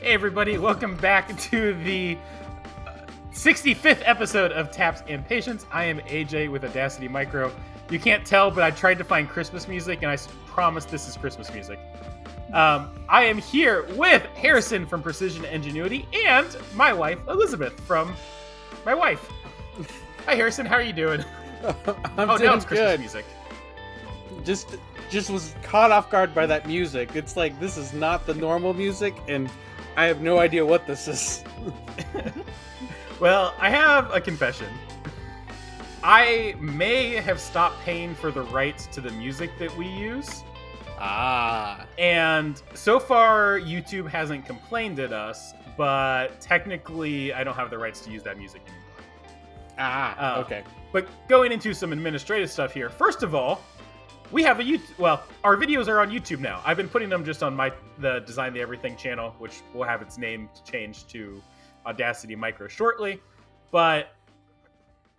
Hey everybody, welcome back to the 65th episode of Taps and Patience. I am AJ with Audacity Micro. You can't tell, but I tried to find Christmas music, and I promise this is Christmas music. I am here with Harrison from Precision Ingenuity and my wife, Elizabeth, from my wife. Hi Harrison, how are you doing? I'm now doing it's Christmas good. music. Just was caught off guard by that music. It's like, this is not the normal music, and I have no idea what this is. Well, I have a confession. I may have stopped paying for the rights to the music that we use. And so far, YouTube hasn't complained at us, but technically, I don't have the rights to use that music anymore. Okay. But going into some administrative stuff here, first of all, we have a YouTube. Well, our videos are on YouTube now. I've been putting them just on the Design the Everything channel, which will have its name changed to Audacity Micro shortly. But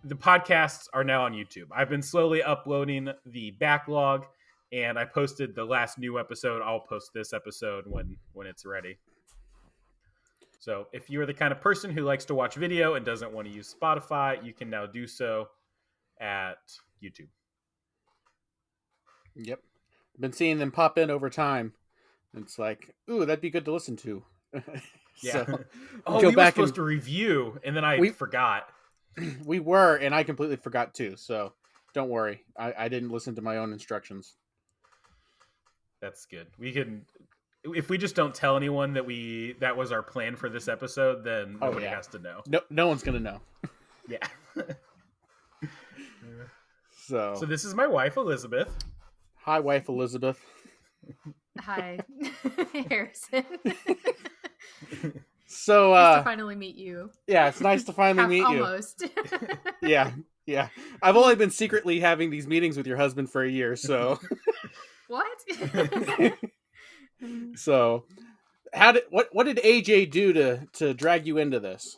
the podcasts are now on YouTube. I've been slowly uploading the backlog, and I posted the last new episode. I'll post this episode when it's ready. So if you're the kind of person who likes to watch video and doesn't want to use Spotify, you can now do so at YouTube. Yep. Been seeing them pop in over time. It's like, ooh, that'd be good to listen to. Yeah. So, we were supposed to review, and then I forgot. We were, and I completely forgot too. So don't worry. I didn't listen to my own instructions. That's good. We can, if we just don't tell anyone that was our plan for this episode, then nobody has to know. No one's gonna know. Yeah. So this is my wife, Elizabeth. Hi, wife Elizabeth. Hi, Harrison. So nice to finally meet you. Yeah, it's nice to finally meet you. Almost. Yeah. I've only been secretly having these meetings with your husband for a year, so. What? So, what did AJ do to drag you into this?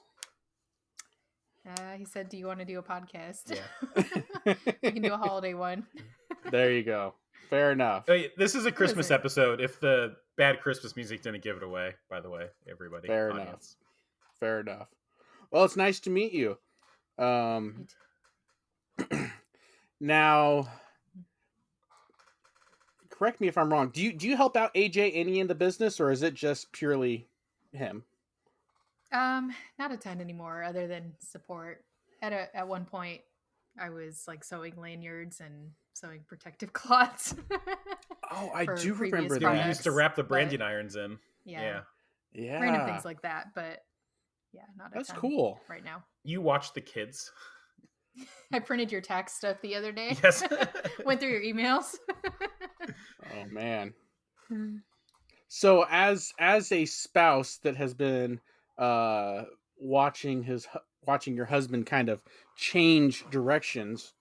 He said, "Do you want to do a podcast?" Yeah. We can do a holiday one. There you go. Fair enough. This is a Christmas episode. If the bad Christmas music didn't give it away, by the way, everybody. Fair enough. Well, it's nice to meet you. Now, correct me if I'm wrong. Do you help out AJ any in the business, or is it just purely him? Not a ton anymore, other than support. At one point, I was like sewing lanyards and sewing protective cloths. Oh, I do remember that. We used to wrap the branding irons in. Yeah. Random things like that, but yeah, not a ton. That's cool. Right now. You watch the kids. I printed your tax stuff the other day. Yes. Went through your emails. Oh man. So as a spouse that has been watching your husband kind of change directions,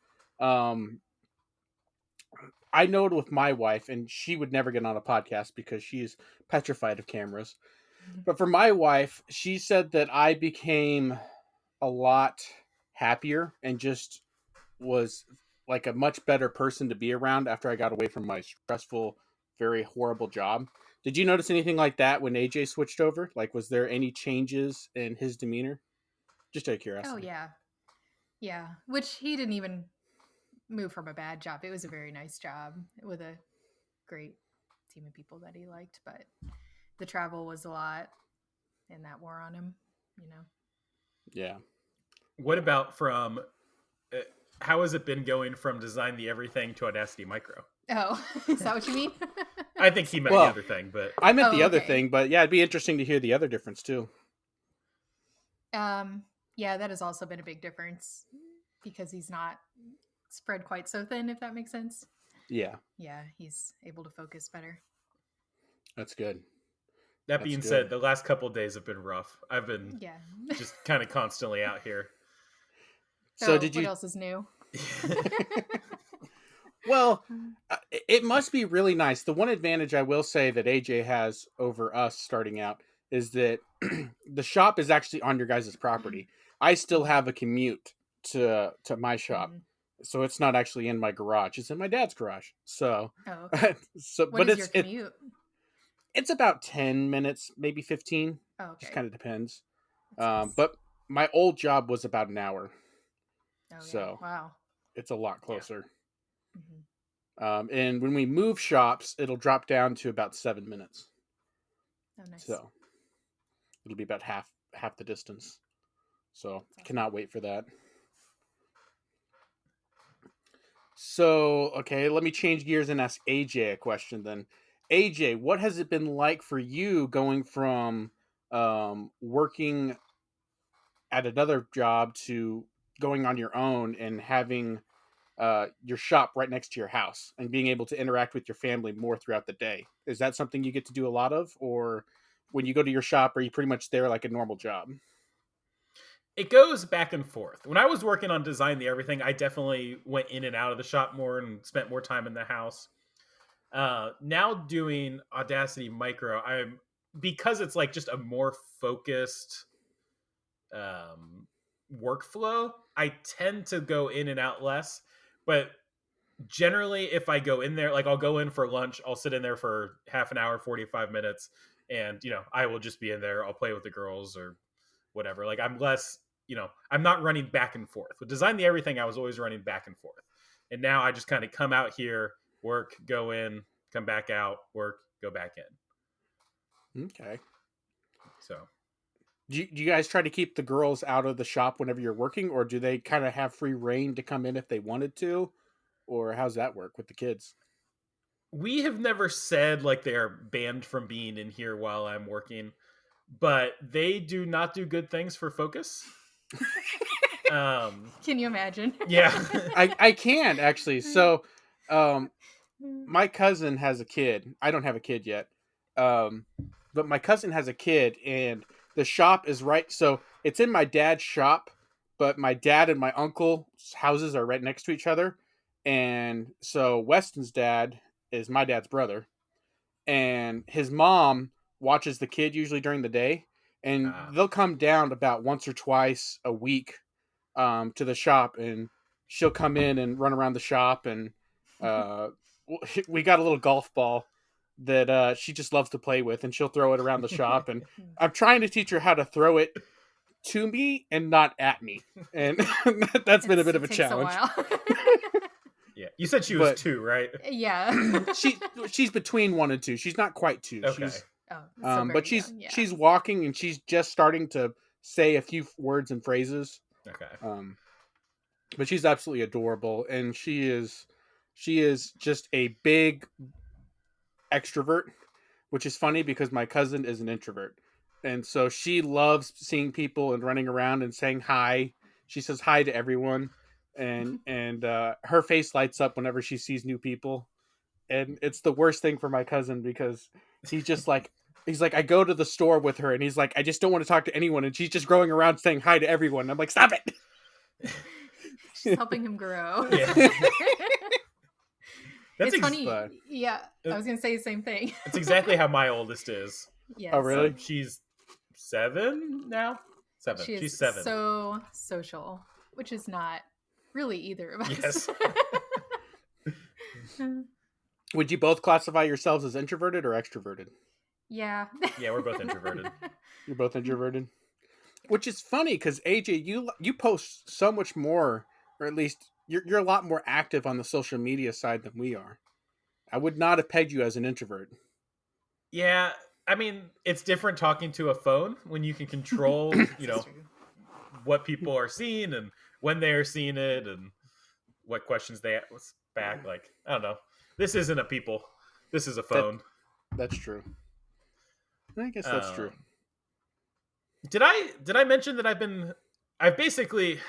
I know it with my wife, and she would never get on a podcast because she's petrified of cameras. But for my wife, she said that I became a lot happier and just was like a much better person to be around after I got away from my stressful, very horrible job. Did you notice anything like that when AJ switched over? Like, was there any changes in his demeanor? Just out of curiosity. Oh, yeah. Yeah. Which he didn't even move from a bad job. It was a very nice job with a great team of people that he liked, but the travel was a lot and that wore on him, Yeah. What about how has it been going from Design the Everything to Audacity Micro? Oh, is that what you mean? I think he meant the other thing, but I meant the other thing, but yeah, it'd be interesting to hear the other difference too. Yeah, that has also been a big difference because he's not spread quite so thin, if that makes sense. Yeah. Yeah, he's able to focus better. That's good. That being said, the last couple of days have been rough. I've been just kind of constantly out here. So what else is new? Well, it must be really nice. The one advantage I will say that AJ has over us starting out is that the shop is actually on your guys' property. I still have a commute to my shop. So it's not actually in my garage. It's in my dad's garage. So, what is it's your commute? It's about 10 minutes, maybe 15. Oh, okay. Just kind of depends. That's nice. But my old job was about an hour, Oh, yeah. so Wow. it's a lot closer. Hmm. And when we move shops, it'll drop down to about 7 minutes. Oh, nice. So it'll be about half the distance. So That's awesome. cannot wait for that. So, okay, let me change gears and ask AJ a question then. AJ, what has it been like for you going from working at another job to going on your own and having your shop right next to your house and being able to interact with your family more throughout the day? Is that something you get to do a lot of, or when you go to your shop, are you pretty much there like a normal job? It goes back and forth. When I was working on Design the Everything, I definitely went in and out of the shop more and spent more time in the house. Now doing Audacity Micro, because it's like just a more focused workflow, I tend to go in and out less. But generally, if I go in there, like I'll go in for lunch, I'll sit in there for half an hour, 45 minutes, and I will just be in there. I'll play with the girls or whatever. Like I'm less, I'm not running back and forth. With Design the Everything, I was always running back and forth. And now I just kind of come out here, work, go in, come back out, work, go back in. Okay. So do you guys try to keep the girls out of the shop whenever you're working, or do they kind of have free reign to come in if they wanted to? Or how's that work with the kids? we have never said like they are banned from being in here while I'm working, but they do not do good things for focus. Can you imagine? Yeah. I can actually. So my cousin has a kid. I don't have a kid yet. But my cousin has a kid, and the shop is right. So it's in my dad's shop, but my dad and my uncle's houses are right next to each other. And so Weston's dad is my dad's brother, and his mom watches the kid usually during the day, and they'll come down about once or twice a week to the shop, and she'll come in and run around the shop, and we got a little golf ball that she just loves to play with, and she'll throw it around the shop, and I'm trying to teach her how to throw it to me and not at me, and that's been a bit of a challenge. Yeah, you said she was 2, right? Yeah. she's between 1 and 2. She's not quite 2. Okay. But she's walking, and she's just starting to say a few words and phrases. Okay. But she's absolutely adorable, and she is just a big extrovert, which is funny because my cousin is an introvert, and so she loves seeing people and running around and saying hi. She says hi to everyone, and her face lights up whenever she sees new people, and it's the worst thing for my cousin because he's just like. He's like, I go to the store with her, and he's like, I just don't want to talk to anyone, and she's just going around saying hi to everyone. I'm like, stop it. She's helping him grow. Yeah. It's funny. Yeah, I was gonna say the same thing. It's exactly how my oldest is. Yes. Oh, really? She's 7 now. 7. She's 7. So social, which is not really either of us. Yes. Would you both classify yourselves as introverted or extroverted? Yeah. Yeah, we're both introverted. You're both introverted, which is funny because AJ, you post so much more, or at least you're a lot more active on the social media side than we are. I would not have pegged you as an introvert. Yeah, I mean, it's different talking to a phone when you can control, what people are seeing and when they are seeing it and what questions they ask back. Like, I don't know. This isn't a people. This is a phone. That's true. I guess that's true. Did I mention that I've basically,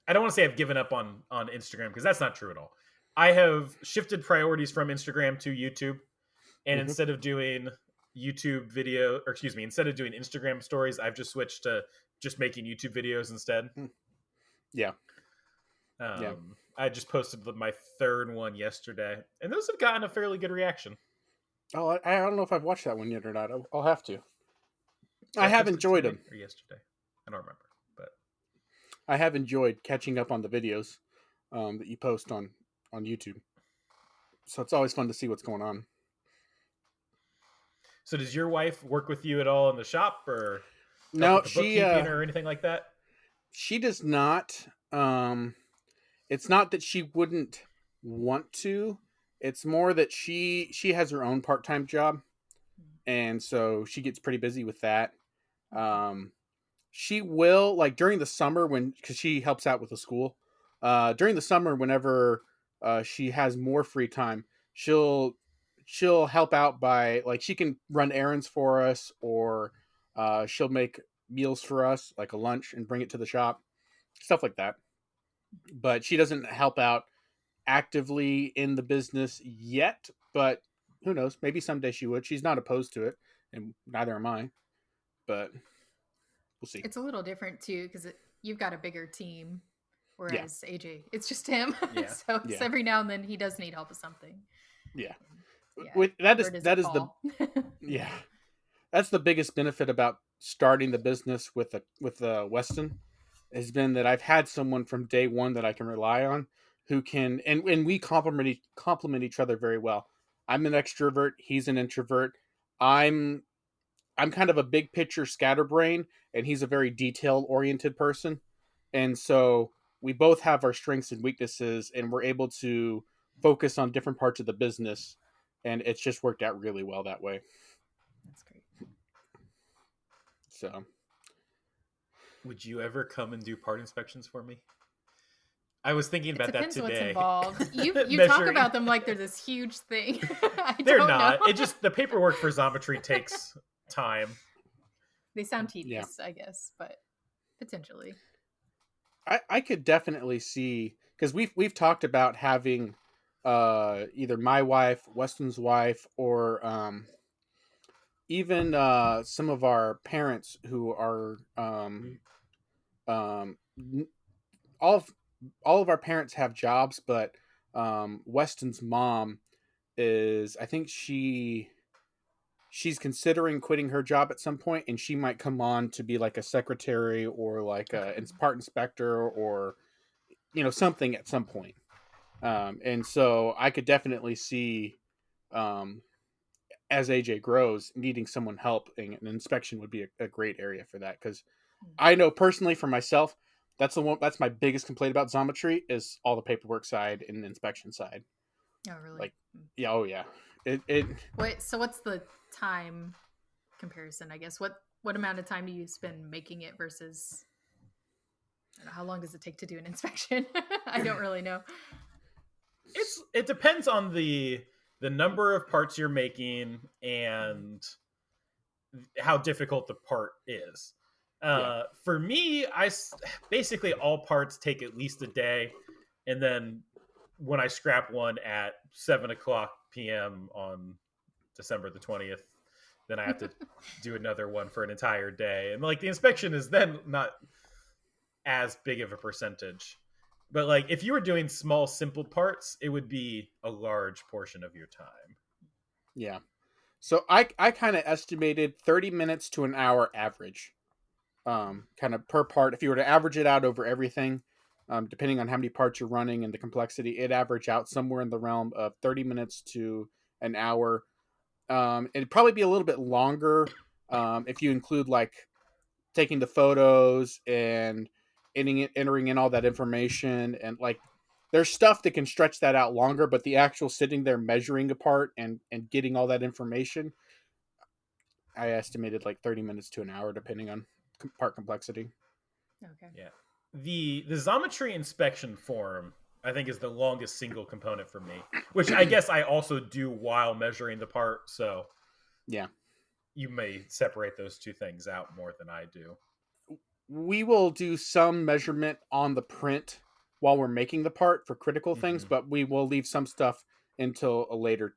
I don't want to say I've given up on Instagram because that's not true at all. I have shifted priorities from Instagram to YouTube, and instead of doing instead of doing Instagram stories, I've just switched to just making YouTube videos instead. Yeah. I just posted my 3rd one yesterday, and those have gotten a fairly good reaction. Oh, I don't know if I've watched that one yet or not. I'll have to. I have enjoyed them. Or yesterday, I don't remember, but I have enjoyed catching up on the videos that you post on YouTube. So it's always fun to see what's going on. So does your wife work with you at all in the shop, or help No, with the bookkeeping or anything like that? she does not. It's not that she wouldn't want to. It's more that she has her own part-time job, and so she gets pretty busy with that. Um, she will, like, during the summer, when, because she helps out with the school, during the summer, whenever she has more free time, she'll help out by, like, she can run errands for us, or she'll make meals for us, like a lunch, and bring it to the shop, stuff like that. But she doesn't help out actively in the business yet, but who knows, maybe someday she would. She's not opposed to it, and neither am I, but we'll see. It's a little different too because you've got a bigger team, Yeah. whereas AJ, it's just him. Yeah. So Yeah. every now and then he does need help with something. Yeah. Yeah. With Where does that it is the fall? yeah, that's the biggest benefit about starting the business with Weston, has been that I've had someone from day one that I can rely on, who can, and we complement each other very well. I'm an extrovert, he's an introvert. I'm kind of a big picture scatterbrain, and he's a very detail oriented person. And so we both have our strengths and weaknesses, and we're able to focus on different parts of the business. And it's just worked out really well that way. That's great. So Would you ever come and do part inspections for me? I was thinking about It that depends today. what's involved. You talk Measuring. about them like they're this huge thing. They're don't not. know. It just, the paperwork for Xometry takes time. They sound tedious, I guess, but potentially. I could definitely see, because we've talked about having either my wife, Weston's wife, or even some of our parents who are n- all of our parents have jobs, but Weston's mom is, I think she's considering quitting her job at some point, and she might come on to be like a secretary, or like a part inspector, or something at some point. And so I could definitely see, um, as AJ grows, needing someone help, and an inspection would be a great area for that, because I know personally for myself, that's my biggest complaint about Xometry, is all the paperwork side and the inspection side. Oh, really? Like, yeah, oh yeah. So what's the time comparison, I guess? What amount of time do you spend making it versus, I don't know, how long does it take to do an inspection? I don't really know. It depends on the number of parts you're making and how difficult the part is. For me, basically all parts take at least a day, and then when I scrap one at 7:00 p.m. on December the 20th, then I have to do another one for an entire day, and like the inspection is then not as big of a percentage. But like if you were doing small, simple parts, it would be a large portion of your time. Yeah. So I kind of estimated 30 minutes to an hour average, kind of per part. If you were to average it out over everything, depending on how many parts you're running and the complexity, it average out somewhere in the realm of 30 minutes to an hour. It'd probably be a little bit longer if you include, like, taking the photos and entering in all that information, and like there's stuff that can stretch that out longer, but the actual sitting there measuring a part and getting all that information, I estimated like 30 minutes to an hour, depending on part complexity. Okay. Yeah. The Xometry inspection form, I think, is the longest single component for me, which I guess I also do while measuring the part. So Yeah. You may separate those two things out more than I do. We will do some measurement on the print while we're making the part for critical things, but we will leave some stuff until a later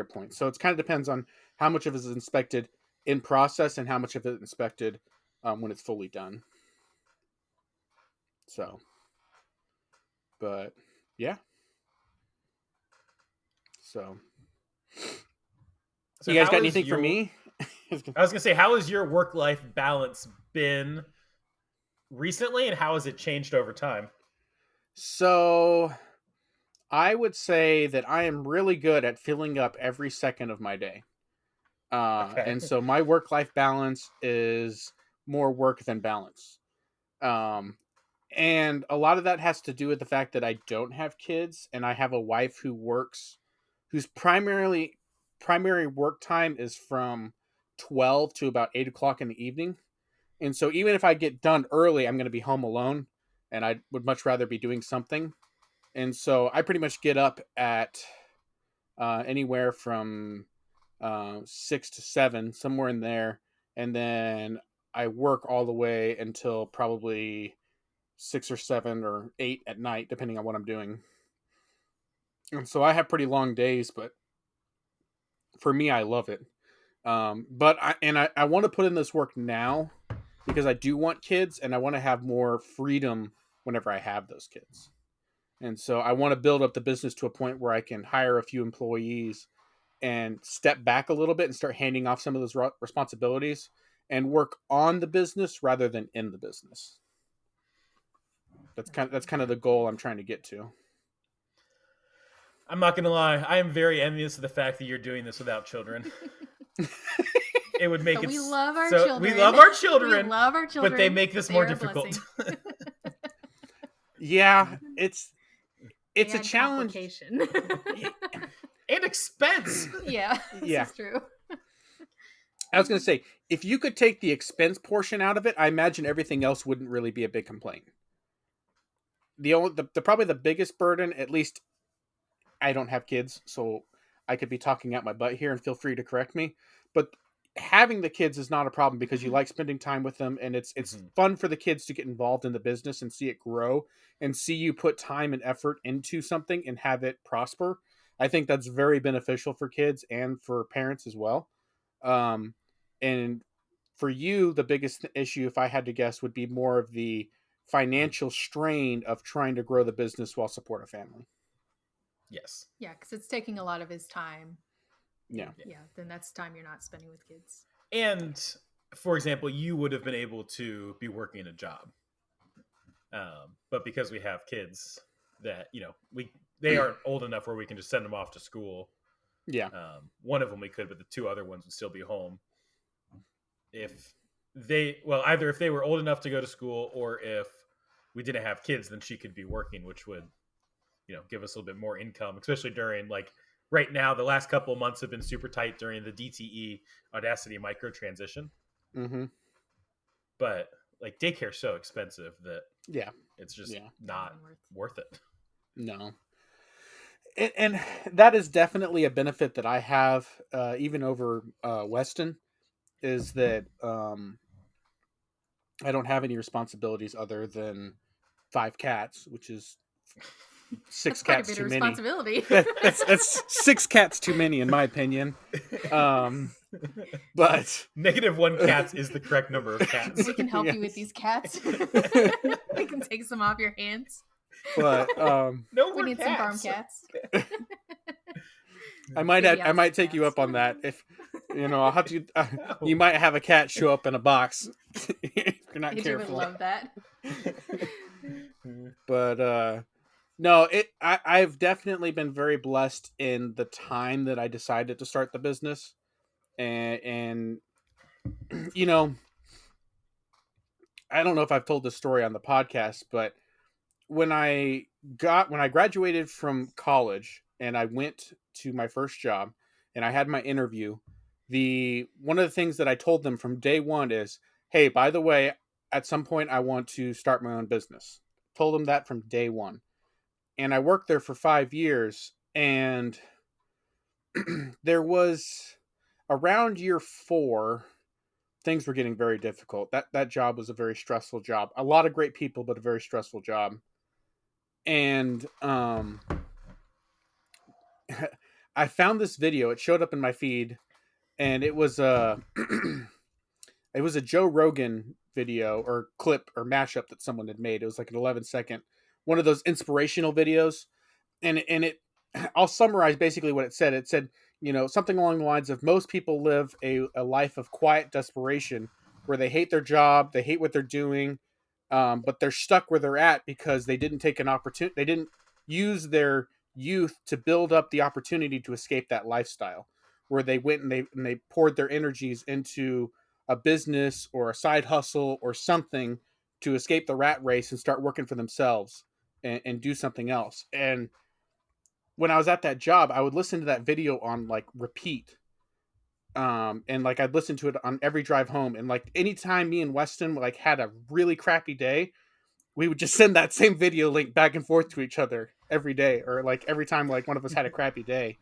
point. So it kind of depends on how much of it is inspected in process and how much of it is inspected when it's fully done. So, but yeah. So you guys got anything for me? I was gonna say, how has your work-life balance been recently, and how has it changed over time? So I would say that I am really good at filling up every second of my day. Okay. And so my work-life balance is more work than balance. And a lot of that has to do with the fact that I don't have kids and I have a wife who works, whose primary work time is from 12 to about 8 o'clock in the evening. And so even if I get done early, I'm going to be home alone and I would much rather be doing something. And so I pretty much get up at anywhere from 6 to 7, somewhere in there. And then I work all the way until probably 6 or 7 or 8 at night, depending on what I'm doing. And so I have pretty long days, but for me, I love it. But I want to put in this work now because I do want kids and I want to have more freedom whenever I have those kids. And so I want to build up the business to a point where I can hire a few employees and step back a little bit and start handing off some of those responsibilities and work on the business rather than in the business. That's kind of the goal I'm trying to get to. I'm not gonna lie, I am very envious of the fact that you're doing this without children. It would make But it. we love our so children. We love our children. We love our children. But they make this They more are a difficult. blessing. Yeah, it's a And challenge. complication. And expense. Yeah, Yeah. this is true. I was going to say, if you could take the expense portion out of it, I imagine everything else wouldn't really be a big complaint. The probably the biggest burden, at least I don't have kids, so I could be talking out my butt here and feel free to correct me, but having the kids is not a problem because you like spending time with them and it's fun for the kids to get involved in the business and see it grow and see you put time and effort into something and have it prosper. I think that's very beneficial for kids and for parents as well. And for you, the biggest issue, if I had to guess, would be more of the financial strain of trying to grow the business while support a family. Yes. Yeah, because it's taking a lot of his time. Yeah. Yeah, then that's time you're not spending with kids. And for example, you would have been able to be working a job, but because we have kids, that they aren't old enough where we can just send them off to school. Yeah. One of them we could, but the two other ones would still be home. Either if they were old enough to go to school, or if we didn't have kids, then she could be working, which would, give us a little bit more income, especially during right now. The last couple of months have been super tight during the DTE Audacity micro transition. Mm-hmm. But daycare is so expensive that it's just not worth it. No. And that is definitely a benefit that I have, even over Weston, is that I don't have any responsibilities other than 5 cats, which is 6 cats too many. Responsibility. That's 6 cats too many, in my opinion. But -1 cats is the correct number of cats. We can help you with these cats. We can take some off your hands. But no, we need some farm cats. I might take you up on that. If I'll have to. You might have a cat show up in a box if you're not careful. Would love that. But no, I've definitely been very blessed in the time that I decided to start the business, and I don't know if I've told this story on the podcast, but when I graduated from college and I went to my first job and I had my interview, one of the things that I told them from day one is, hey, by the way, at some point I want to start my own business. Told them that from day one. And I worked there for 5 years, and there was around year 4, things were getting very difficult. That job was a very stressful job. A lot of great people, but a very stressful job. And I found this video. It showed up in my feed, and it was a Joe Rogan video or clip or mashup that someone had made. It was like an 11-second, one of those inspirational videos, and I'll summarize basically what it said. It said, something along the lines of, most people live a life of quiet desperation where they hate their job, they hate what they're doing, but they're stuck where they're at because they didn't take an opportunity. They didn't use their youth to build up the opportunity to escape that lifestyle. where they went and they poured their energies into a business or a side hustle or something to escape the rat race and start working for themselves and do something else. And when I was at that job, I would listen to that video on like repeat. And like I'd listen to it on every drive home. And like anytime me and Weston like had a really crappy day, we would just send that same video link back and forth to each other every day, or like every time like one of us had a crappy day.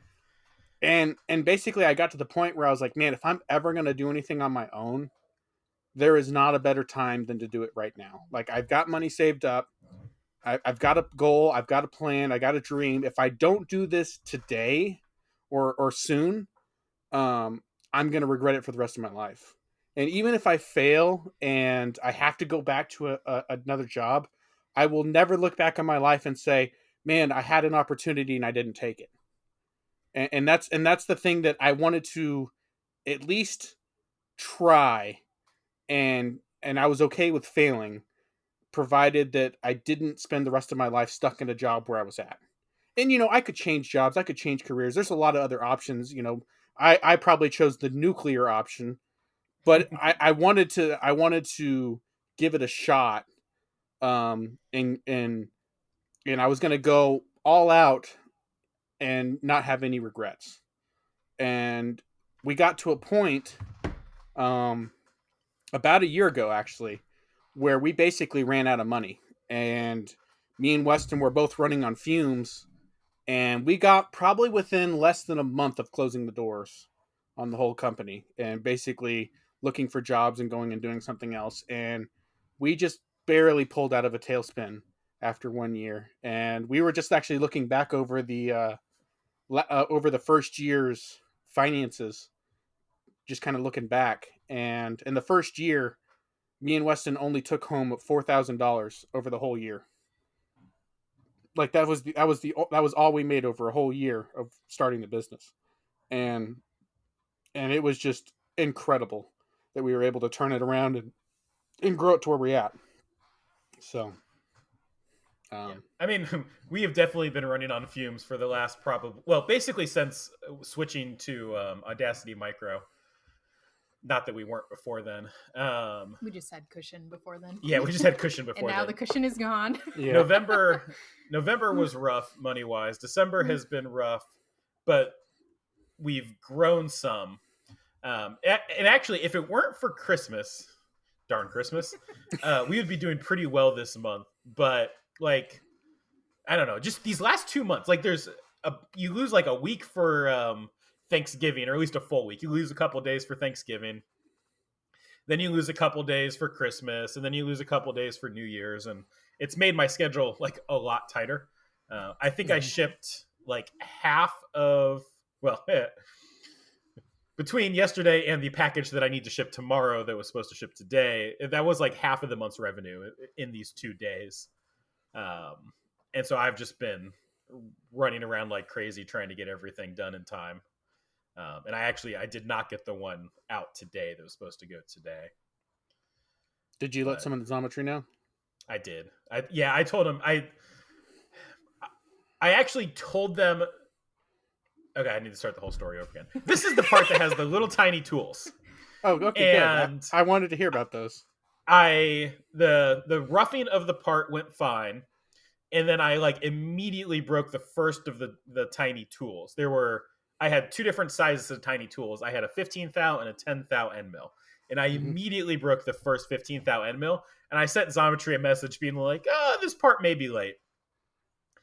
And basically I got to the point where I was like, man, if I'm ever going to do anything on my own, there is not a better time than to do it right now. Like I've got money saved up. I've got a goal. I've got a plan. I got a dream. If I don't do this today or soon, I'm going to regret it for the rest of my life. And even if I fail and I have to go back to another job, I will never look back on my life and say, man, I had an opportunity and I didn't take it. And that's the thing that I wanted to at least try, and I was okay with failing, provided that I didn't spend the rest of my life stuck in a job where I was at. And you know, I could change jobs, I could change careers. There's a lot of other options. You know, I probably chose the nuclear option, but I wanted to give it a shot. And I was going to go all out and not have any regrets. And we got to a point, about a year ago, actually, where we basically ran out of money. And me and Weston were both running on fumes. And we got probably within less than a month of closing the doors on the whole company and basically looking for jobs and going and doing something else. And we just barely pulled out of a tailspin after 1 year. And we were just actually looking back over the first year's finances, just kind of looking back. And in the first year, me and Weston only took home $4,000 over the whole year. Like that was all we made over a whole year of starting the business. And it was just incredible that we were able to turn it around and grow it to where we're at. So yeah. I mean, we have definitely been running on fumes for the last basically since switching to Audacity Micro. Not that we weren't before then. We just had cushion before then. Yeah, we just had cushion before and now then. The cushion is gone. Yeah. November was rough money-wise. December has been rough, but we've grown some. And actually, if it weren't for Christmas, darn Christmas, we would be doing pretty well this month. But like, I don't know, just these last 2 months, like you lose like a week for Thanksgiving, or at least a full week. You lose a couple days for Thanksgiving, then you lose a couple days for Christmas, and then you lose a couple days for New Year's, and it's made my schedule like a lot tighter. I think I shipped like half of between yesterday and the package that I need to ship tomorrow that was supposed to ship today, that was like half of the month's revenue in these 2 days. And so I've just been running around like crazy trying to get everything done in time. And I did not get the one out today that was supposed to go today. Did you let someone in Xometry know? I did. I told them. I actually told them. Okay, I need to start the whole story over again. This is the part that has the little tiny tools. Oh, okay, and good. I wanted to hear about those. The roughing of the part went fine, and then I like immediately broke the first of the tiny tools. I had 2 different sizes of tiny tools. I had a 15 thou and a 10 thou end mill. And I immediately broke the first 15 thou end mill. And I sent Xometry a message being like, this part may be late.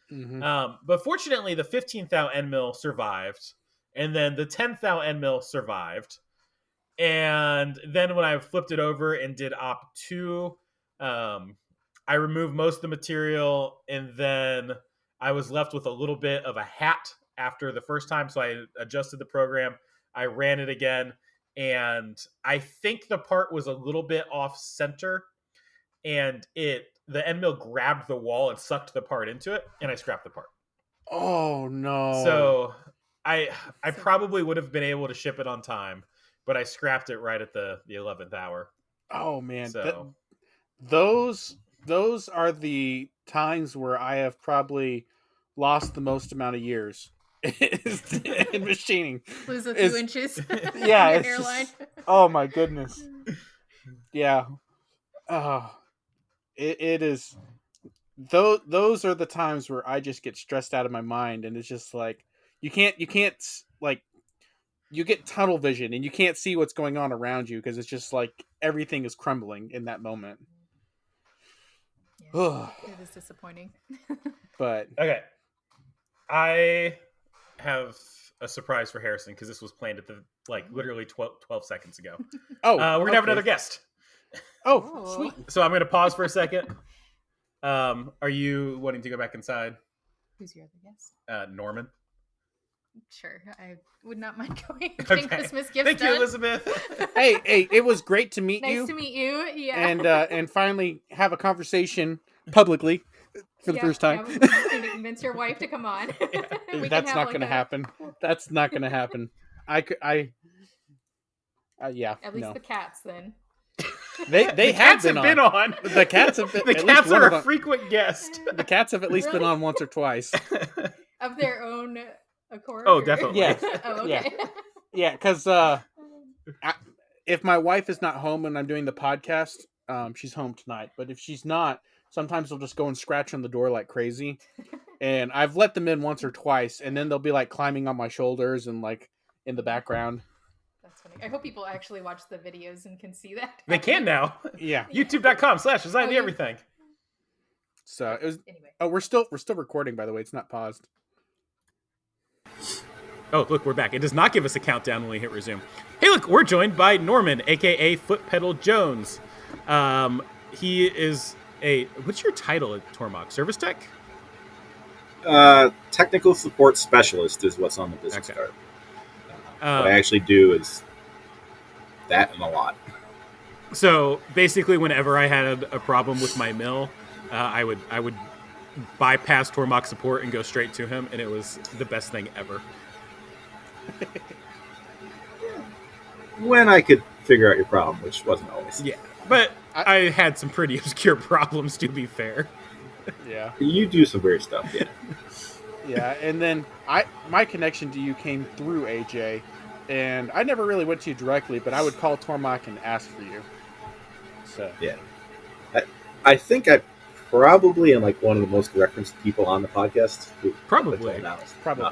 But fortunately, the 15 thou end mill survived. And then the 10 thou end mill survived. And then when I flipped it over and did op 2, I removed most of the material. And then I was left with a little bit of a hat after the first time, so I adjusted the program. I ran it again, and I think the part was a little bit off center, and the end mill grabbed the wall and sucked the part into it, and I scrapped the part. Oh no! So I probably would have been able to ship it on time, but I scrapped it right at the 11th hour. Oh man! So those are the times where I have probably lost the most amount of years. in machining. Lose a It's- few inches. yeah, in your it's hairline. just- oh my goodness. Yeah. It is. Those are the times where I just get stressed out of my mind, and it's just like you can't like you get tunnel vision and you can't see what's going on around you because it's just like everything is crumbling in that moment. Yeah, it is disappointing. But Okay. I have a surprise for Harrison because this was planned at the literally 12 seconds ago. We're gonna have another guest. Oh, sweet. So I'm gonna pause for a second. Are you wanting to go back inside? Who's your other guest? Norman. Sure, I would not mind going and getting Christmas gifts Thank done. you, Elizabeth. Hey, it was great to meet you. Nice to meet you. Yeah, and finally have a conversation publicly for the first time. Yeah, to convince your wife to come on. That's not going to happen. That's not going to happen. Yeah. At least the cats then. They the have cats been on. The cats have been. The cats are a frequent guest. The cats have at least been on once or twice. Of their own accord. Oh, definitely. Yeah. Oh, okay. Yeah, because if my wife is not home when I'm doing the podcast, she's home tonight. But if she's not, sometimes they'll just go and scratch on the door like crazy. And I've let them in once or twice, and then they'll be like climbing on my shoulders and like in the background. That's funny. I hope people actually watch the videos and can see that. They can now. Yeah. YouTube.com/design the everything. So it was. Anyway. Oh, we're still recording, by the way. It's not paused. Oh, look, we're back. It does not give us a countdown when we hit resume. Hey, look, we're joined by Norman, a.k.a. Foot Pedal Jones. He is what's your title at Tormach? Service tech? Technical support specialist is what's on the business card. What I actually do is that and a lot. So basically, whenever I had a problem with my mill, I would bypass Tormach support and go straight to him, and it was the best thing ever. When I could figure out your problem, which wasn't always. Yeah, but I had some pretty obscure problems, to be fair. Yeah. You do some weird stuff, yeah. Yeah, and then my connection to you came through AJ, and I never really went to you directly, but I would call Tormach and ask for you. So yeah, I think I probably am like one of the most referenced people on the podcast. Probably not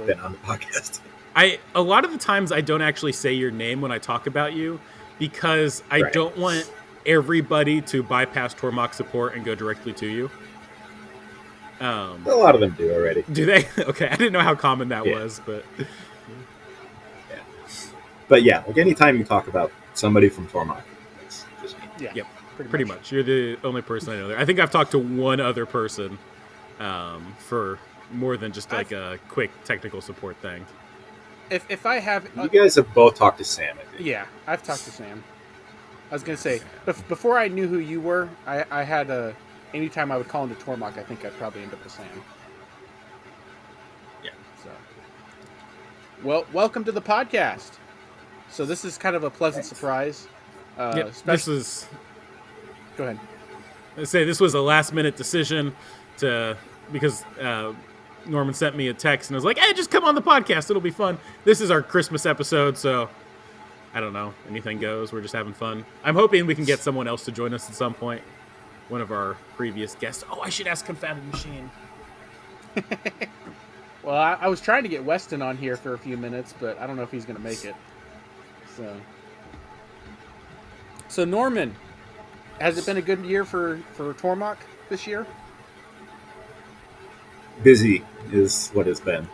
been on the podcast. A lot of the times I don't actually say your name when I talk about you because I don't want everybody to bypass Tormach support and go directly to you. A lot of them do already. Do they? Okay, I didn't know how common that was, but yeah. But yeah, like anytime you talk about somebody from Tormach, it's just me. Yeah. Yep. Pretty much. You're the only person I know there. I think I've talked to one other person for more than just like a quick technical support thing. If I have... You guys have both talked to Sam, I think. Yeah, I've talked to Sam. I was going to say, before I knew who you were, I had a... Anytime I would call into Tormach, I think I'd probably end up with Sam. Yeah. So, well, welcome to the podcast. So this is kind of a pleasant surprise. This is... Go ahead. Let's say this was a last-minute decision because Norman sent me a text and was like, "Hey, just come on the podcast. It'll be fun." This is our Christmas episode, so I don't know. Anything goes. We're just having fun. I'm hoping we can get someone else to join us at some point. One of our previous guests. Oh, I should ask Confounded Machine. Well, I was trying to get Weston on here for a few minutes, but I don't know if he's going to make it. So Norman, has it been a good year for Tormach this year? Busy is what it's been.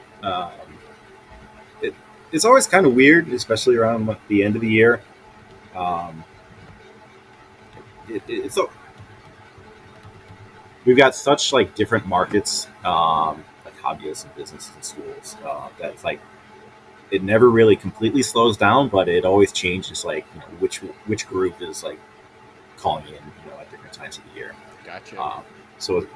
It's always kind of weird, especially around the end of the year. We've got such like different markets, like hobbyists and businesses and schools, that it's like it never really completely slows down, but it always changes. Like which group is like calling in, at different times of the year. Gotcha. So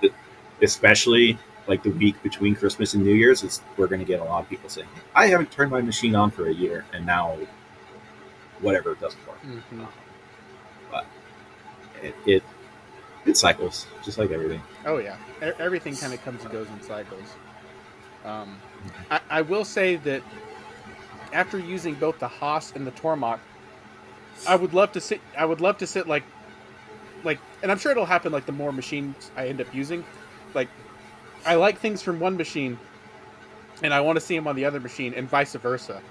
especially like the week between Christmas and New Year's, we're going to get a lot of people saying, "I haven't turned my machine on for a year, and now whatever doesn't work." Mm-hmm. But it cycles, just like everything. Oh yeah, everything kind of comes and goes in cycles. I will say that after using both the Haas and the Tormach, I would love to sit like, and I'm sure it'll happen like the more machines I end up using. Like, I like things from one machine, and I want to see them on the other machine, and vice versa.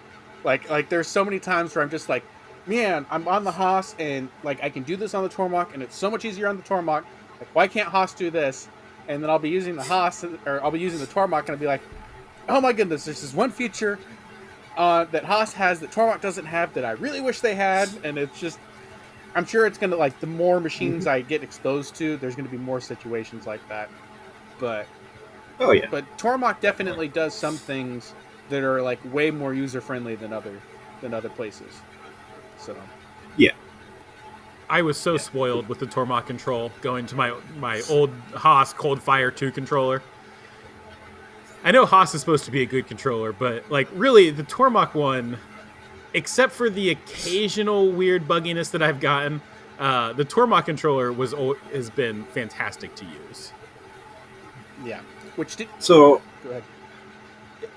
Like there's so many times where I'm just like, man, I'm on the Haas, and like I can do this on the Tormach, and it's so much easier on the Tormach. Like, why can't Haas do this? And then I'll be using the Haas, or I'll be using the Tormach, and I'll be like, oh my goodness, there's this one feature that Haas has that Tormach doesn't have that I really wish they had, and it's just, I'm sure it's gonna, like, the more machines I get exposed to, there's gonna be more situations like that. But Oh yeah. but Tormach definitely does some things that are like way more user friendly than other places. So I was so spoiled with the Tormach control going to my old Haas Cold Fire 2 controller. I know Haas is supposed to be a good controller, but like really the Tormach one, except for the occasional weird bugginess that I've gotten, the Tormach controller has been fantastic to use. yeah, So go ahead.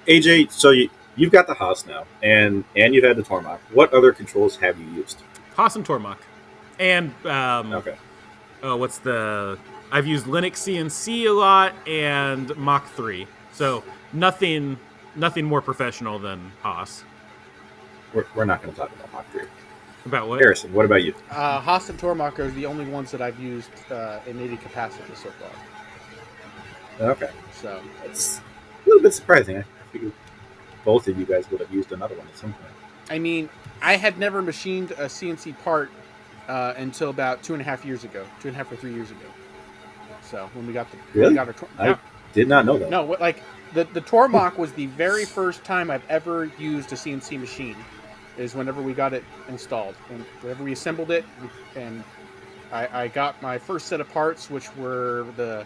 AJ, so you've got the Haas now, and you've had the Tormach. What other controls have you used? Haas and Tormach. And Okay. I've used Linux CNC a lot and Mach 3. So nothing more professional than Haas. We're not going to talk about Mach 3. About what? Harrison, what about you? Haas and Tormach are the only ones that I've used in any capacity so far. Okay. So That's a little bit surprising. I figured both of you guys would have used another one at some point. I mean, I had never machined a CNC part until about 2.5 or 3 years ago. So when we got Really? our I did not know that. no, like the Tormach was the very first time I've ever used a CNC machine. Is whenever we got it installed, and whenever we assembled it, and I got my first set of parts, which were the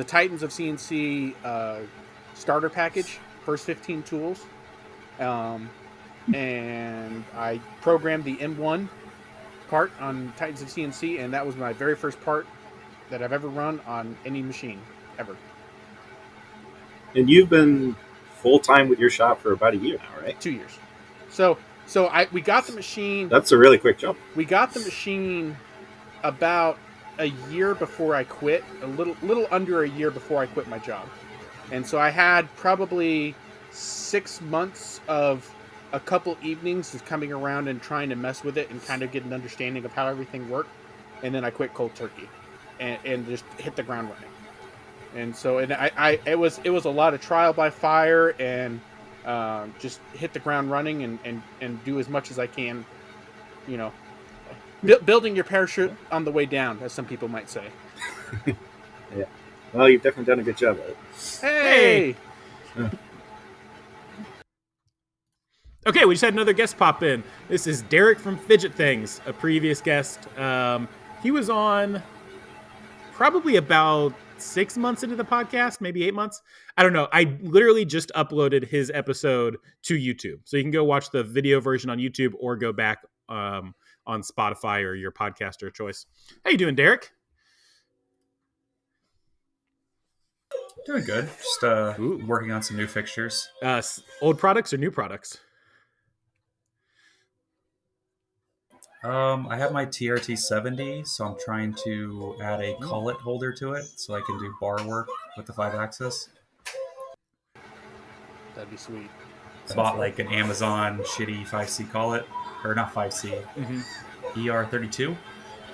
Titans of CNC starter package, first 15 tools, and I programmed the M1 part on Titans of CNC, and that was my very first part that I've ever run on any machine ever. And you've been full time with your shop for about a year now, right? 2 years. So we got the machine. That's a really quick jump. We got the machine about a year before I quit, a little under a year before I quit my job. And so I had probably 6 months of a couple evenings of coming around and trying to mess with it and kind of get an understanding of how everything worked. And then I quit cold turkey and just hit the ground running. And so it was a lot of trial by fire and just hit the ground running and do as much as I can, you know, building your parachute on the way down, as some people might say. Yeah. Well, you've definitely done a good job at it. Hey! Okay, we just had another guest pop in. This is Derek from Fidget Things, a previous guest. He was on probably about 6 months into the podcast, maybe 8 months. I don't know. I literally just uploaded his episode to YouTube. So you can go watch the video version on YouTube or go back on Spotify or your podcaster of choice. How you doing, Derek? Doing good. Just working on some new fixtures. Old products or new products? I have my TRT 70, so I'm trying to add a collet holder to it so I can do bar work with the 5-axis. That'd be sweet. I bought like an Amazon shitty 5C collet, or not 5C, ER32,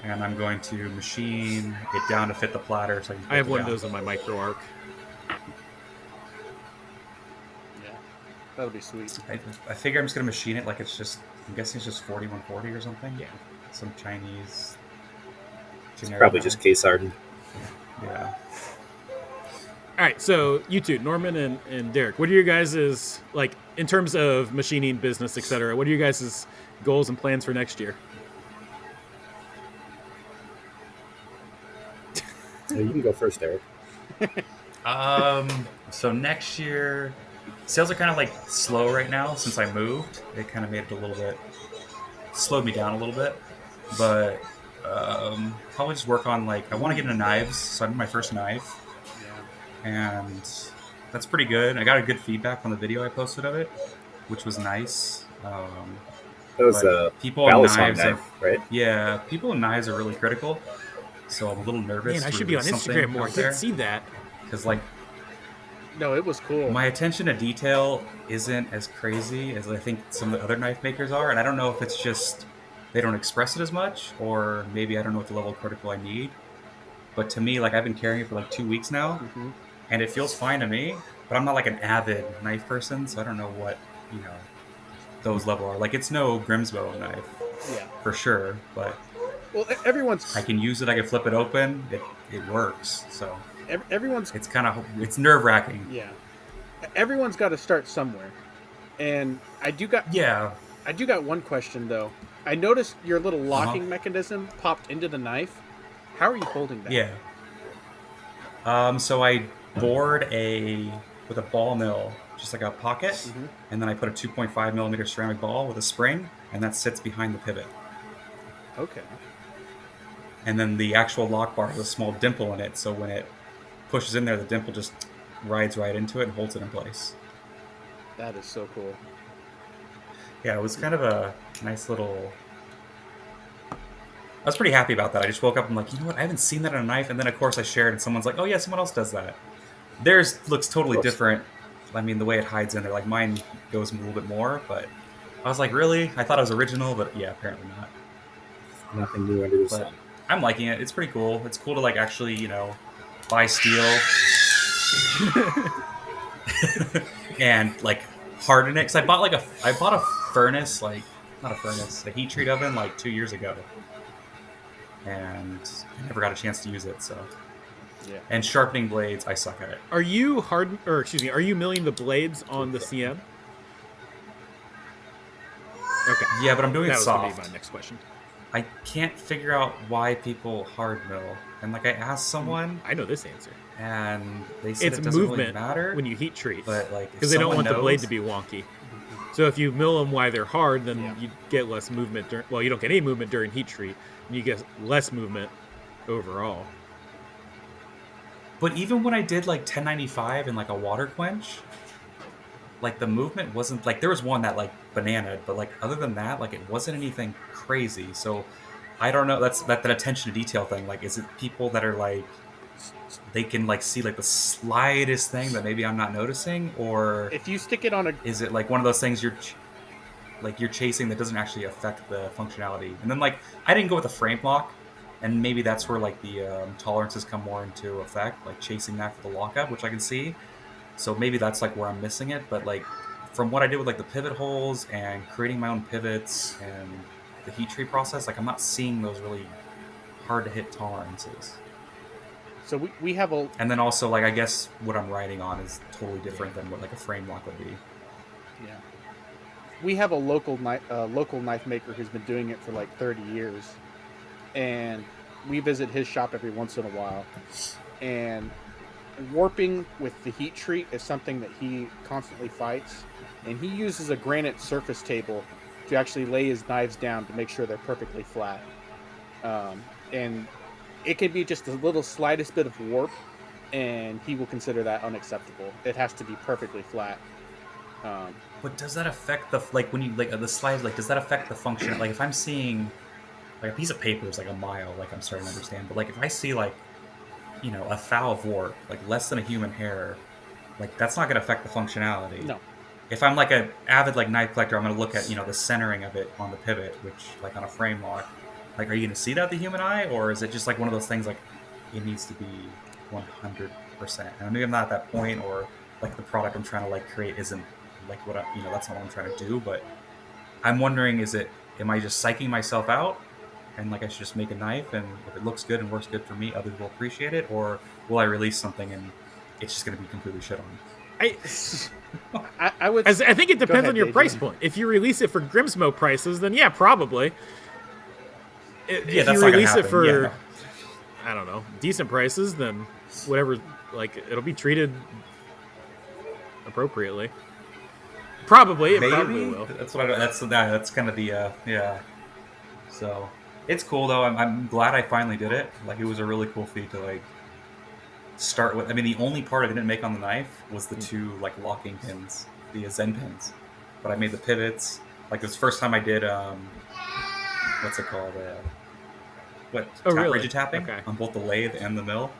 and I'm going to machine it down to fit the platter. So I have one of those on my micro arc. Yeah, that'll be sweet. I figure I'm just going to machine it like it's just, I'm guessing it's just 4140 or something. Yeah. Some Chinese. Probably just case hardened. Yeah. All right, so you two, Norman and Derek, what are your guys' like in terms of machining business, etc.? What are your guys' goals and plans for next year? You can go first, Derek. So next year, sales are kind of like slow right now since I moved. It kind of made it a little bit, slowed me down a little bit, but probably just work on like, I want to get into knives, so I did my first knife. And that's pretty good. I got a good feedback on the video I posted of it, which was nice. That was But a people with Balisong knives knife, right? yeah, people with knives are really critical. So I'm a little nervous. Man, I to should be on release Instagram something more. I out there, didn't see that. because like No, it was cool. my attention to detail isn't as crazy as I think some of the other knife makers are, and I don't know if it's just they don't express it as much, or maybe I don't know what the level of critical I need. But to me, like I've been carrying it for like 2 weeks now, Mhm. and it feels fine to me. But I'm not like an avid knife person, so I don't know what those level are. Like it's no Grimsbow knife Yeah. for sure, but Well, everyone's I can use it. I can flip it open. It works. So everyone's it's nerve wracking. yeah. Everyone's got to start somewhere, and I do got one question though. I noticed your little locking mechanism popped into the knife. How are you holding that? Yeah. So I bored with a ball mill, just like a pocket, Mhm. and then I put a 2.5 millimeter ceramic ball with a spring, and that sits behind the pivot. Okay. And then the actual lock bar has a small dimple in it, so when it pushes in there, the dimple just rides right into it and holds it in place. That is so cool. Yeah, it was kind of a nice little. I was pretty happy about that. I just woke up and like, you know what? I haven't seen that on a knife. And then of course I shared, and someone's like, "Oh yeah, someone else does that." Theirs looks totally different. I mean, the way it hides in there, like mine goes a little bit more. But I was like, really? I thought it was original, but yeah, apparently not. Nothing new under the But sun. I'm liking it. It's pretty cool. It's cool to like actually, buy steel and like harden it. Cause I bought a furnace, like not a furnace, a heat treat oven like 2 years ago, and I never got a chance to use it. So Yeah. and sharpening blades, I suck at it. Are you are you milling the blades on the CM? Okay. Yeah, but I'm doing That it was gonna be soft. my next question. I can't figure out why people hard mill. And like I asked someone, I know this answer. and they said It's it doesn't really movement matter. when you heat treat, But like, if because they don't someone want the blade knows- to be wonky. So if you mill them while they're hard, then Yeah. you get less movement. Well, you don't get any movement during heat treat, and you get less movement overall. But even when I did like 1095 and like a water quench, like the movement wasn't like there was one that like bananaed, but like other than that, like it wasn't anything crazy. So I don't know. That's that attention to detail thing. Like, is it people that are like they can like see like the slightest thing that maybe I'm not noticing, or If you stick it on a is it like one of those things you're chasing that doesn't actually affect the functionality? And then like I didn't go with the frame lock, and maybe that's where like the tolerances come more into effect, like chasing that for the lockup, which I can see. So maybe that's like where I'm missing it. But like from what I did with like the pivot holes and creating my own pivots and the heat treat process, like I'm not seeing those really hard to hit tolerances. so we have a And then also like I guess what I'm writing on is totally different than what like a frame lock would be. yeah. We have a local knife maker who's been doing it for like 30 years, and we visit his shop every once in a while. And warping with the heat treat is something that he constantly fights, and he uses a granite surface table to actually lay his knives down to make sure they're perfectly flat. And it can be just a little slightest bit of warp, and he will consider that unacceptable. It has to be perfectly flat. But does that affect the like when you like the slide? Like, does that affect the function? Like, if I'm seeing like a piece of paper is like a mile, like I'm starting to understand. But like, if I see like a thou of warp, like less than a human hair, like that's not going to affect the functionality. No. If I'm like an avid like knife collector, I'm going to look at the centering of it on the pivot, which like on a frame lock. Like, are you going to see that with the human eye, or is it just like one of those things like it needs to be 100%? And maybe I'm not at that point, or like the product I'm trying to like create isn't like what that's not what I'm trying to do. But I'm wondering, am I just psyching myself out, and like I should just make a knife, and if it looks good and works good for me, others will appreciate it, or will I release something and it's just going to be completely shit on? I would. I think it depends ahead, on your Dave. price point. If you release it for Grimsmo prices, then yeah, probably. If that's you not gonna release it happen, for, yeah. I don't know, decent prices, then whatever, like it'll be treated appropriately. Probably, it probably will. That's what that's kind of the yeah. So it's cool though. I'm glad I finally did it. Like, it was a really cool feat to like start with. I mean, the only part I didn't make on the knife was the two like locking pins, the Zen pins. But I made the pivots. Like it was the first time I did what's it called? Rigid tapping Okay. on both the lathe and the mill.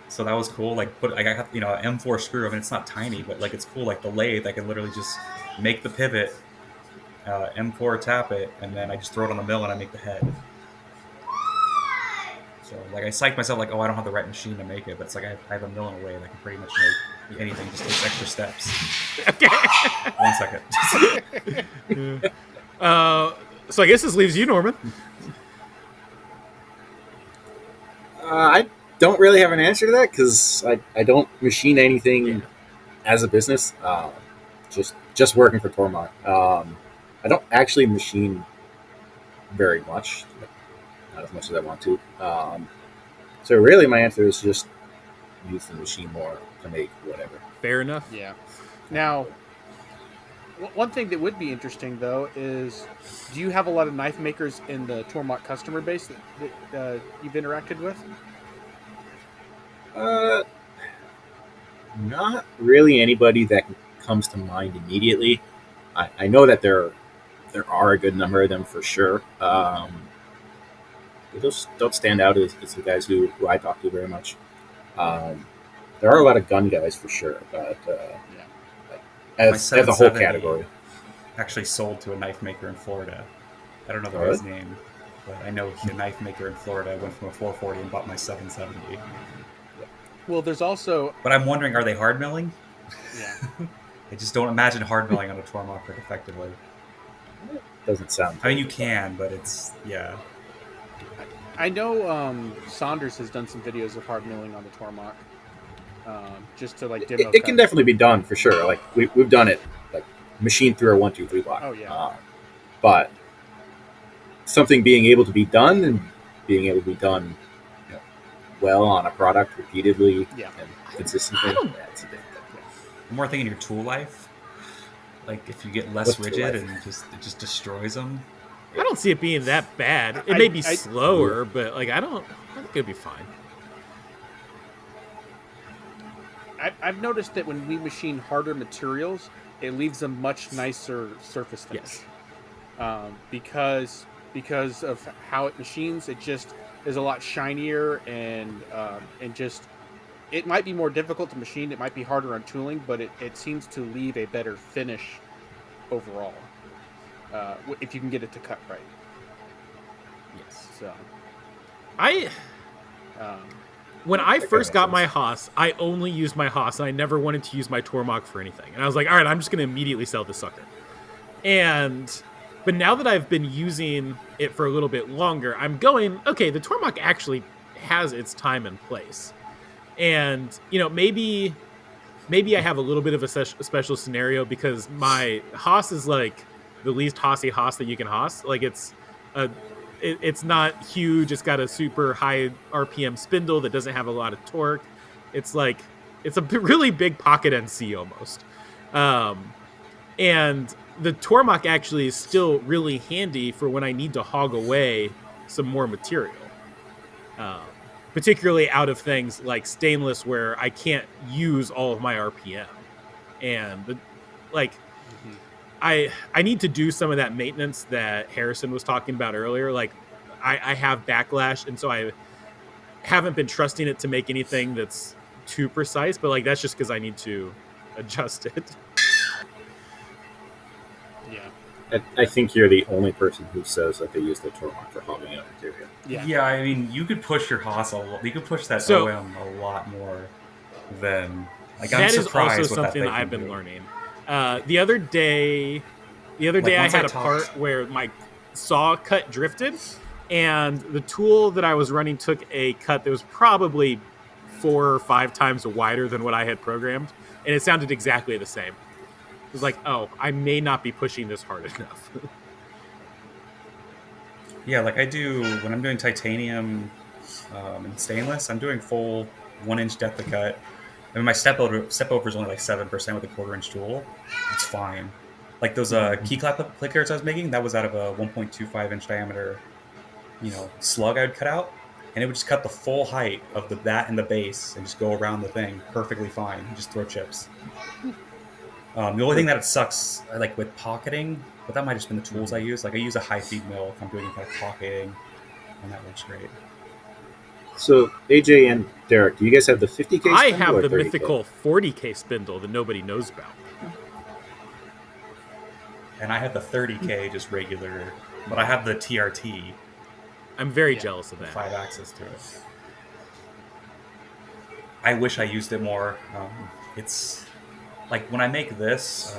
So that was cool. Like, I got an M4 screw. I mean, it's not tiny, but like it's cool. Like the lathe, I can literally just make the pivot, M4 tap it, and then I just throw it on the mill and I make the head. So like I psyched myself like, oh, I don't have the right machine to make it, but it's like I have a mill in a way that I can pretty much make anything. Just takes extra steps. Okay. 1 second. So I guess this leaves you, Norman. I don't really have an answer to that because I don't machine anything as a business. Just working for Tormach. I don't actually machine very much, not as much as I want to. So really, my answer is just use the machine more to make whatever. Fair enough. Yeah. Now, one thing that would be interesting, though, is do you have a lot of knife makers in the Tormach customer base that you've interacted with? Not really anybody that comes to mind immediately. I know that there are a good number of them for sure. They just don't stand out as the guys who I talk to very much. There are a lot of gun guys for sure, but as a whole 770 category. Actually sold to a knife maker in Florida. I don't know the Oh, guy's name, but I know the knife maker in Florida went from a 440 and bought my 770. Well, there's also... But I'm wondering, are they hard milling? Yeah. I just don't imagine hard milling on a Tormach effectively. Doesn't sound. I mean, you can, but it's I know Saunders has done some videos of hard milling on the Tormach, just to like demo. It can definitely be done for sure. Like we've done it, like machine through a 1, 2, 3 block. Oh yeah. But something being able to be done and being able to be done well on a product repeatedly and consistently. That's a big thing. I'm more thinking your tool life. Like if you get less What's tool rigid life? and it just destroys them. I don't see it being that bad. It may be slower, but like I think it'd be fine. I've noticed that when we machine harder materials, it leaves a much nicer surface finish. Yes. Because of how it machines, it just is a lot shinier and just it might be more difficult to machine. It might be harder on tooling, but it seems to leave a better finish overall if you can get it to cut right. Yes. So when I first got my Haas, I only used my Haas, and I never wanted to use my Tormach for anything. And I was like, all right, I'm just going to immediately sell this sucker. But now that I've been using it for a little bit longer, I'm going, okay, the Tormach actually has its time and place. And, maybe I have a little bit of a special scenario because my Haas is like the least Haasy Haas that you can Haas. Like it's not huge. It's got a super high RPM spindle that doesn't have a lot of torque. It's a really big pocket NC almost. And the Tormach actually is still really handy for when I need to hog away some more material. Particularly out of things like stainless where I can't use all of my RPM. And I need to do some of that maintenance that Harrison was talking about earlier. Like I have backlash, and so I haven't been trusting it to make anything that's too precise, but like that's just because I need to adjust it. Yeah. I think you're the only person who says that they use the Tormach for hogging up material. Yeah, I mean, you could push your Haas a lot. You could push that So- OM a lot more than like. That I'm is surprised also what that something thing that I've can been do. learning. The other day I once I had a talked- part where my saw cut drifted, and the tool that I was running took a cut that was probably 4 or 5 times wider than what I had programmed, and it sounded exactly the same. It was like, oh, I may not be pushing this hard enough. Yeah, like I do when I'm doing titanium and stainless. I'm doing full 1-inch depth of cut. I mean, my step over is only like 7% with a 1/4-inch tool. It's fine. Like those key clickers I was making, that was out of a 1.25-inch diameter, slug I would cut out. and it would just cut the full height of the bat and the base and just go around the thing perfectly fine and just throw chips. The only thing that it sucks, like with pocketing, but that might have just been the tools I use. Like I use a high feed mill if I'm doing kind of pocketing, and that works great. So AJ and Derek, do you guys have the 50K? I spindle have or the 30K? mythical 40K spindle that nobody knows about. And I have the 30K, just regular, but I have the TRT, I'm very jealous of that. 5 axis to it. I wish I used it more. It's like when I make this,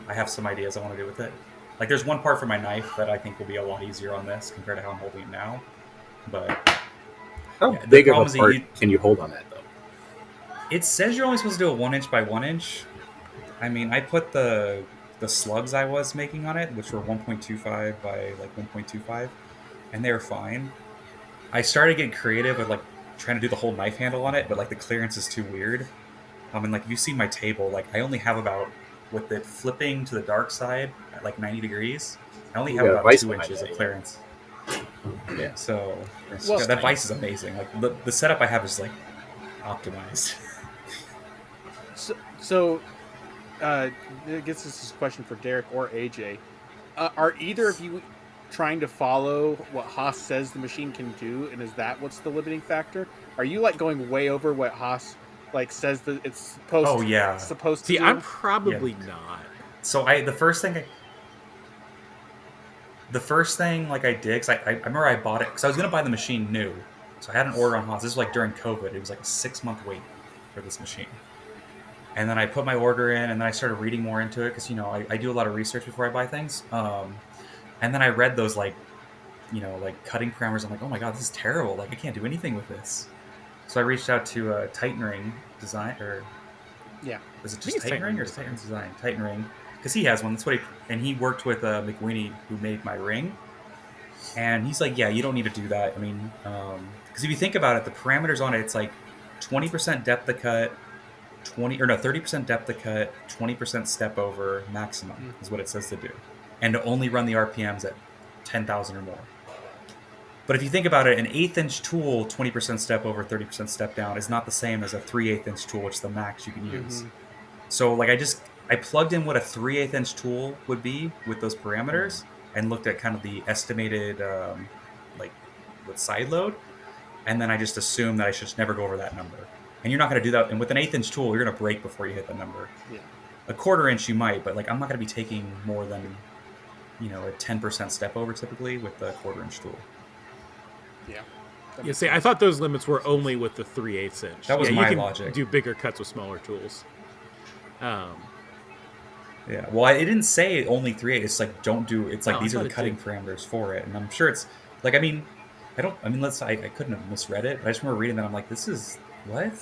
I have some ideas I want to do with it. Like there's one part for my knife that I think will be a lot easier on this compared to how I'm holding it now. But How yeah, the big of problem a is that part you- can you hold on that though? it says you're only supposed to do a 1 inch by 1 inch. I mean, I put the slugs I was making on it, which were 1.25 by like 1.25, and they were fine. I started getting creative with like trying to do the whole knife handle on it, but like the clearance is too weird. And like if you see my table, like I only have about, with it flipping to the dark side at like 90 degrees, I only You have got a about vice 2 behind inches that, of yeah. clearance. Yeah. So Well- that vice is amazing. Like the setup I have is like optimized. So, I guess this is a question for Derek or AJ. Are either of you trying to follow what Haas says the machine can do, and is that what's the limiting factor? Are you like going way over what Haas like says that it's supposed? Oh, yeah. supposed to See, do? I'm probably not. So the first thing like I did, cause I remember I bought it because I was gonna buy the machine new, so I had an order on Haas. This was like during COVID. It was like a 6-month wait for this machine, and then I put my order in, and then I started reading more into it because I do a lot of research before I buy things. And then I read those like cutting parameters. I'm like, oh my god, this is terrible. Like I can't do anything with this. So I reached out to Titan Ring Design, or Yeah. is it think just it's Titan Titan Ring Ring or Titan Design? Titan Ring, because he has one. That's what he worked with McWinney, who made my ring. And he's like, yeah, you don't need to do that. I mean, because if you think about it, the parameters on it, it's like 20% depth of cut, 30% depth of cut, 20% step over maximum is what it says to do, and to only run the RPMs at 10,000 or more. But if you think about it, an 1/8 inch tool, 20% step over, 30% step down, is not the same as a 3/8 inch tool, which is the max you can use. So like I plugged in what a 3/8 inch tool would be with those parameters, and looked at kind of the estimated with side load, and then I just assumed that I should never go over that number. And you're not going to do that. And with an 1/8 inch tool, you're going to break before you hit the number. Yeah. A 1/4 inch you might, but like I'm not going to be taking more than a 10% step over typically with the 1/4 inch tool. Yeah. Yeah, see, I thought those limits were only with the 3/8 inch. That was yeah, my you can logic. do bigger cuts with smaller tools. Yeah, well, it didn't say only 3/8. It's like don't do. It's like No, I these are thought the it cutting did. parameters for it, and I'm sure it's like I mean, I couldn't have misread it, but I just remember reading that. I'm like, this is what?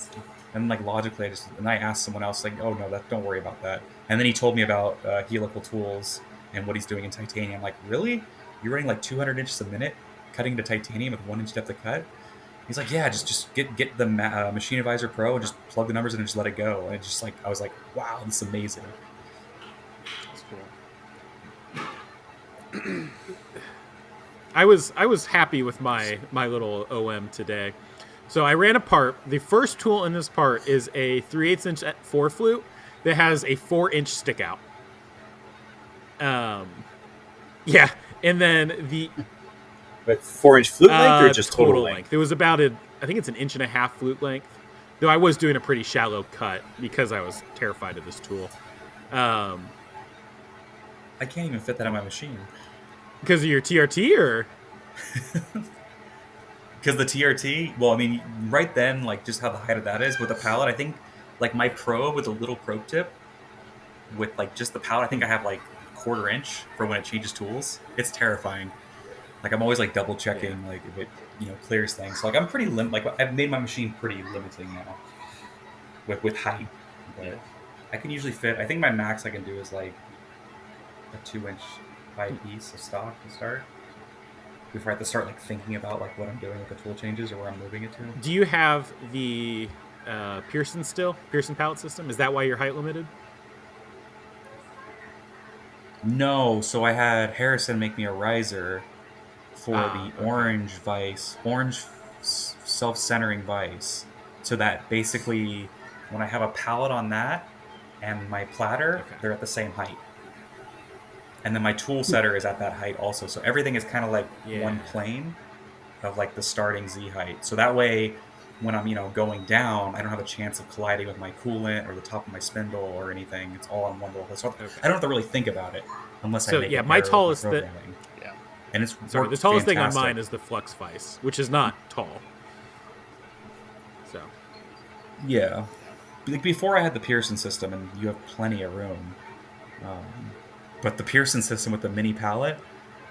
And like logically, I asked someone else like, oh no, don't worry about that. And then he told me about helical tools and what he's doing in titanium. I'm like, really? You're running like 200 inches a minute, cutting into titanium with 1 inch depth of cut? He's like, yeah, just get the Machine Advisor Pro and just plug the numbers in and just let it go. And it just like I was like, wow, this is amazing. That's cool. I was happy with my little OM today. So I ran a part. The first tool in this part is a 3/8 inch 4 flute that has a 4-inch stick out. Yeah, and then the But 4-inch flute length or just total length? It was about I think it's 1.5 inch flute length. Though I was doing a pretty shallow cut because I was terrified of this tool. I can't even fit that on my machine. Because of your TRT, or Because the TRT, well, I mean, right then, like just how the height of that is with the pallet, I think like my probe with a little probe tip with like just the pallet, I think I have like 1/4 inch for when it changes tools. It's terrifying. Like I'm always like double checking like if it clears things. So, like I'm pretty like I've made my machine pretty limiting now with height. But I can usually fit. I think my max I can do is like a 2-inch by piece of stock to start. Before I have to start like thinking about like what I'm doing with the tool changes or where I'm moving it to. do you have the Pearson pallet system? Is that why you're height limited? No, so I had Harrison make me a riser for the orange self-centering vise, so that basically when I have a pallet on that and my platter, Okay. they're at the same height. And then my tool setter is at that height also. So everything is kind of like one Yeah. plane of like the starting Z height. So that way, when I'm going down, I don't have a chance of colliding with my coolant or the top of my spindle or anything. It's all on one little. So Okay. I don't have to really think about it unless So, I make yeah, an my error with tallest programming. Yeah. And it's Sorry, the worked tallest thing on fantastic. mine is the Flux Vice, which is not tall. So, Yeah. Like before I had the Pearson system, and you have plenty of room. But the Pearson system with the mini pallet,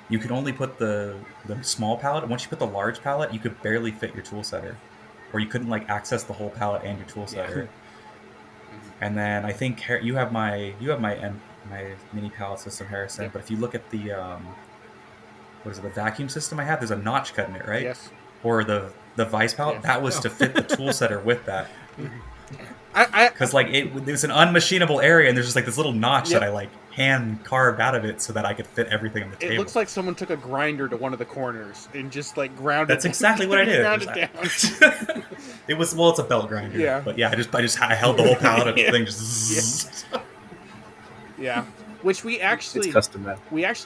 you could only put the small pallet. Once you put the large pallet, you could barely fit your tool setter. Or you couldn't like access the whole pallet and your tool setter. And then I think you have my mini pallet system, Harrison. Yep. But if you look at the what is it, the vacuum system I have, there's a notch cut in it, right? Yes. Or the vice pallet, Yeah. that was to fit the tool setter with that. I Because like it was an unmachinable area, and there's just like this little notch Yep. that I like hand carved out of it so that I could fit everything on the it table. looks like someone took a grinder to one of the corners and just like ground That's it. exactly what I did. ground it down. It was it's a belt grinder. Yeah. But yeah, I held the whole pallet of the Yeah. thing just. Yeah. Which we It's actually custom made.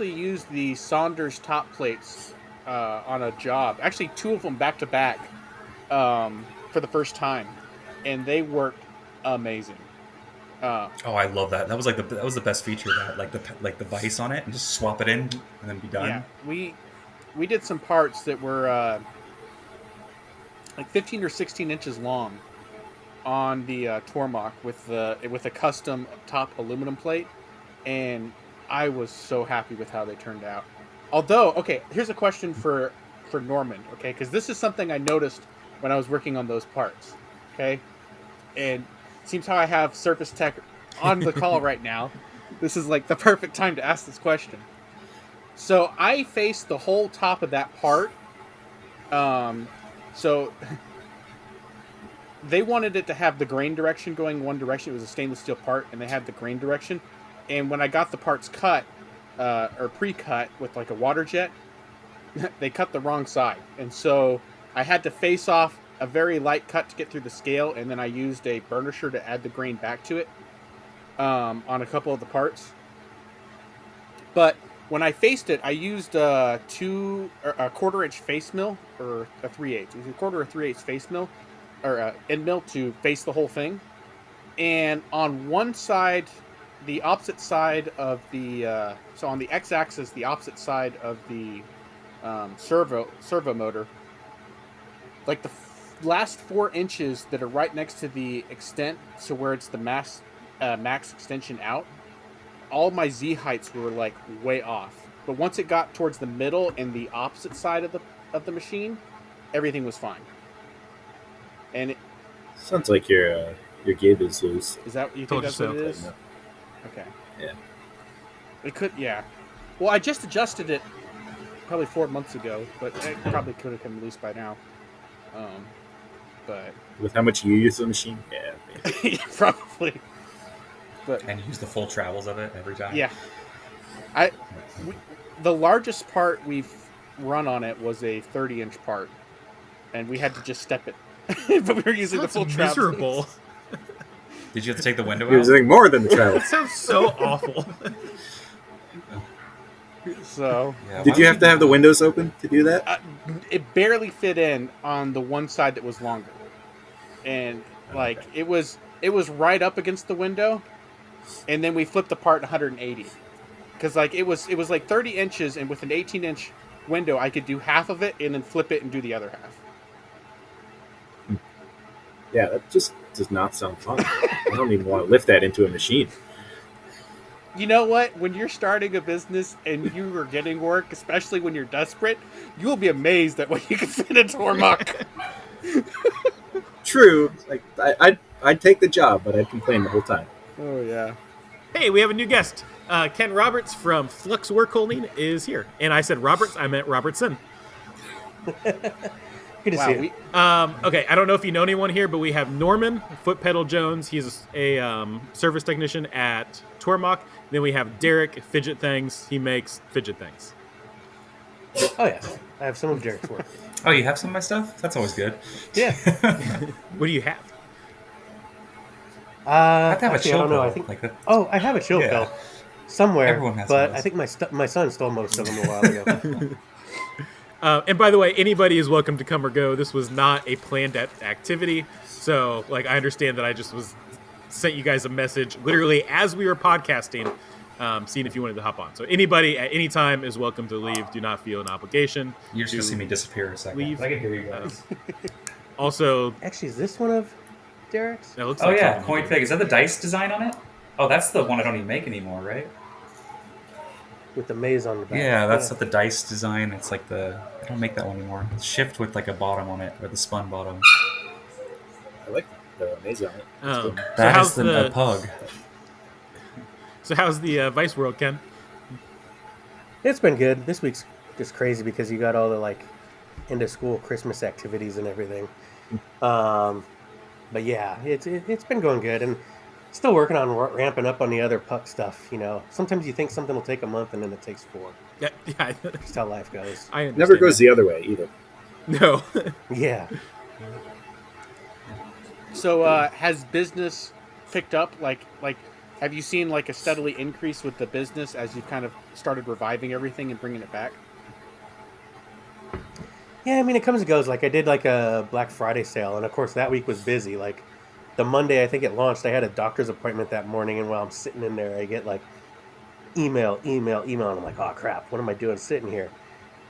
used the Saunders top plates on a job. Actually, 2 of them back to back for the first time, and they worked amazing. Oh, I love that. That was the best feature of that, like the vise on it, and just swap it in and then be done. Yeah, we did some parts that were like 15 or 16 inches long on the Tormach with a custom top aluminum plate, and I was so happy with how they turned out. Although, okay, here's a question for Norman, okay, because this is something I noticed when I was working on those parts, okay, and it seems how I have Surface Tech on the call right now. This is like the perfect time to ask this question. So I faced the whole top of that part. So they wanted it to have the grain direction going one direction. It was a stainless steel part, and they had the grain direction. And when I got the parts cut, or pre-cut with like a water jet, they cut the wrong side. And so I had to face off a very light cut to get through the scale, and then I used a burnisher to add the grain back to it on a couple of the parts. But when I faced it, I used a quarter-inch face mill, or a 3/8. It was a quarter or 3/8 face mill, or end mill to face the whole thing. And on one side, the opposite side of the so on the x-axis, the opposite side of the servo motor, like the last 4 inches that are right next to the extent, so where it's the max extension out, all my Z heights were like way off. But once it got towards the middle and the opposite side of the machine, everything was fine. And Sounds like your gib is loose. is that you Told think you that's what so. it is? No. Okay. Yeah. It could, yeah. Well, I just adjusted it probably 4 months ago, but it probably could have come loose by now. But With how much you use the machine, yeah. probably. But And use the full travels of it every time. yeah, the largest part we've run on it was a 30-inch part, and we had to just step it. But we were using Sounds the full travels. miserable. Did you have to take the window You're out? using more than the travel. That sounds so awful. So Yeah, Did why you would have to have the windows open to do that? it barely fit in on the one side that was longer, and like Okay. it was right up against the window, and then we flipped the part 180 because like it was like 30 inches, and with an 18-inch window I could do half of it and then flip it and do the other half. Yeah, that just does not sound fun. I don't even want to lift that into a machine. You know what? When you're starting a business and you are getting work, especially when you're desperate, you will be amazed at what you can fit in Tormach. True, like I'd take the job, but I'd complain the whole time. Oh yeah. Hey, we have a new guest. Ken Roberts from Flux Work Holding is here. And I said Roberts, I meant Robertson. Good to Wow. see you. We, Okay, I don't know if you know anyone here, but we have Norman Foot Pedal Jones. He's a service technician at Tormach. Then we have Derek Fidget Things. He makes fidget things. Oh yeah. I have some of Derek's work. Oh, you have some of my stuff? That's always good. Yeah. What do you have? I have to have a Actually, I chill don't know. pill. I think. Like that. Oh, I have a chill Yeah. pill somewhere, Everyone has but those. I think my son stole most of them a while ago. And by the way, anybody is welcome to come or go. This was not a planned activity. So, like, I understand that I just sent you guys a message literally as we were podcasting, seeing if you wanted to hop on. So anybody at any time is welcome to leave. Do not feel an obligation. You're just to going to see me disappear a second. leave. But I can hear you guys. Also, Actually, is this one of Derek's? that looks Oh, like yeah. something Coin you Fig. Is that the dice design on it? Oh, that's the one I don't even make anymore, right? With the maze on the back. Yeah, that's the dice design. It's like I don't make that one anymore. It's shift with like a bottom on it, or the spun bottom. I like the maze on it. so That how's is the pug. So how's the Vice World, Ken? It's been good. This week's just crazy because you got all the like end of school Christmas activities and everything. But yeah, it's been going good, and still working on ramping up on the other puck stuff. You know, sometimes you think something will take a month, and then it takes 4. Yeah, That's how life goes. I understand. Never goes that. the other way either. No. Yeah. So has business picked up? Like, have you seen like a steadily increase with the business as you've kind of started reviving everything and bringing it back? Yeah, I mean, it comes and goes. Like, I did like a Black Friday sale, and of course that week was busy. Like, the Monday I think it launched, I had a doctor's appointment that morning, and while I'm sitting in there, I get like email, and I'm like, oh crap, what am I doing sitting here?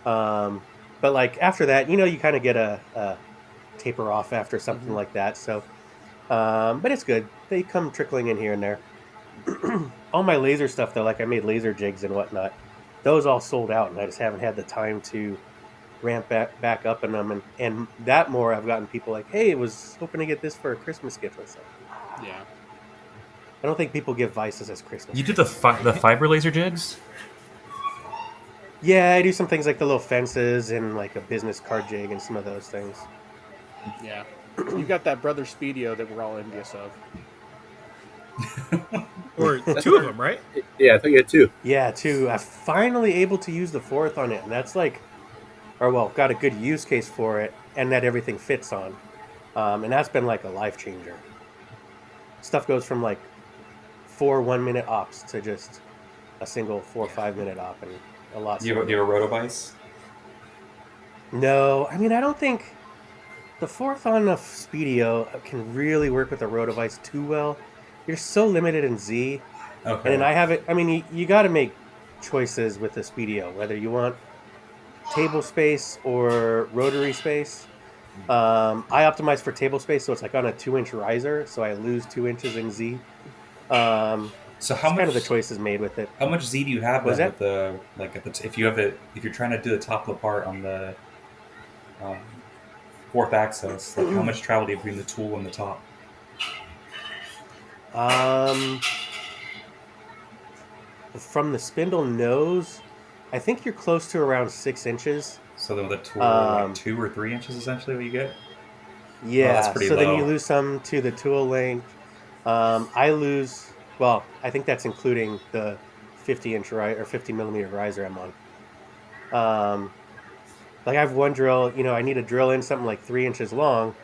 But like after that, you kind of get a taper off after something like that. So, but it's good. They come trickling in here and there. All my laser stuff though, like I made laser jigs and whatnot, those all sold out, and I just haven't had the time to ramp back up in them, and that more I've gotten people like, hey, I was hoping to get this for a Christmas gift. I said, Yeah. I don't think people give Vices as Christmas. You did the fiber laser jigs? Yeah, I do some things like the little fences and like a business card jig and some of those things. Yeah. You got that brother Speedio that we're all envious of. Or two of them, right? Yeah, I think it too. Yeah, too. I'm finally able to use the 4th on it, and that's like, got a good use case for it, and that everything fits on. And that's been like a life changer. Stuff goes from like 4 1-minute ops to just a single 4 or 5-minute op, and a lot. Do you have a rotovice? No, I mean, I don't think the 4th on the Speedio can really work with the rotovice too well. You're so limited in Z. Okay. And then I have it. I mean, you got to make choices with the Speedio, whether you want table space or rotary space. I optimize for table space, so it's like on a 2-inch riser, so I lose 2 inches in Z. So how much? Kind of the choices made with it. How much Z do you have Was then with the if you're trying to do the top of the part on the 4th axis? Like how much travel do you have between the tool and the top? From the spindle nose, I think you're close to around 6 inches. So then with a tool, like 2 or 3 inches essentially what you get? Yeah, that's pretty so low. then you lose some to the tool length. I lose, I think that's including the 50-inch or 50-millimeter riser I'm on. Like I have one drill, I need to drill in something like 3 inches long,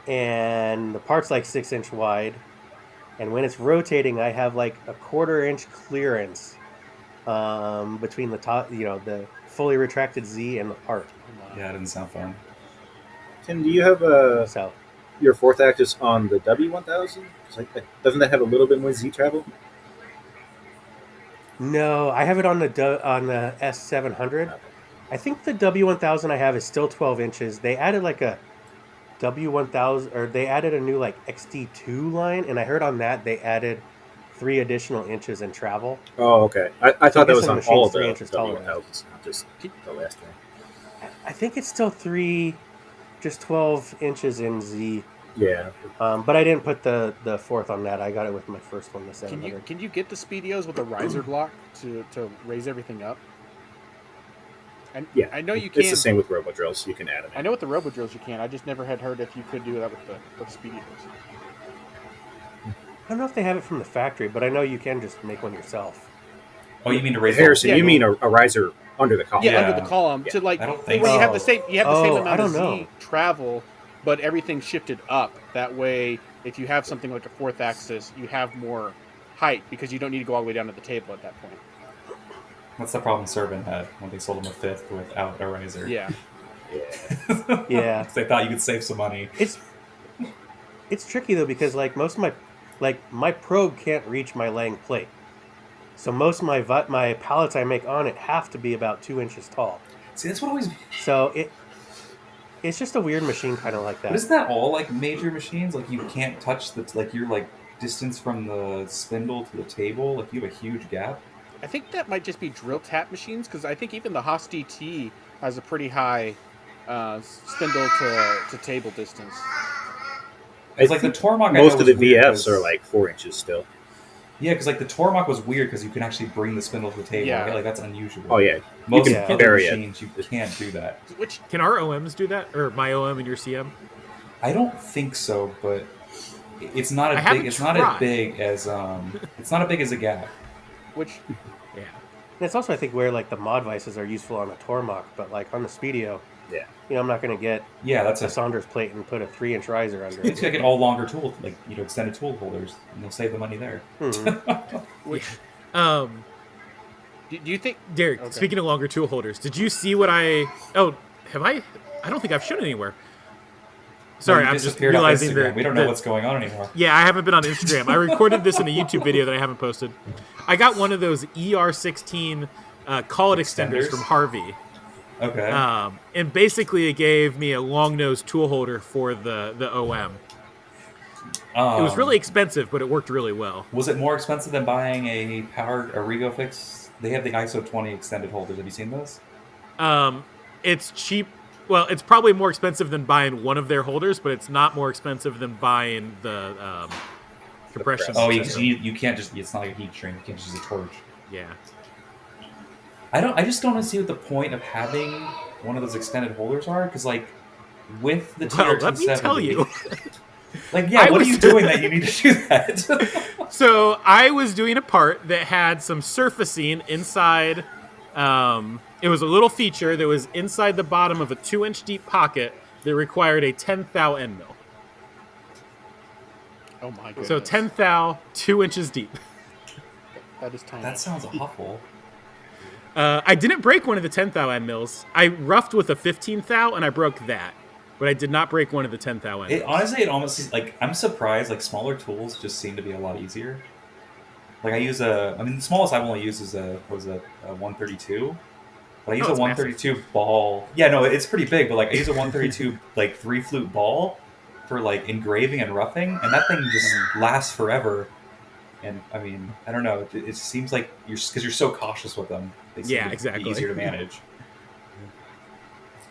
and the part's like 6 inch wide. And when it's rotating, I have like a 1/4 inch clearance between the top, the fully retracted Z and the part. Yeah, it didn't sound fun. Tim, do you have So your 4th axis on the W1000? Doesn't that have a little bit more Z travel? no, I have it on the S700. I think the W1000 I have is still 12 inches. They added like a W1000, or they added a new like XT2 line, and I heard on that they added 3 additional inches in travel. Oh, okay. I thought that was on all of the 3 inches taller. W1000s, not just the last one. I think it's still 12 inches in Z. Yeah. But I didn't put the 4th on that. I got it with my first one, the 700. Can you get the Speedios with a riser block to raise everything up? And Yeah. I know you can. It's the same with robo drills. You can add them. I know with the robo drills you can. I just never had heard if you could do that with the Speedios. I don't know if they have it from the factory, but I know you can just make one yourself. Oh, you mean to raise Harrison, Yeah, you no. mean a riser Under the column. Yeah, Yeah. under the column Yeah. to like I don't where think you have so. the same I amount of don't know. Z travel, but everything shifted up. That way, if you have something like a fourth axis, you have more height because you don't need to go all the way down to the table at that point. That's the problem Servant had when they sold him a fifth without a riser. Yeah. Yeah. Yeah. They thought you could save some money. It's tricky though because like most of my probe can't reach my laying plate, so most of my pallets I make on it have to be about 2 inches tall. See, that's what always. So it's just a weird machine, kind of like But that. isn't that all like major machines? Like you can't touch the like your like distance from the spindle to the table. Like you have a huge gap. I think that might just be drill tap machines because I think even the Haas DT has a pretty high spindle to table distance. It's like the Tormach. Most of the VFs VFs are like 4 inches still. Yeah, because like the Tormach was weird because you can actually bring the spindle to the table. Yeah. Right? Like that's unusual. Oh yeah, Most can other bury it. machines you can't do that. Which Can our OMs do that, or my OM and your CM? I don't think so, but it's not I as haven't big. It's not tried. as big as It's not as big as a gap. which Yeah. And it's also I think where like the mod vices are useful on a Tormach, but like on the Speedio, yeah. I'm not going to get Yeah, that's a a. Saunders plate and put a 3-inch riser under It's it. gonna get all longer tool, like extended tool holders, and they'll save the money there. Mhm. which Um, do you think? Derek, Okay. speaking of longer tool holders, did you see what I? Oh, have I? I don't think I've shown it anywhere. Sorry, You I'm just disappeared off realizing Instagram. that We don't know what's going on anymore. Yeah, I haven't been on Instagram. I recorded this in a YouTube video that I haven't posted. I got one of those ER16 collet extenders Extenders? from Harvey. Okay. And basically it gave me a long nose tool holder for the OM. It was really expensive, but it worked really well. Was it more expensive than buying a Rigo Fix? They have the ISO 20 extended holders. Have you seen those? It's cheap. Well, it's probably more expensive than buying one of their holders, but it's not more expensive than buying the compression Oh, system. you can't just. It's not like a heat shrink. You can't just use a torch. Yeah. I just don't see what the point of having one of those extended holders are, because like with the Well, TR270, let me tell you. like yeah, I what was- are you doing that you need to do that? So I was doing a part that had some surfacing inside. It was a little feature that was inside the bottom of a 2-inch deep pocket that required a 10 thou end mill. Oh my goodness! So 10 thou, 2 inches deep. That is tiny. That sounds awful. I didn't break one of the 10 thou end mills. I roughed with a 15 thou and I broke that, but I did not break one of the 10 thou end mills. Honestly, it almost like I'm surprised. Like smaller tools just seem to be a lot easier. Like I use the smallest I've only used is a 132. But I use Oh, a it's 132 ball. Yeah, no, it's pretty big. But like I use a 132 like 3-flute ball for like engraving and roughing, and that thing just lasts forever. And I mean, I don't know. It seems like because you're so cautious with them. They seem Yeah, to be exactly. easier to manage.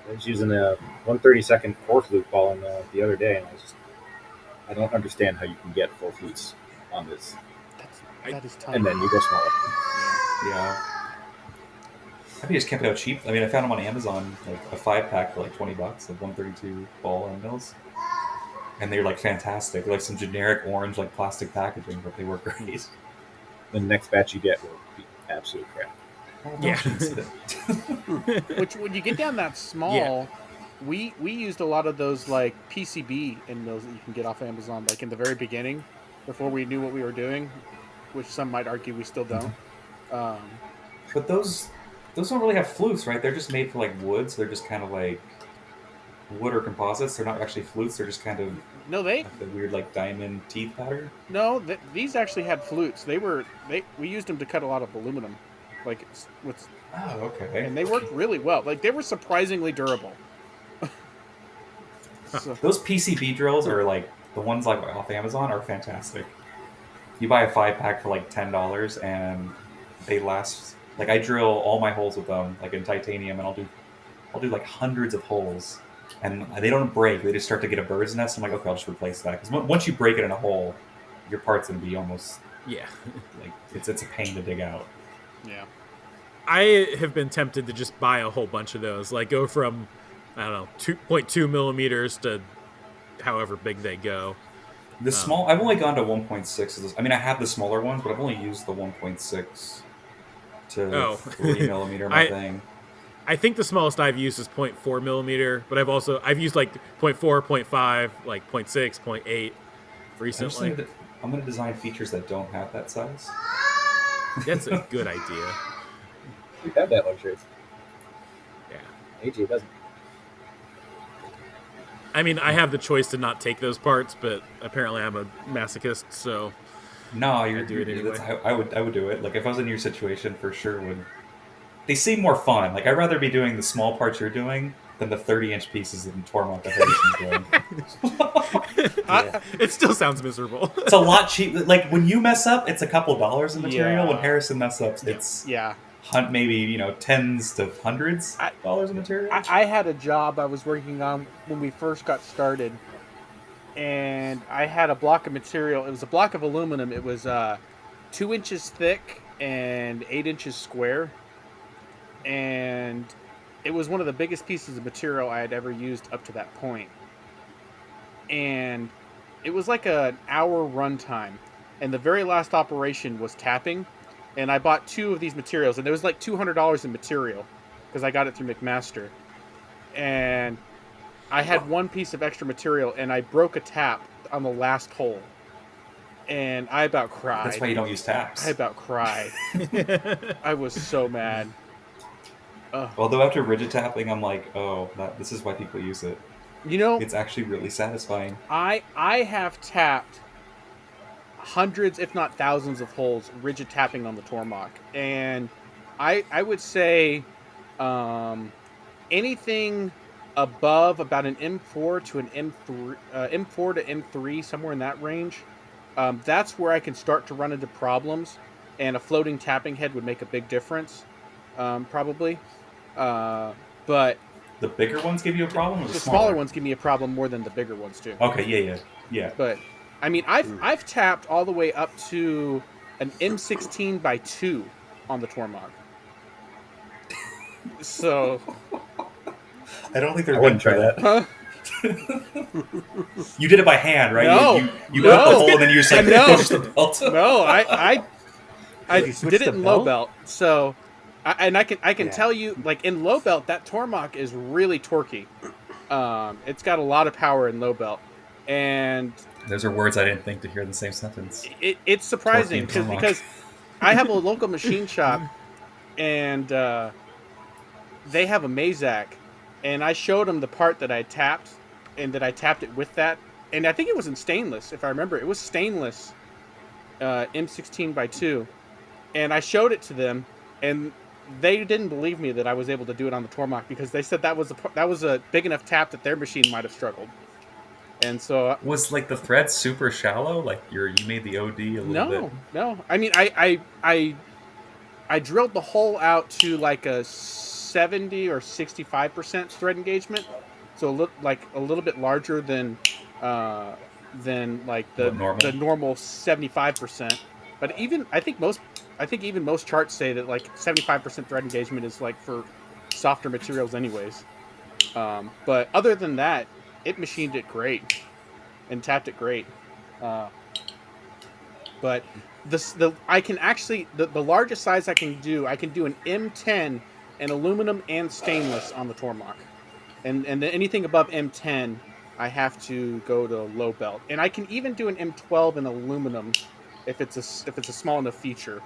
I was using a 132nd 4-flute ball the other day, and I don't understand how you can get 4 flutes on this, That is tiny. and then you go smaller. Yeah. I just kept it out cheap. I mean, I found them on Amazon, like a 5-pack for like $20 of 132 ball end mills, and they're like fantastic. They're like some generic orange like plastic packaging, but they work great. The next batch you get will be absolute crap. Yeah. Which when you get down that small, we used a lot of those like PCB in those that you can get off Amazon, like in the very beginning, before we knew what we were doing, which some might argue we still don't. But those don't really have flutes, right? They're just made for like wood, so they're just kind of like wood or composites. They're not actually flutes. They're just kind of No, they like the weird like diamond teeth pattern. no. These actually had flutes. We used them to cut a lot of aluminum, like with, Oh, okay. and they worked really well. Like they were surprisingly durable. So, Those PCB drills are like the ones like off Amazon are fantastic. You buy a 5-pack for like $10, and they last. Like I drill all my holes with them, like in titanium, and I'll do like hundreds of holes, and they don't break. They just start to get a bird's nest. I'm like, okay, I'll just replace that, because once you break it in a hole, your part's gonna be almost Yeah. like it's a pain to dig out. yeah. I have been tempted to just buy a whole bunch of those, like go from, I don't know, 2.2 millimeters to however big they go. The small, I've only gone to 1.6. I mean, I have the smaller ones, but I've only used the 1.6 to Oh. 3 millimeter I- thing. I think the smallest I've used is 0.4 millimeter, but I've used like 0.4, 0.5, like 0.6, 0.8 recently. I'm going to design features that don't have that size. That's a good idea. We have that luxury. Yeah. AJ doesn't. I mean, I have the choice to not take those parts, but apparently I'm a masochist, so No, you're do it anyway. I would do it. Like if I was in your situation, for sure would. They seem more fun. Like I'd rather be doing the small parts you're doing than the 30-inch pieces in Tormach that Harrison's doing. It still sounds miserable. It's a lot cheap. Like when you mess up, it's a couple dollars in material. Yeah. When Harrison mess up, it's Yeah. maybe tens to hundreds dollars in material. I had a job I was working on when we first got started, and I had a block of material. It was a block of aluminum. It was 2 inches thick and 8 inches square, and it was one of the biggest pieces of material I had ever used up to that point. And it was like an hour runtime, and the very last operation was tapping. And I bought 2 of these materials, and it was like $200 in material because I got it through McMaster. And I had 1 piece of extra material, and I broke a tap on the last hole. And I about cried. That's why you don't use taps. I about cried. I was so mad. Although after rigid tapping, I'm like, oh, this is why people use it. It's actually really satisfying. I have tapped hundreds, if not thousands, of holes rigid tapping on the Tormach, and I would say anything above about an M4 to an M3, M4 to M3, somewhere in that range, that's where I can start to run into problems, and a floating tapping head would make a big difference, probably. But the bigger ones give you a problem, or the smaller ones give me a problem more than the bigger ones do. Okay, yeah. But I mean, I've tapped all the way up to an M16 by 2 on the Tormach. So I don't think they're. I wouldn't try that. Huh? You did it by hand, right? No. You No. got the hole, and then you just like No. push the belt. No, I Did you switch did it the in low belt? belt. So I can Yeah. tell you, like in low belt, that Tormach is really torquey. It's got a lot of power in low belt, and Those are words I didn't think to hear in the same sentence. it's surprising Torquey and Tormach. because I have a local machine shop, and they have a Mazak, and I showed them the part that I tapped, and that I tapped it with that, and I think it was in stainless, if I remember. It was stainless, M16 by 2, and I showed it to them, and they didn't believe me that I was able to do it on the Tormach because they said that was a big enough tap that their machine might have struggled. And so Was like the thread super shallow? Like you made the OD a little bit? no. I mean, I drilled the hole out to like a 70 or 65% thread engagement, so a little bit larger than like the normal 75%. But I think even most charts say that like 75% thread engagement is like for softer materials, anyways. But other than that, it machined it great and tapped it great. But I can actually the largest size I can do an M10 in aluminum and stainless on the Tormach, and then anything above M10 I have to go to low belt, and I can even do an M12 in aluminum if it's a small enough feature,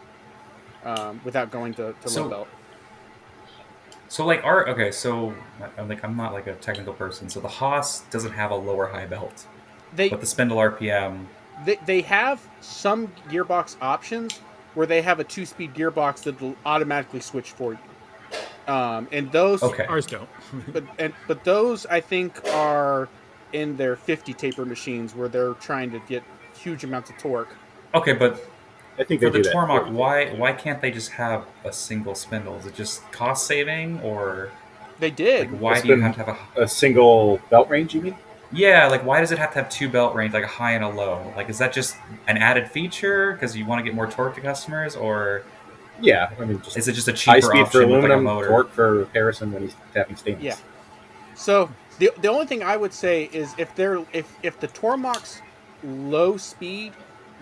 without going to low belt. So like so I'm not like a technical person. So the Haas doesn't have a lower high belt, but the spindle RPM. They have some gearbox options where they have a 2-speed gearbox that will automatically switch for you. And those Ours don't. but those I think are in their 50 taper machines where they're trying to get huge amounts of torque. Okay, but I think for they the do that. Tormach, why can't they just have a single spindle? Is it just cost saving, or They did. like why do you have to have a single belt range? You mean? Yeah, like why does it have to have 2 belt range, like a high and a low? Like is that just an added feature because you want to get more torque to customers, or Yeah, I mean, is it just a high cheaper speed for option with like a aluminum, motor? torque for Harrison when he's tapping stainless. Yeah. So the only thing I would say is if the Tormach's low speed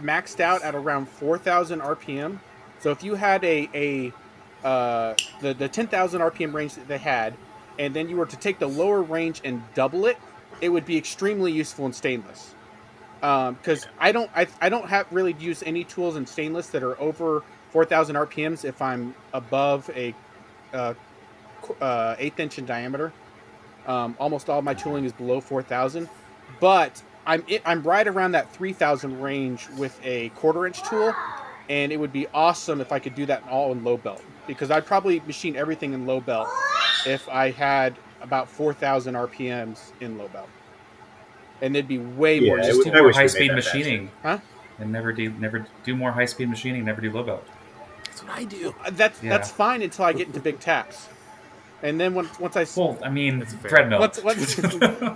maxed out at around 4,000 RPM, so if you had a the 10,000 RPM range that they had, and then you were to take the lower range and double it, it would be extremely useful in stainless. Because I don't have really use any tools in stainless that are over 4,000 RPMs if I'm above a 1/8 inch in diameter. Almost all my tooling is below 4,000, but I'm right around that 3,000 range with a 1/4 inch tool, and it would be awesome if I could do that all in low belt, because I'd probably machine everything in low belt if I had about 4,000 RPMs in low belt, and it'd be way more. Yeah, Just do I more wish we high made speed that machining. Huh? And never do more high speed machining. Never do low belt. That's what I do. That's fine until I get into big taps, and then once I Well, I mean, That's fair. thread melt.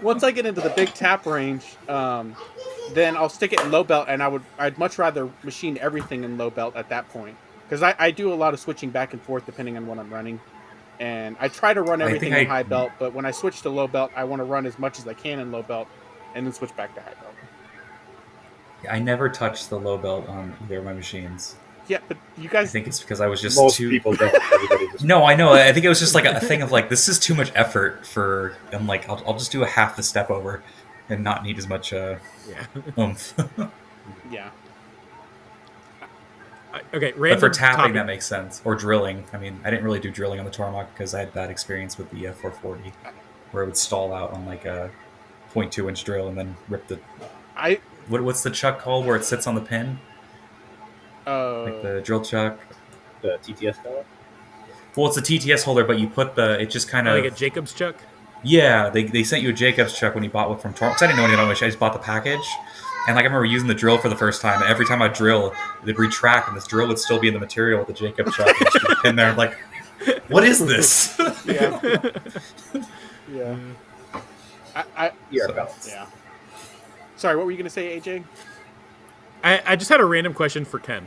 once I get into the big tap range, then I'll stick it in low belt, and I'd much rather machine everything in low belt at that point, because I do a lot of switching back and forth depending on what I'm running, and I try to run everything in high belt, but when I switch to low belt, I want to run as much as I can in low belt, and then switch back to high belt. I never touched the low belt on either of my machines. Yeah, but you I guys, think it's because I was just Most too. people don't. Everybody just No, I know. I think it was just like a thing of like, this is too much effort for. I'm like, I'll just do a half the step over, and not need as much Yeah. oomph. yeah. Okay, But random for tapping, topic. that makes sense. Or drilling. I mean, I didn't really do drilling on the Tormach because I had bad experience with the 440, where it would stall out on like a 0.2 inch drill and then rip the. What's the chuck called where it sits on the pin? Like the drill chuck. the TTS color. Well, it's a TTS holder, but you put it just kind of. Like a Jacobs chuck. Yeah, they sent you a Jacobs chuck when you bought one from Tormach. I didn't know anything about it. I just bought the package. And like I remember using the drill for the first time. And every time I drill, it'd retract, and this drill would still be in the material with the Jacobs chuck. And just be pinned there. I'm like, what is this? Yeah. Yeah. ER So- belts. Yeah. Sorry, what were you going to say, AJ? I just had a random question for Ken.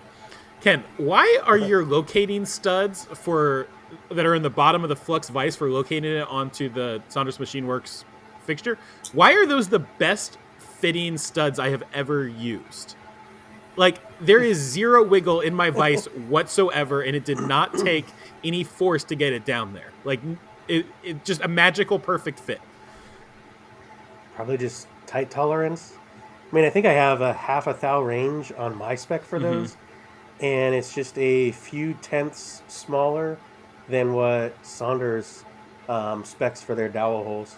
Ken, why are your locating studs that are in the bottom of the flux vise for locating it onto the Saunders Machine Works fixture? Why are those the best fitting studs I have ever used? Like, there is zero wiggle in my vise whatsoever, and it did not take any force to get it down there. Like, it just a magical perfect fit. Probably just tight tolerance. I mean, I think I have a half a thou range on my spec for those, and it's just a few tenths smaller than what Saunders specs for their dowel holes.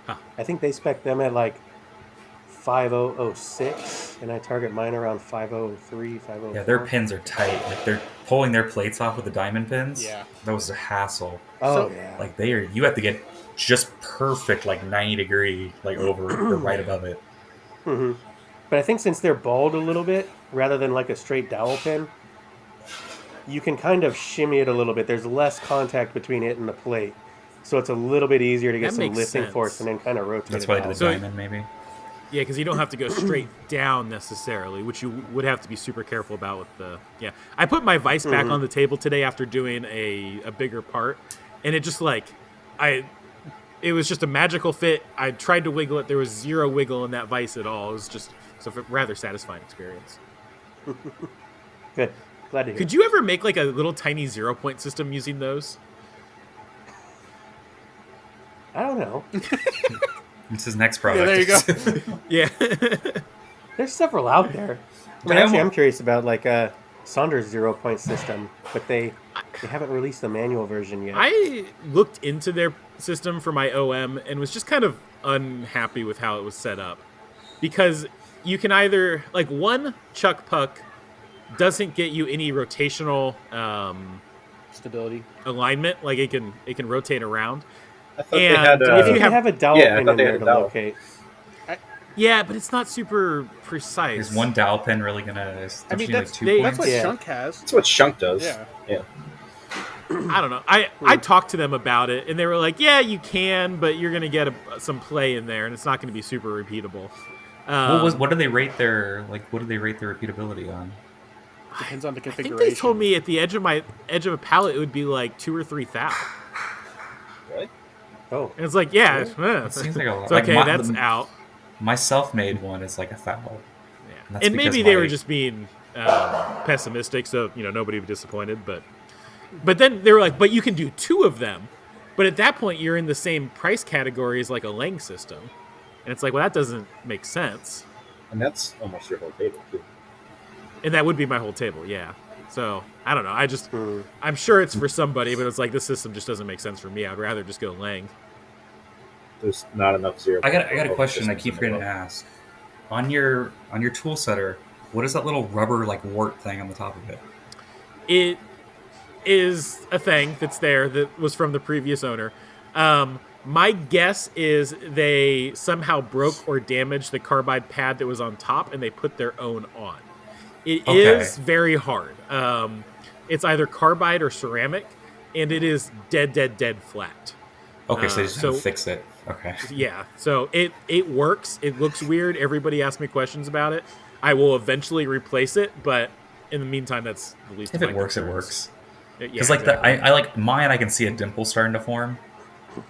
Huh. I think they spec them at like 5006, and I target mine around 503, 504. Yeah, their pins are tight. Like they're pulling their plates off with the diamond pins. Yeah. That was a hassle. Oh, So- yeah. Like you have to get just perfect, like 90 degree, like over or right above it. hmm But I think since they're balled a little bit, rather than like a straight dowel pin, you can kind of shimmy it a little bit. There's less contact between it and the plate. So it's a little bit easier to get That some makes lifting sense. force and then kind of rotate That's it why I did out. the So- diamond, maybe. Yeah, because you don't have to go straight down necessarily, which you would have to be super careful about with the. Yeah, I put my vise back on the table today after doing a bigger part, and it just it was just a magical fit. I tried to wiggle it. There was zero wiggle in that vise at all. It was just a rather satisfying experience. Good. Glad to hear. Could you ever make like a little tiny 0-point system using those? I don't know. It's his next Yeah, product. there you go. Yeah. There's several out there. I mean, actually, I'm curious about like a Saunders 0-point system, but they haven't released the manual version yet. I looked into their system for my OM and was just kind of unhappy with how it was set up. Because you can either, like, one chuck puck doesn't get you any rotational Stability. alignment. Like, it can rotate around. I thought they And had. if if you you have- have a dowel Yeah, I pin thought in they there had to a dowel. locate, Yeah, but it's not super precise. Is one dowel pin really gonna? I mean, like that's 2 that's points? what Yeah. Shunk has. That's what Shunk does. Yeah. I don't know. I talked to them about it, and they were like, "Yeah, you can, but you're gonna get some play in there, and it's not gonna be super repeatable." What do they rate their repeatability on? Depends on the I configuration. think they told me at the edge of a pallet it would be like 2,000 or 3,000. Really? oh, And it's like, yeah, That seems like a lot. it's Like okay. my- That's out. My self-made one is like 1,000. Yeah. That's And because maybe they my- were just being pessimistic, so nobody would be disappointed. But But then they were like, but you can do 2 of them. But at that point, you're in the same price category as like a Lang system. And it's like, well, that doesn't make sense. And that's almost your whole table, too. And that would be my whole table, yeah. So, I don't know. I'm sure it's for somebody, but it's like, this system just doesn't make sense for me. I'd rather just go Lang. There's not enough zero. I got a question I keep forgetting to ask. On your tool setter, what is that little rubber like wart thing on the top of it? It is a thing that's there that was from the previous owner. My guess is they somehow broke or damaged the carbide pad that was on top, and they put their own on. It is very hard. It's either carbide or ceramic, and it is dead flat. Okay, so they just have to fix it. Okay. Yeah, so it works. It looks weird. Everybody asks me questions about it. I will eventually replace it, but in the meantime, that's the least. If of it my works, concerns. it works. Yeah, Because like exactly. I like mine, I can see a dimple starting to form.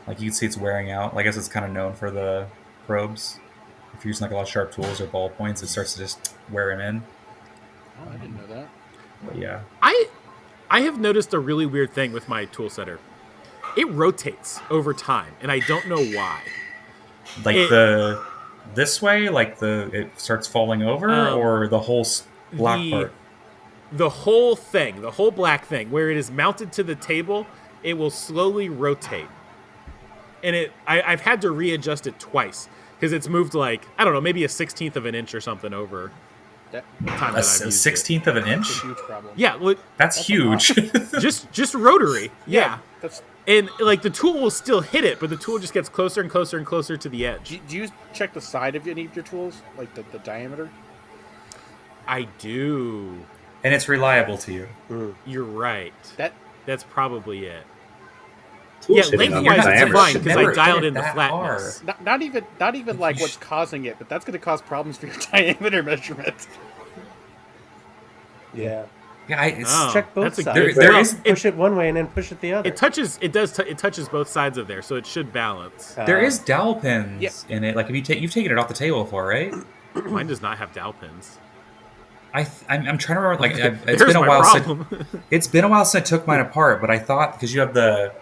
Like you can see it's wearing out. I guess it's kind of known for the probes. If you're using like a lot of sharp tools or ball points, it starts to just wear them in. Oh, I didn't know that. But yeah. I have noticed a really weird thing with my tool setter. It rotates over time, and I don't know why. Like this way, like it starts falling over, or the whole black part. The whole thing, the whole black thing, where it is mounted to the table, it will slowly rotate. And I've had to readjust it twice because it's moved like, I don't know, maybe a 16th of an inch or something over the time A that I've used 16th of an inch? It's a huge problem. it. Yeah, look, That's huge. just rotary. Yeah. That's. And like the tool will still hit it, but the tool just gets closer and closer and closer to the edge. Do you check the side of any of your tools, like the diameter? I do. And it's reliable to you. You're right. That's probably it. Tools Yeah, hitting on lengthwise the it's diameter fine should because never- I dialed hit in the that flatness. Not even like what's causing it, but that's going to cause problems for your diameter measurement. Yeah. Yeah, it's Oh, Check both that's a sides. good- There well, is- Push it one way and then push it the other. It touches both sides of there, so it should balance. there is dowel pins Yeah. in it. Like if you've taken it off the table before, right? Mine does not have dowel pins. I'm trying to remember. Like it's There's been a my while problem. since it's been a while since I took mine apart. But I thought because you have the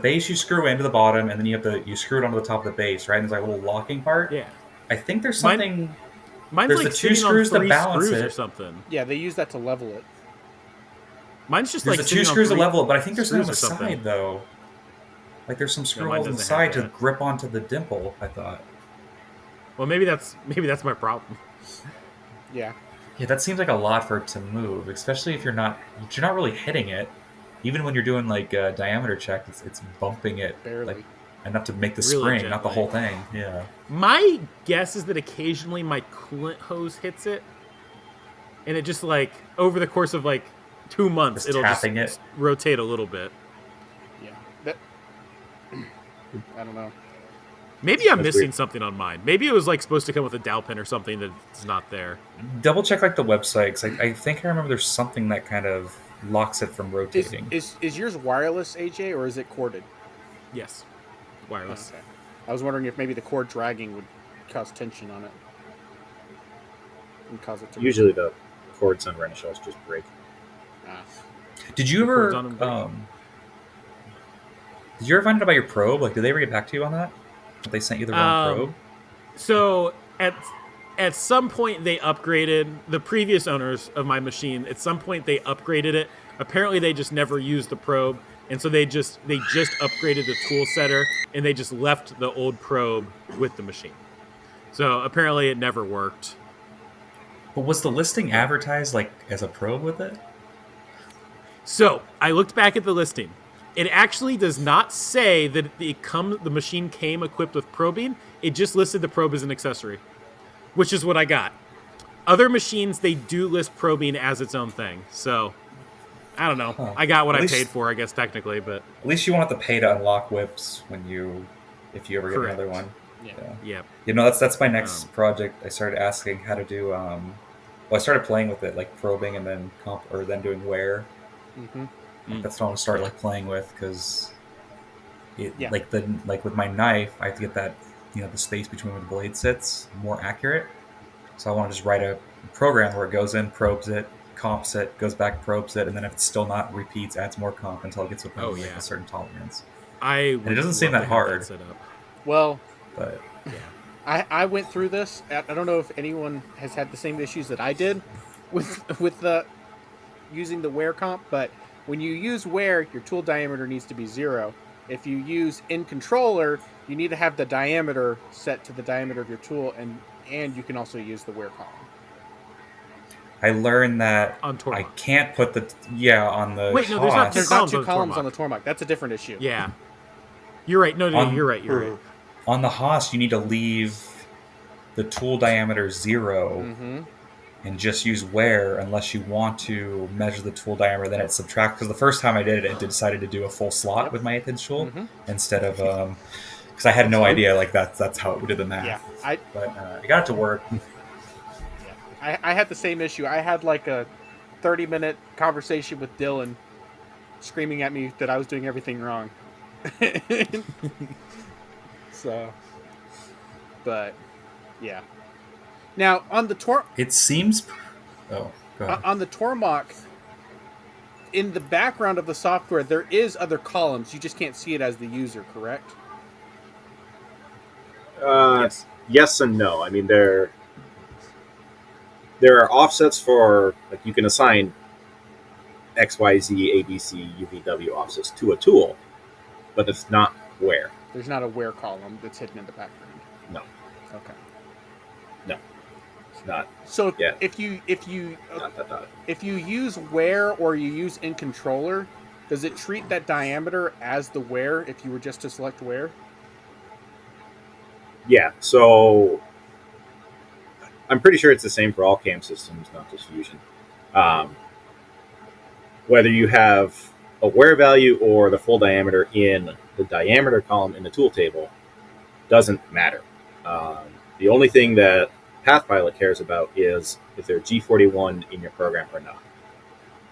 base you screw into the bottom, and then you screw it onto the top of the base, right? And there's like a little locking part. Yeah, I think there's Mine- something. mine's There's like the two sitting on screws to 3 balance screws it. or something. Yeah, they use that to level it. Mine's just There's like the two sitting on screws to 3 level it, but I think there's one on the screws or something. side though. Like there's some screw mine holes on the doesn't have side to that. grip onto the dimple. I thought. Well, maybe that's my problem. Yeah. Yeah, that seems like a lot for it to move, especially if you're not really hitting it. Even when you're doing like a diameter check, it's bumping it Barely. like enough to make the Really spring, not the gently. whole thing. Yeah. My guess is that occasionally my coolant hose hits it, and it just like over the course of like 2 months, Just it'll tapping just it. rotate a little bit. Yeah. That. I don't know. Maybe I'm That's missing weird. something on mine. Maybe it was like supposed to come with a dowel pin or something that's not there. Double check like the website, 'cause I think I remember there's something that kind of locks it from Is, rotating. is yours wireless, AJ, or is it corded? Yes, wireless. Okay. I was wondering if maybe the cord dragging would cause tension on it. And cause it to Usually the cords on Renishells just break. Ah. Did you The ever cords on them break. did you ever find out about your probe? Like, did they ever get back to you on that? That they sent you the wrong probe? So at some point they upgraded the previous owners of my machine. At some point they upgraded it. Apparently they just never used the probe, and so they just upgraded the tool setter, and they just left the old probe with the machine. So apparently it never worked. But was the listing advertised like as a probe with it? So I looked back at the listing. It actually does not say that the machine came equipped with probing. It just listed the probe as an accessory, which is what I got. Other machines, they do list probing as its own thing. So I don't know. Huh. I got what At I least- paid for, I guess, technically. But At least you won't have to pay to unlock whips if you ever get Correct. another one. Yeah. yeah. You know, that's my next project. I started asking how to do. Well, I started playing with it, like probing, and then then doing wear. Mm-hmm. That's what I want to start like playing with because, Yeah. like with my knife, I have to get that the space between where the blade sits more accurate. So I want to just write a program where it goes in, probes it, comps it, goes back, probes it, and then if it's still not, repeats, adds more comp until it gets to a point Oh, of, like, yeah. a certain tolerance. And it doesn't seem that hard. set up. Well, But Yeah. I went through this. I don't know if anyone has had the same issues that I did with the using the wear comp, but when you use wear, your tool diameter needs to be 0. If you use in controller, you need to have the diameter set to the diameter of your tool, and you can also use the wear column. I learned that On Tormach. I can't put the on the Wait, no, there's not Haas. There's columns not on two the columns Tormach. on the Tormach. That's a different issue. Yeah. You're right. No, On- you're right. You're right. On the Haas, you need to leave the tool diameter 0 Mm-hmm. and just use wear unless you want to measure the tool diameter. Then it subtracts. Because the first time I did it, it decided to do a full slot with my 1/8 inch tool Mhm. instead of because I had no idea like that's how it did the math. Yeah, But I got it to work. I had the same issue. I had like a 30-minute conversation with Dylan screaming at me that I was doing everything wrong. So, but yeah. Now on the It seems. Oh, go ahead. on the Tormach, in the background of the software, there is other columns. You just can't see it as the user, correct? Yes. Yes and no. I mean, there are offsets for, like, you can assign XYZ, ABC, UVW offsets to a tool, but it's not where. There's not a where column that's hidden in the background. No. Okay. It's not. So Yeah. if you Dot, dot, dot. if you use where or you use in controller, does it treat that diameter as the where if you were just to select where? Yeah, so I'm pretty sure it's the same for all CAM systems, not just Fusion. Whether you have a wear value or the full diameter in the diameter column in the tool table doesn't matter. The only thing that PathPilot cares about is if there's G41 in your program or not,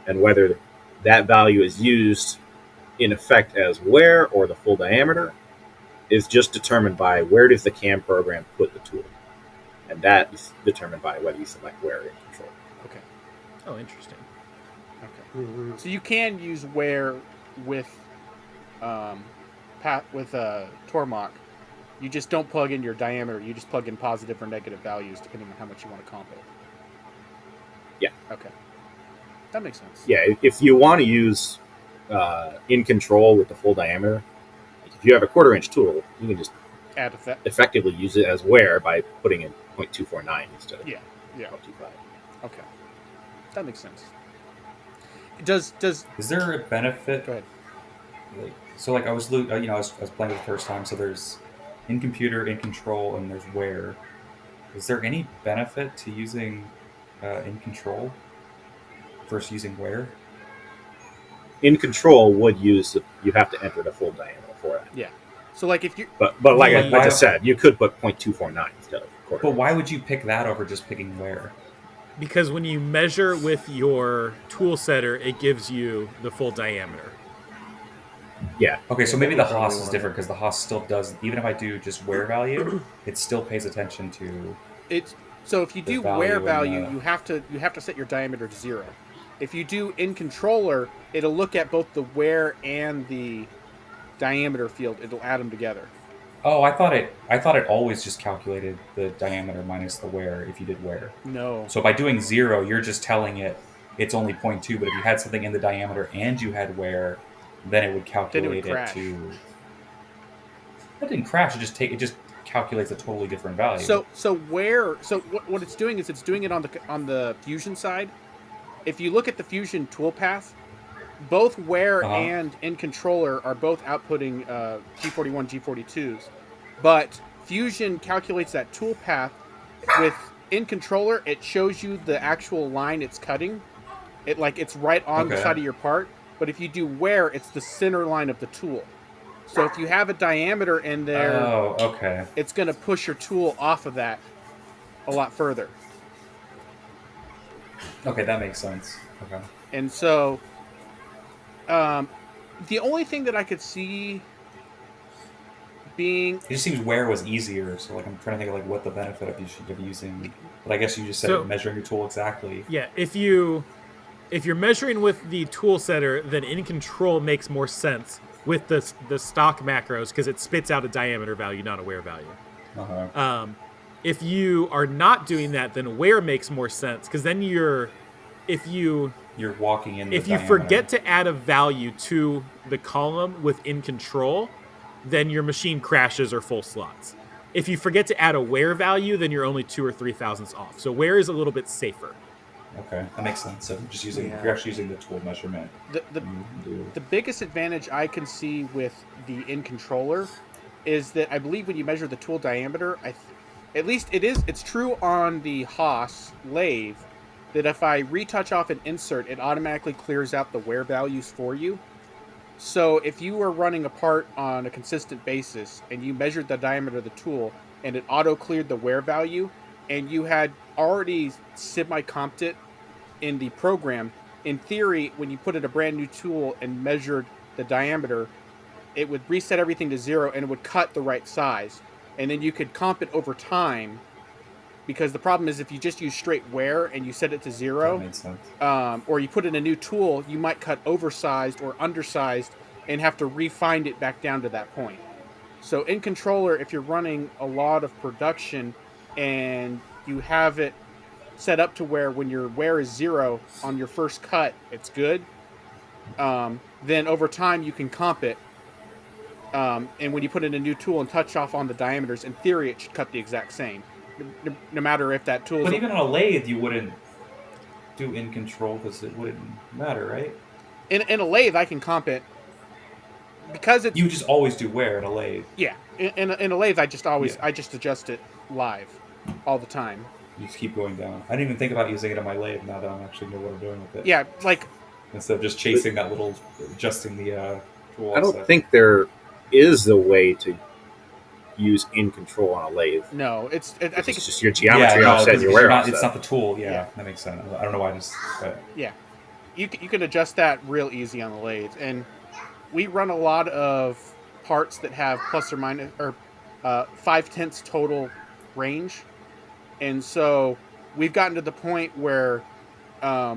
and whether that value is used in effect as wear or the full diameter is just determined by where does the CAM program put the tool, and that is determined by whether you select where in control. Okay. Oh, interesting. Okay. Mhm. So you can use where with Tormach. You just don't plug in your diameter. You just plug in positive or negative values depending on how much you want to comp it. Yeah. Okay. That makes sense. Yeah, if you want to use in control with the full diameter, if you have a 1/4 inch tool, you can just Add that. effectively use it as wear by putting in 0.249 instead of Yeah. 0.25. Okay. That makes sense. Does Is there a benefit? go ahead. Like, so, like, I was playing it the first time. So there's in computer, in control, and there's where. Is there any benefit to using in control versus using where? In control would use you have to enter the full diameter for that. Yeah. So like if you But like I Why- just said, you could put 0.249 instead of 1/4. But why would you pick that over just picking where? Because when you measure with your tool setter, it gives you the full diameter. Yeah, Okay, so Yeah, maybe that the would Haas probably is work. different because the Haas still does. Even if I do just where value, it still pays attention to. it's so if you The do value where in value, the- you have to set your diameter to 0. If you do in controller, it'll look at both the where and the diameter field. It'll add them together. Oh, I thought it always just calculated the diameter minus the wear if you did wear. No. So by doing 0, you're just telling it it's only 0.2. But if you had something in the diameter and you had wear, then it would calculate it crash. to. That didn't crash. It just calculates a totally different value. So what it's doing is it's doing it on the Fusion side. If you look at the Fusion toolpath, both where Uh-huh. and in controller are both outputting G41, G42s, but Fusion calculates that toolpath with in controller. It shows you the actual line it's cutting. It's right on the Okay. side of your part. But if you do where, it's the center line of the tool. So if you have a diameter in there, Oh, okay. it's going to push your tool off of that a lot further. Okay, that makes sense. Okay. And so, the only thing that I could see being It just seems where was easier. So like I'm trying to think of like what the benefit of using. But I guess you just said So- measuring your tool exactly. Yeah, if you if you're measuring with the tool setter, then in control makes more sense with the stock macros because it spits out a diameter value, not a wear value. Uh-huh. If you are not doing that, then wear makes more sense because then if you walking in. If you forget to add a value to the column within control, then your machine crashes or full slots. If you forget to add a wear value, then you're only 2 or 3 thousandths off. So wear is a little bit safer. Okay, that makes sense. So just using Yeah. you're actually using the tool measurement. The biggest advantage I can see with the in controller is that I believe when you measure the tool diameter, at least it's true on the Haas lathe that if I retouch off an insert, it automatically clears out the wear values for you. So if you were running a part on a consistent basis and you measured the diameter of the tool and it auto cleared the wear value and you had already semi-comped it in the program, in theory, when you put in a brand new tool and measured the diameter, it would reset everything to 0 and it would cut the right size. And then you could comp it over time, because the problem is if you just use straight wear and you set it to 0, That makes sense. or you put in a new tool, you might cut oversized or undersized and have to refine it back down to that point. So in controller, if you're running a lot of production and you have it set up to where when your wear is 0 on your first cut, it's good. Then over time you can comp it. And when you put in a new tool and touch off on the diameters, in theory it should cut the exact same. No matter if that tool But is... even on a lathe, you wouldn't do in control because it wouldn't matter, right? In a lathe, I can comp it because it's... You just always do wear in a lathe. Yeah. In a lathe, I just always... Yeah. I just adjust it live all the time. You just keep going down. I didn't even think about using it on my lathe now that I actually know what I'm doing with it. Yeah, like... Instead of just chasing that little, adjusting the tool. I don't offset. think there is a way to use in control on a lathe. No, I think It's it's... just your geometry no, offset and your 'cause wear you're not, offset. it's not the tool. Yeah, Yeah. that makes sense. I don't know why I just. But Yeah. You can adjust that real easy on the lathe. And we run a lot of parts that have plus or minus... or 5/10 total range. And so we've gotten to the point where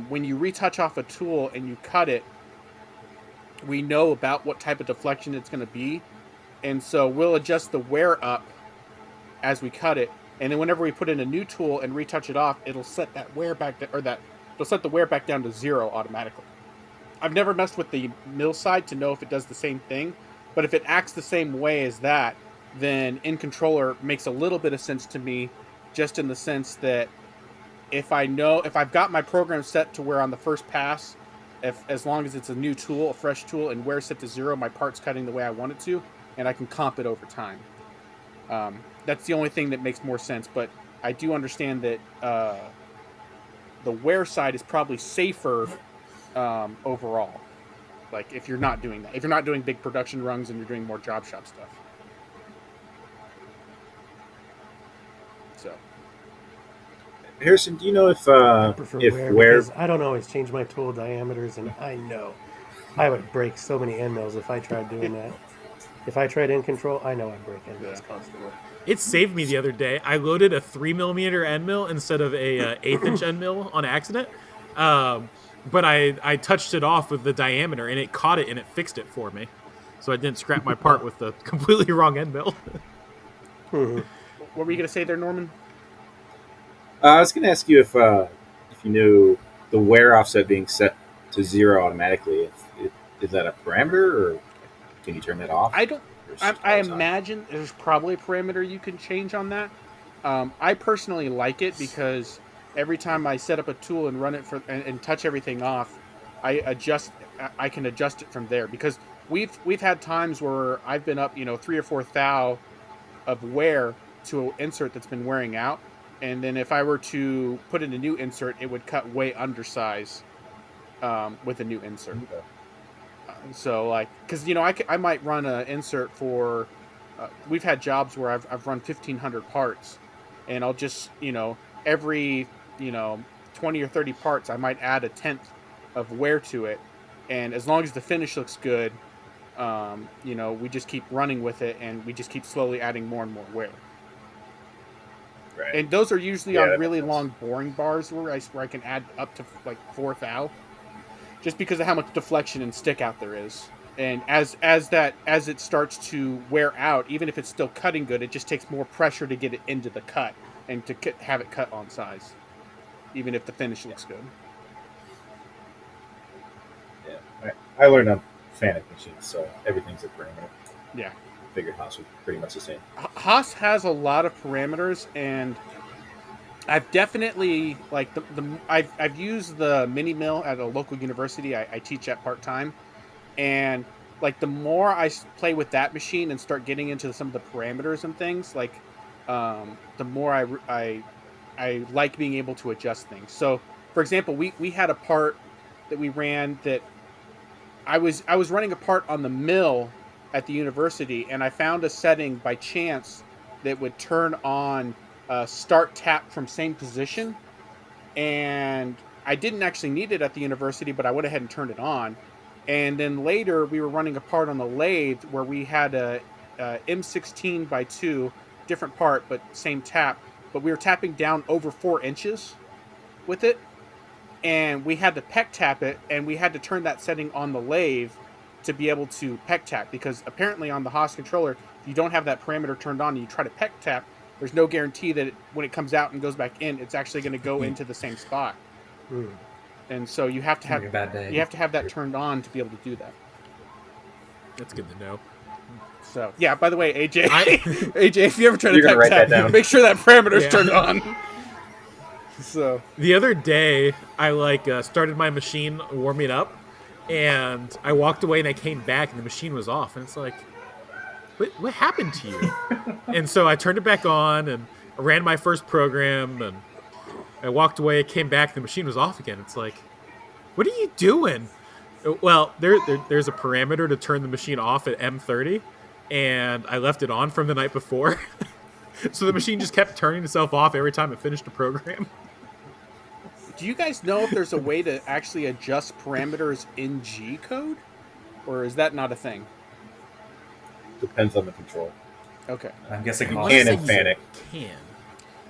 when you retouch off a tool and you cut it, we know about what type of deflection it's going to be. And so we'll adjust the wear up as we cut it. And then whenever we put in a new tool and retouch it off, it'll set that wear back it'll set the wear back down to 0 automatically. I've never messed with the mill side to know if it does the same thing, but if it acts the same way as that, then in controller makes a little bit of sense to me, just in the sense that if I've got my program set to where on the first pass, as long as it's a new tool, a fresh tool, and wear set to 0, my part's cutting the way I want it to, and I can comp it over time. That's the only thing that makes more sense, but I do understand that the wear side is probably safer overall. Like if you're not doing that, if you're not doing big production runs and you're doing more job shop stuff. So, Harrison, do you know if I prefer if wear wear because I don't always change my tool diameters, and I know I would break so many end mills if I tried doing that. If I tried in control, I know I'd break end mills constantly. It saved me the other day. I loaded a 3mm end mill instead of a 1/8" end mill on accident. But I touched it off with the diameter, and it caught it, and it fixed it for me. So I didn't scrap my part with the completely wrong end mill. what were you going to say there, Norman? I was going to ask you if you knew the wear offset being set to 0 automatically. Is that a parameter, or can you turn that off? I don't. Or is it just I always on? imagine there's probably a parameter you can change on that. I personally like it because every time I set up a tool and run it and touch everything off, I can adjust it from there, because we've had times where I've been up 3 or 4 thou of wear to an insert that's been wearing out, and then if I were to put in a new insert, it would cut way undersize with a new insert. Okay. So like, because I might run an insert for we've had jobs where I've run 1,500 parts, and I'll just every 20 or 30 parts I might add 1/10 of wear to it, and as long as the finish looks good, we just keep running with it, and we just keep slowly adding more and more wear. Right. And those are usually Yeah, on that really makes sense. long boring bars where I can add up to like 4 thou. just because of how much deflection and stick out there is. And as it starts to wear out, even if it's still cutting good, it just takes more pressure to get it into the cut and to have it cut on size, even if the finish looks good. Yeah, I learned on Fanuc machines, so everything's a parameter. Yeah. Figured Haas was pretty much the same. Haas has a lot of parameters, and I've definitely I've used the mini mill at a local university. I teach at part time, and like the more I play with that machine and start getting into some of the parameters and things, like the more I like being able to adjust things. So, for example, we had a part that we ran that I was running a part on the mill at the university, and I found a setting by chance that would turn on start tap from same position, and I didn't actually need it at the university, but I went ahead and turned it on. And then later we were running a part on the lathe where we had a M16 by 2, different part but same tap, but we were tapping down over 4 inches with it, and we had to peck tap it, and we had to turn that setting on the lathe to be able to peck tap, because apparently on the Haas controller, if you don't have that parameter turned on and you try to peck tap, there's no guarantee that when it comes out and goes back in, it's actually going to go into the same spot. And so you have to have that turned on to be able to do that. That's good to know. So yeah, by the way, AJ, AJ, if you ever try to You're gonna peck write tap, that down. make sure that parameter's turned on. So The other day, I started my machine warming up, and I walked away and I came back and the machine was off, and it's like, what happened to you? And so I turned it back on and I ran my first program, and I walked away, came back, the machine was off again. It's like, what are you doing? Well, there's a parameter to turn the machine off at M30, and I left it on from the night before. So the machine just kept turning itself off every time it finished a program. do you guys know if there's a way to actually adjust parameters in G code, or is that not a thing? Depends on the control. Okay. I'm guessing You Haas- wanna can say in you Fanuc. Can.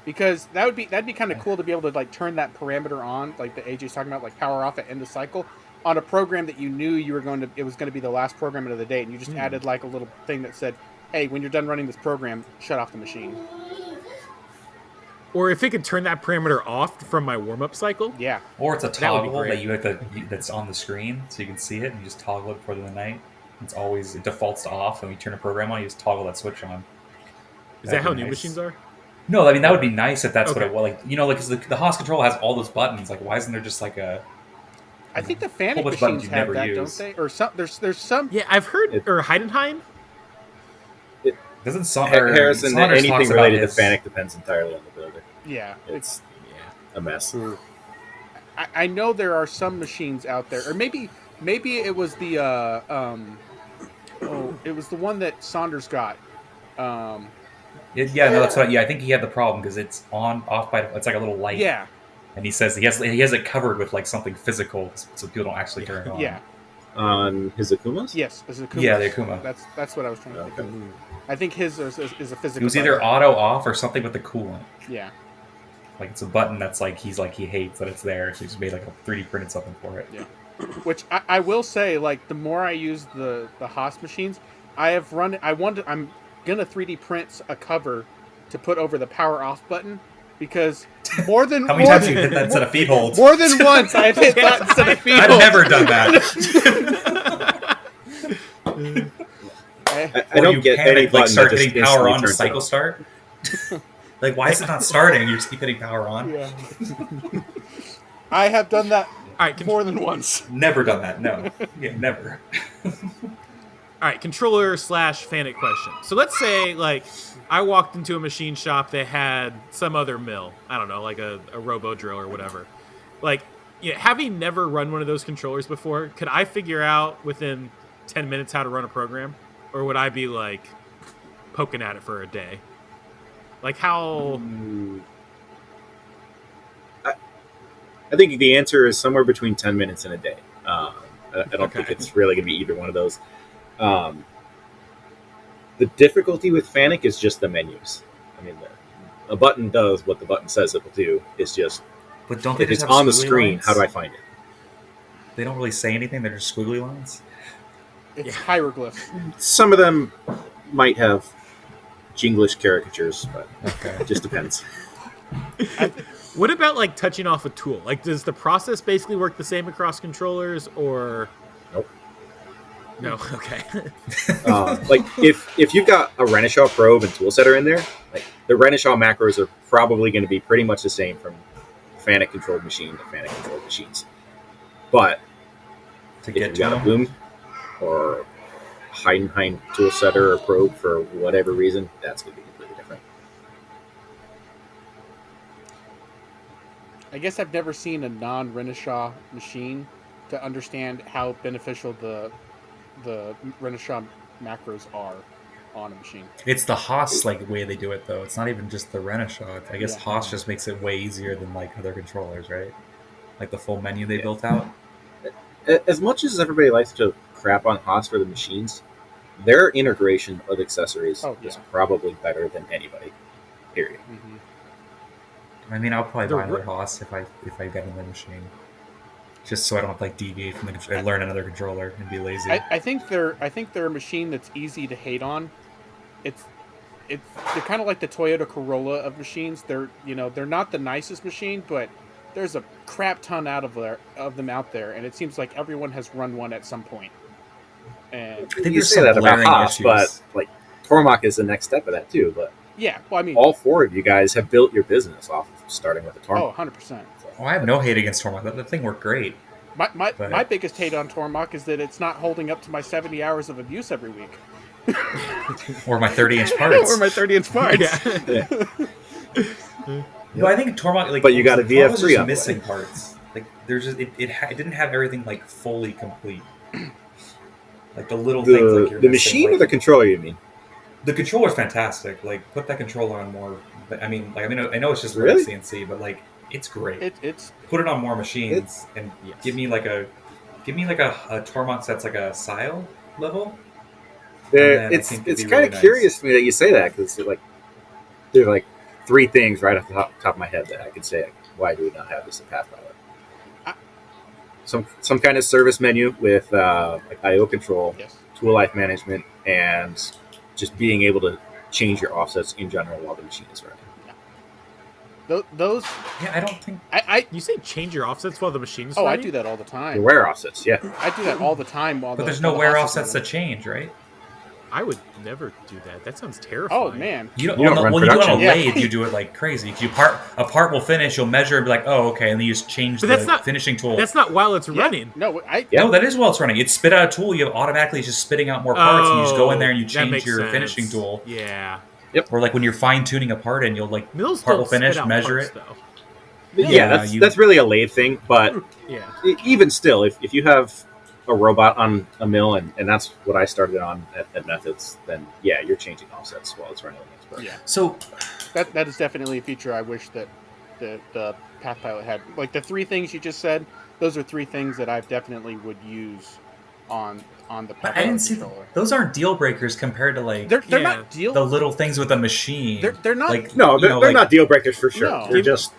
Because that'd be kind of cool to be able to like turn that parameter on, like the AJ's talking about, like power off at end of cycle, on a program that you knew it was going to be the last program of the day, and you just added like a little thing that said, "Hey, when you're done running this program, shut off the machine." Or if it could turn that parameter off from my warm-up cycle. Yeah. Or it's a That would be toggle great. that you have to that's on the screen, so you can see it, and you just toggle it for the night. It defaults to off, and when you turn a program on, you just toggle that switch on. Is that how That'd be new nice. machines are? No, I mean that would be nice if that's Okay. what it was. Like, you know, like 'cause the Haas controller has all those buttons. Like, why isn't there just like a? I think the Whole Fanuc bunch of buttons machines you have never that, use. don't they? Or some there's some. Yeah, I've heard, It- or Heidenheim. Doesn't Harrison, Saunders anything talks about related to his- Fanuc depends entirely on the builder. Yeah. It's Yeah. a mess. I know there are some machines out there, or maybe it was the it was the one that Saunders got. Yeah, no, that's what. Yeah, I think he had the problem because it's off by. It's like a little light. Yeah. And he says he has it covered with like something physical, so people don't actually turn it on. Yeah. On his Akumas? Yes. It's a Akuma. Yeah, the Akuma. That's what I was trying to think Okay. of. I think his is a physical. It was either button. auto off or something with the coolant. Yeah. Like it's a button that's like he hates that it's there, so he just made like a 3D printed something for it. Yeah. Which I will say, like, the more I use the Haas machines, I'm gonna 3D print a cover to put over the power off button, because more than How many times have you hit that instead of feed holds? more than once I've hit that instead of feet I've holds. never done that. I Or don't you get panic, any like button start that just hitting power instantly on to turns it cycle on. start. Like, why is it not starting? You just keep hitting power on. Yeah. I have done that All right, more than once. Never done that. No. Yeah, never. All right, controller / Fanuc question. So let's say, like, I walked into a machine shop that had some other mill. I don't know, like a robo drill or whatever. Like, having never run one of those controllers before, could I figure out within 10 minutes how to run a program? Or would I be, like, poking at it for a day? Like, how... I think the answer is somewhere between 10 minutes and a day. I don't think Okay. it's really going to be either one of those. The difficulty with Fanuc is just the menus. I mean, a button does what the button says it will do. It's just, But don't they if just it's have on the squiggly screen, lines? how do I find it? They don't really say anything. They're just squiggly lines. It's hieroglyphs. Some of them might have Jinglish caricatures, but Okay. it just depends. What about like touching off a tool? Like, does the process basically work the same across controllers, or Nope. no? Okay. Like if you've got a Renishaw probe and tool setter in there, like the Renishaw macros are probably going to be pretty much the same from Fanuc controlled machine to Fanuc controlled machines. But To if get you've to got a them. boom or Heidenhain tool setter or probe for whatever reason, that's going to be completely different. I guess I've never seen a non-Renishaw machine to understand how beneficial the Renishaw macros are on a machine. It's the Haas like way they do it though. It's not even just the Renishaw. I guess Yeah. Haas just makes it way easier than like other controllers, right? Like the full menu they Yeah. built out. As much as everybody likes to crap on Haas for the machines, their integration of accessories Oh, is yeah. probably better than anybody. Period. Mm-hmm. I mean, I'll probably The buy another Re- Haas if I get another machine, just so I don't have to like deviate from the and learn another controller and be lazy. I think they're a machine that's easy to hate on. They're kind of like the Toyota Corolla of machines. They're not the nicest machine, but there's a crap ton of them out there, and it seems like everyone has run one at some point. And I think You there's say some that about glaring Haas, issues. but like Tormach is the next step of that too. But yeah, well, I mean, all four of you guys have built your business off of starting with a Tormach. 100%. Oh, I have no hate against Tormach. That thing worked great. My But- biggest hate on Tormach is that it's not holding up to my 70 hours of abuse every week. Or my 30-inch parts. Or my 30-inch parts. Yeah. No, I think Tormach like. But you got a Tormach was VF3 just on the missing way. parts. Like there's just it didn't have everything like fully complete. Like the little things like you're The missing, machine like- or the controller, you mean? The controller's fantastic. Like, put that controller on more. But I mean, I know it's just Really? CNC, but like, it's great. It's Put it on more machines and Yes. give me like a Tormach that's like a Sile level. There, then I it's think it'd be kind really of nice. curious to me that you say that because there's like three things right off the top of my head that I could say. Like, why do we not have this in Pathfinder? I- Some kind of service menu with like I/O control, yes. tool life management, and just being able to change your offsets in general while the machine is running. Those Yeah, I don't think. I You say change your offsets while the machine's oh I running? do that all the Your time. wear offsets, yeah. I do that all the time while. But the, there's no while the wear house is offsets to running. change, right? I would never do that. That sounds terrifying. Oh man, You don't. You don't well, run you do it on a production. Yeah. lathe. You do it like crazy. 'Cause a part will finish. You'll measure and be like, oh, okay, and then you just change But the that's not- finishing tool. That's not while it's Yeah. running. No, Yeah. No, that is while it's running. It spit out a tool. You automatically it's just spitting out more parts, and you just go in there and you that change makes your sense. finishing tool. Yeah. Or like when you're fine tuning a part, and you'll like Mills part don't will finish, spit out measure parts, it. though. Yeah, that's really a lathe thing. But Yeah. even still, if you have a robot on a mill, and that's what I started on at Methods, then yeah, you're changing offsets while it's running. yeah, So that is definitely a feature I wish that the Pathpilot had. Like the three things you just said, those are three things that I definitely would use on the but Pathpilot I didn't see controller. those aren't deal breakers compared to like They're Yeah. not deal. the little things with a machine. They're not. like No, you they're, know, they're like- not deal breakers for sure. No. They're just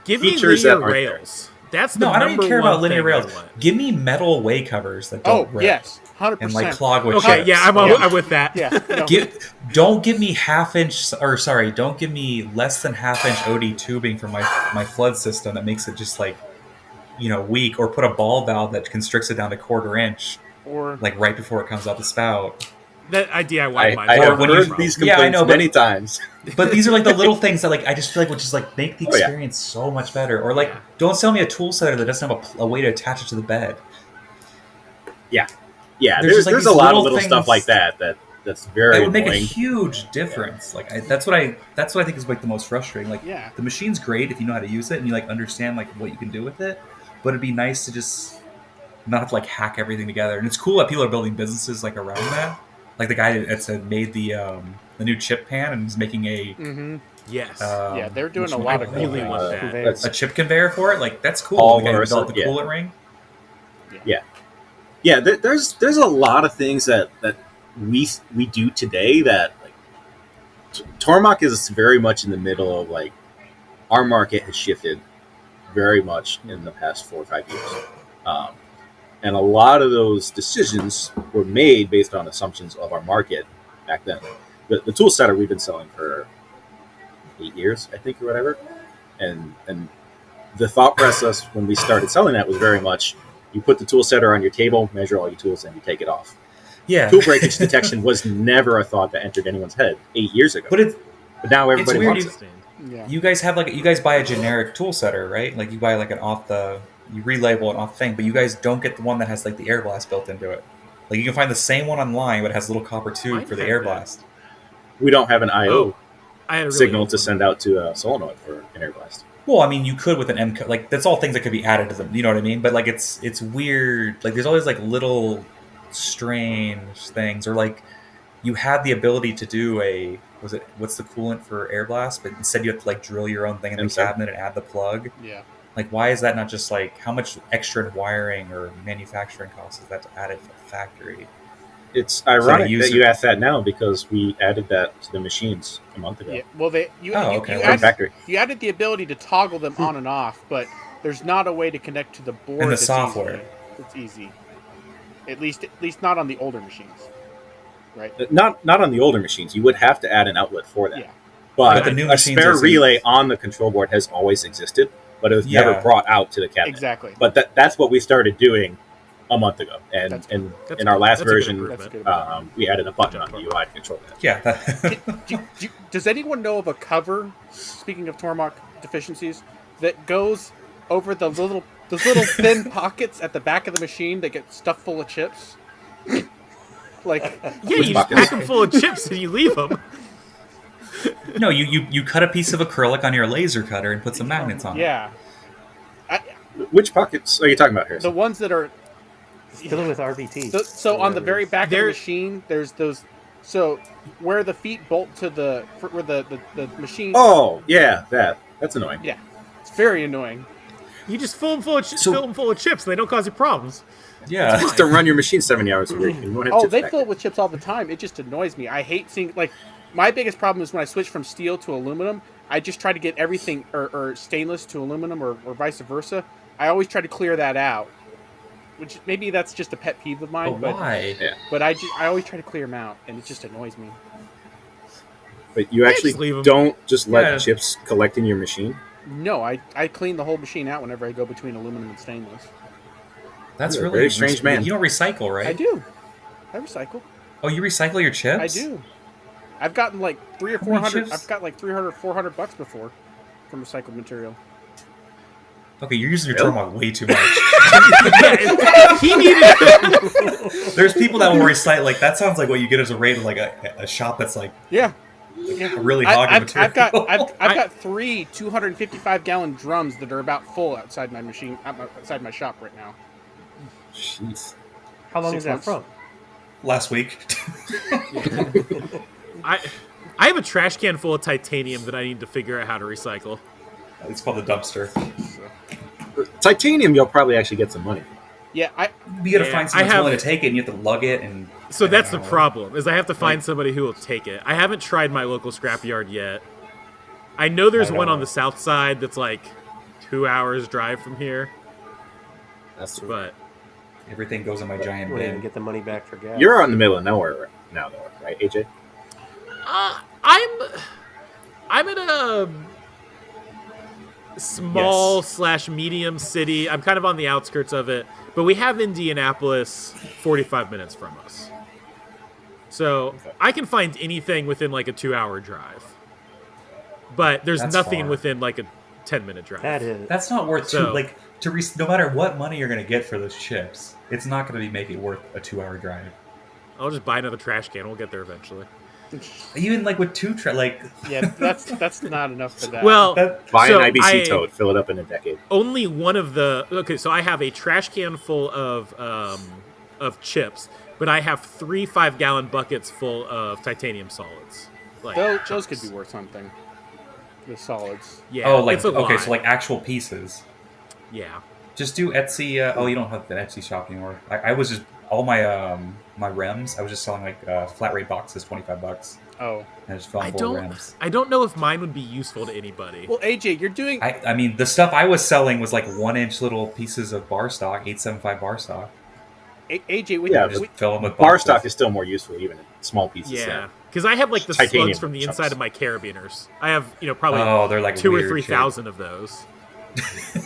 Give me Features linear that aren't there. rails. That's the No, I don't even number care one about linear thing I rails. want. Give me metal way covers that Oh don't rip yes, 100%. and like clog with Okay, chips. yeah, I'm with that. Yeah. No. Don't give me don't give me less than half-inch OD tubing for my flood system that makes it just like, weak, or put a ball valve that constricts it down to 1/4 inch, Or like right before it comes out the spout. That I DIY I mine. have when you- heard these Yeah, I complaints know, but- many times. But these are like the little things that like I just feel like would just like make the Oh, yeah. experience so much better. Or like Yeah. don't sell me a tool setter that doesn't have a way to attach it to the bed. Yeah, There's there's, just, like, there's these a lot of little little stuff things- like that's very It would make a annoying. huge difference. Like that's what I think is like the most frustrating. Like yeah, the machine's great if you know how to use it and you like understand like what you can do with it, but it'd be nice to just not have to like hack everything together. And it's cool that people are building businesses like around that. Like the guy that's made the new chip pan and is making a mm-hmm. Yes. Yeah, they're doing which a one- lot I of really good want things. that. Conveyors. a chip conveyor for it. Like that's cool. All The guy who Larissa, built the yeah. coolant ring. Yeah, there's a lot of things that we do today that like Tormach is very much in the middle of like our market has shifted very much in the past 4 or 5 years. And a lot of those decisions were made based on assumptions of our market back then. The tool setter we've been selling for 8 years, I think, or whatever. And the thought process when we started selling that was very much, you put the tool setter on your table, measure all your tools, and you take it off. Yeah. Tool breakage detection was never a thought that entered anyone's head 8 years ago. But But now everybody weird wants it. Yeah. you guys have you guys buy a generic tool setter, right? Like you buy like you relabel an off thing, but you guys don't get the one that has like the air blast built into it. Like you can find the same one online, but it has a little copper tube Mine for the had air that. blast. We don't have an I/O Oh, I had a really signal old to one. send out to a solenoid for an air blast. Well, I mean, you could with an M. Like that's all things that could be added to them. You know what I mean? But like it's weird. Like there's always like little strange things, or like you had the ability to do what's the coolant for air blast, but instead you have to like drill your own thing in the M7. cabinet and add the plug. Yeah. Like why is that not just like how much extra wiring or manufacturing costs is that to add it from the factory? It's ironic use that you it- asked that now because we added that to the machines a month ago. Yeah. Well, Okay. you From added, factory. you added the ability to toggle them on and off, but there's not a way to connect to the board. And the that's software. It's easy. At least not on the older machines, right? Not on the older machines. You would have to add an outlet for that. Yeah. But the new a machines spare are- relay on the control board has always existed, but it was never Yeah. brought out to the cabinet. Exactly. But that's what we started doing a month ago. And That's- in our last That's a good version, improvement. That's good. we added a button on the UI to control that. Yeah. That, Does anyone know of a cover? Speaking of Tormach deficiencies, that goes over those little thin pockets at the back of the machine that get stuffed full of chips. Like, Yeah, Which you just buckets? pack them full of chips and you leave them. no, you cut a piece of acrylic on your laser cutter and put some magnets on it. yeah, Which pockets are you talking about, Harrison? the ones that are. Fill it with RBT. So on the very back of the There- machine, there's those. So where the feet bolt to where the machine. Oh, yeah, that's annoying. Yeah, it's very annoying. You just fill them full of So- fill them full of chips, and they don't cause you problems. Yeah. Just to run your machine 70 hours a week. And you won't have Oh, chips they back fill it there. with chips all the time. It just annoys me. I hate seeing my biggest problem is when I switch from steel to aluminum. I just try to get everything or stainless to aluminum or vice versa. I always try to clear that out, which maybe that's just a pet peeve of mine. But why? But I always try to clear them out, and it just annoys me. But you Yeah, actually just leave 'em. don't just let Yeah. chips collect in your machine? No, I clean the whole machine out whenever I go between aluminum and stainless. That's You're a really very strange man. You don't recycle, right? I do. I recycle. Oh, you recycle your chips? I do. I've gotten like 300 or How many 400. chips? I've got like 300, 400 bucks before from recycled material. Okay, you're using your Really? Tormach way too much. He needed. There's people that will recycle. Like that sounds like what you get as a rate of like a shop that's like Yeah. really hogging I've material. got 3 255-gallon drums that are about full outside my machine, outside my shop right now. Jeez. How long 6 is that months. from? Last week. I have a trash can full of titanium that I need to figure out how to recycle. It's called the dumpster. Titanium, you'll probably actually get some money. Yeah, You gotta Yeah, find someone I have- willing to take it, and you have to lug it. And So that's the Wow. problem, is I have to find somebody who will take it. I haven't tried my local scrapyard yet. I know there's I one know. on the south side that's like 2 hours drive from here, That's but everything goes in my giant Wouldn't even bin. get the money back for gas. You're out in the middle of nowhere now, though, right, AJ? I'm in a small Yes. slash medium city. I'm kind of on the outskirts of it, but we have Indianapolis 45 minutes from us. So Okay. I can find anything within like a 2-hour drive. But there's That's nothing far. within like a 10-minute drive. That is. That's not worth So- no matter what money you're gonna get for those chips, it's not gonna make it worth a 2-hour drive. I'll just buy another trash can. We'll get there eventually. Even like with yeah, that's not enough for that. Well, that, Buy So an IBC I- tote, fill it up in a decade. only one of the so I have a trash can full of chips, but I have 3 5-gallon buckets full of titanium solids. Like those could be worth something. The solids. Yeah. oh, like it's a okay, lot. so like actual pieces. Yeah. Just do Etsy. Oh, you don't have an Etsy shop anymore. I was just all my my REMs. I was just selling like flat rate boxes, $25. Oh, And I just fell I for don't REMs. I don't know if mine would be useful to anybody. well, AJ, you're doing. I mean, the stuff I was selling was like 1-inch little pieces of bar stock, 875 bar stock. AJ, Yeah, Just we, fill them with Bar boxes. stock is still more useful, even in small pieces. Yeah, because I have like the Titanium slugs from the chunks. inside of my carabiners. I have probably Oh, they're like 2 or weird 3,000 of those.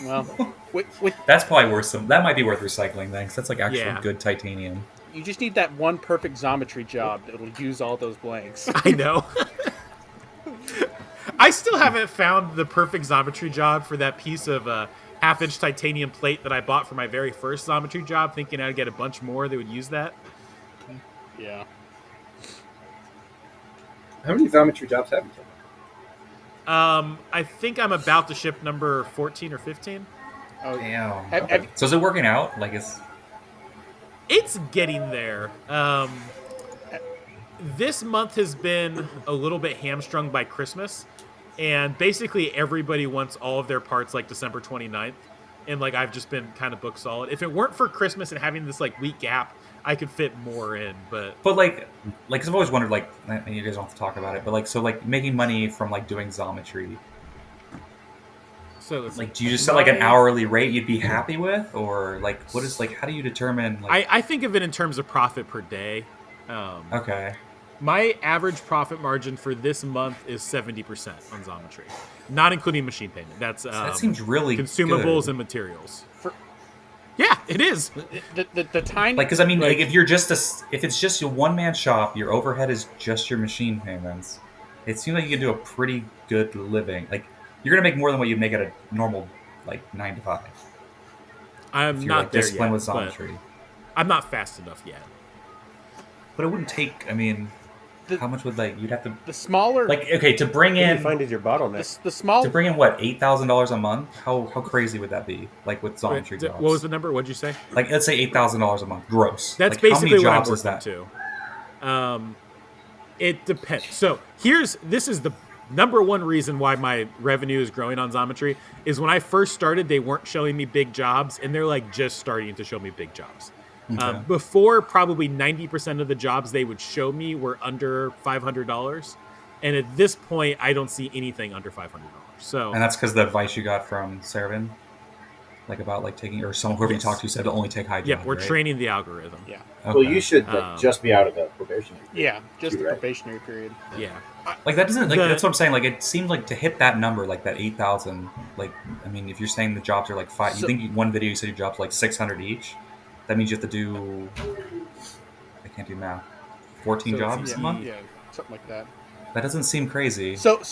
well, with That's probably worth some. That might be worth recycling then, 'cause that's like actual Yeah. good titanium. you just need that one perfect Xometry job that'll use all those blanks. I know. I still haven't found the perfect Xometry job for that piece of half-inch titanium plate that I bought for my very first Xometry job, thinking I'd get a bunch more that would use that. Yeah. How many Xometry jobs have you done? I think I'm about to ship number 14 or 15. Oh, Damn. Have- Okay. have- So is it working out? Like It's getting there. This month has been a little bit hamstrung by Christmas, and basically everybody wants all of their parts like December 29th, and like I've just been kind of booked solid. If it weren't for Christmas and having this like week gap, I could fit more in, but like, 'cause I've always wondered, like, and you guys don't have to talk about it, but like, so like making money from like doing Xometry, so it's like, do you just set like an hourly rate you'd be happy with, or like, what is like, how do you determine? Like, I think of it in terms of profit per day. okay, My average profit margin for this month is 70% on Xometry, not including machine payment. That's so that seems really consumables good. and materials. For- Yeah, it is. the tiny Like, because I mean, like, if you're just if it's just a one-man shop, your overhead is just your machine payments. It seems like you can do a pretty good living. Like, you're gonna make more than what you make at a normal like 9 to 5. I'm If you're not like there disciplined yet, with but Xometry. I'm not fast enough yet. But it wouldn't take. I mean, The- how much would like you'd have to the smaller like? Okay, to bring What do you in find is your bottleneck? the small to bring in what $8,000 a month? How crazy would that be? Like with Wait, Xometry what jobs? was the number? What'd you say? Like, let's say $8,000 a month gross. That's like, basically how many what I'm jobs is working that? to. It depends. So this is the number one reason why my revenue is growing on Xometry is when I first started, they weren't showing me big jobs, and they're like just starting to show me big jobs. Okay. Before, probably 90% of the jobs they would show me were under $500, and at this point, I don't see anything under $500. So And that's because the advice you got from Sarvin, like about like taking, or someone whoever Yes. you talked to said to only take high jobs. yeah, we're right? training the algorithm. yeah Okay. Well, you should just be out of the probationary period. yeah just the Right. probationary period. Yeah. Like that doesn't like The- that's what I'm saying. Like it seems like to hit that number, like that 8,000. Like I mean, if you're saying the jobs are like five, you So- think one video you said your jobs like 600 each. That means you have to do. I can't do math. 14 So jobs it's a month. Yeah, something like that. That doesn't seem crazy. So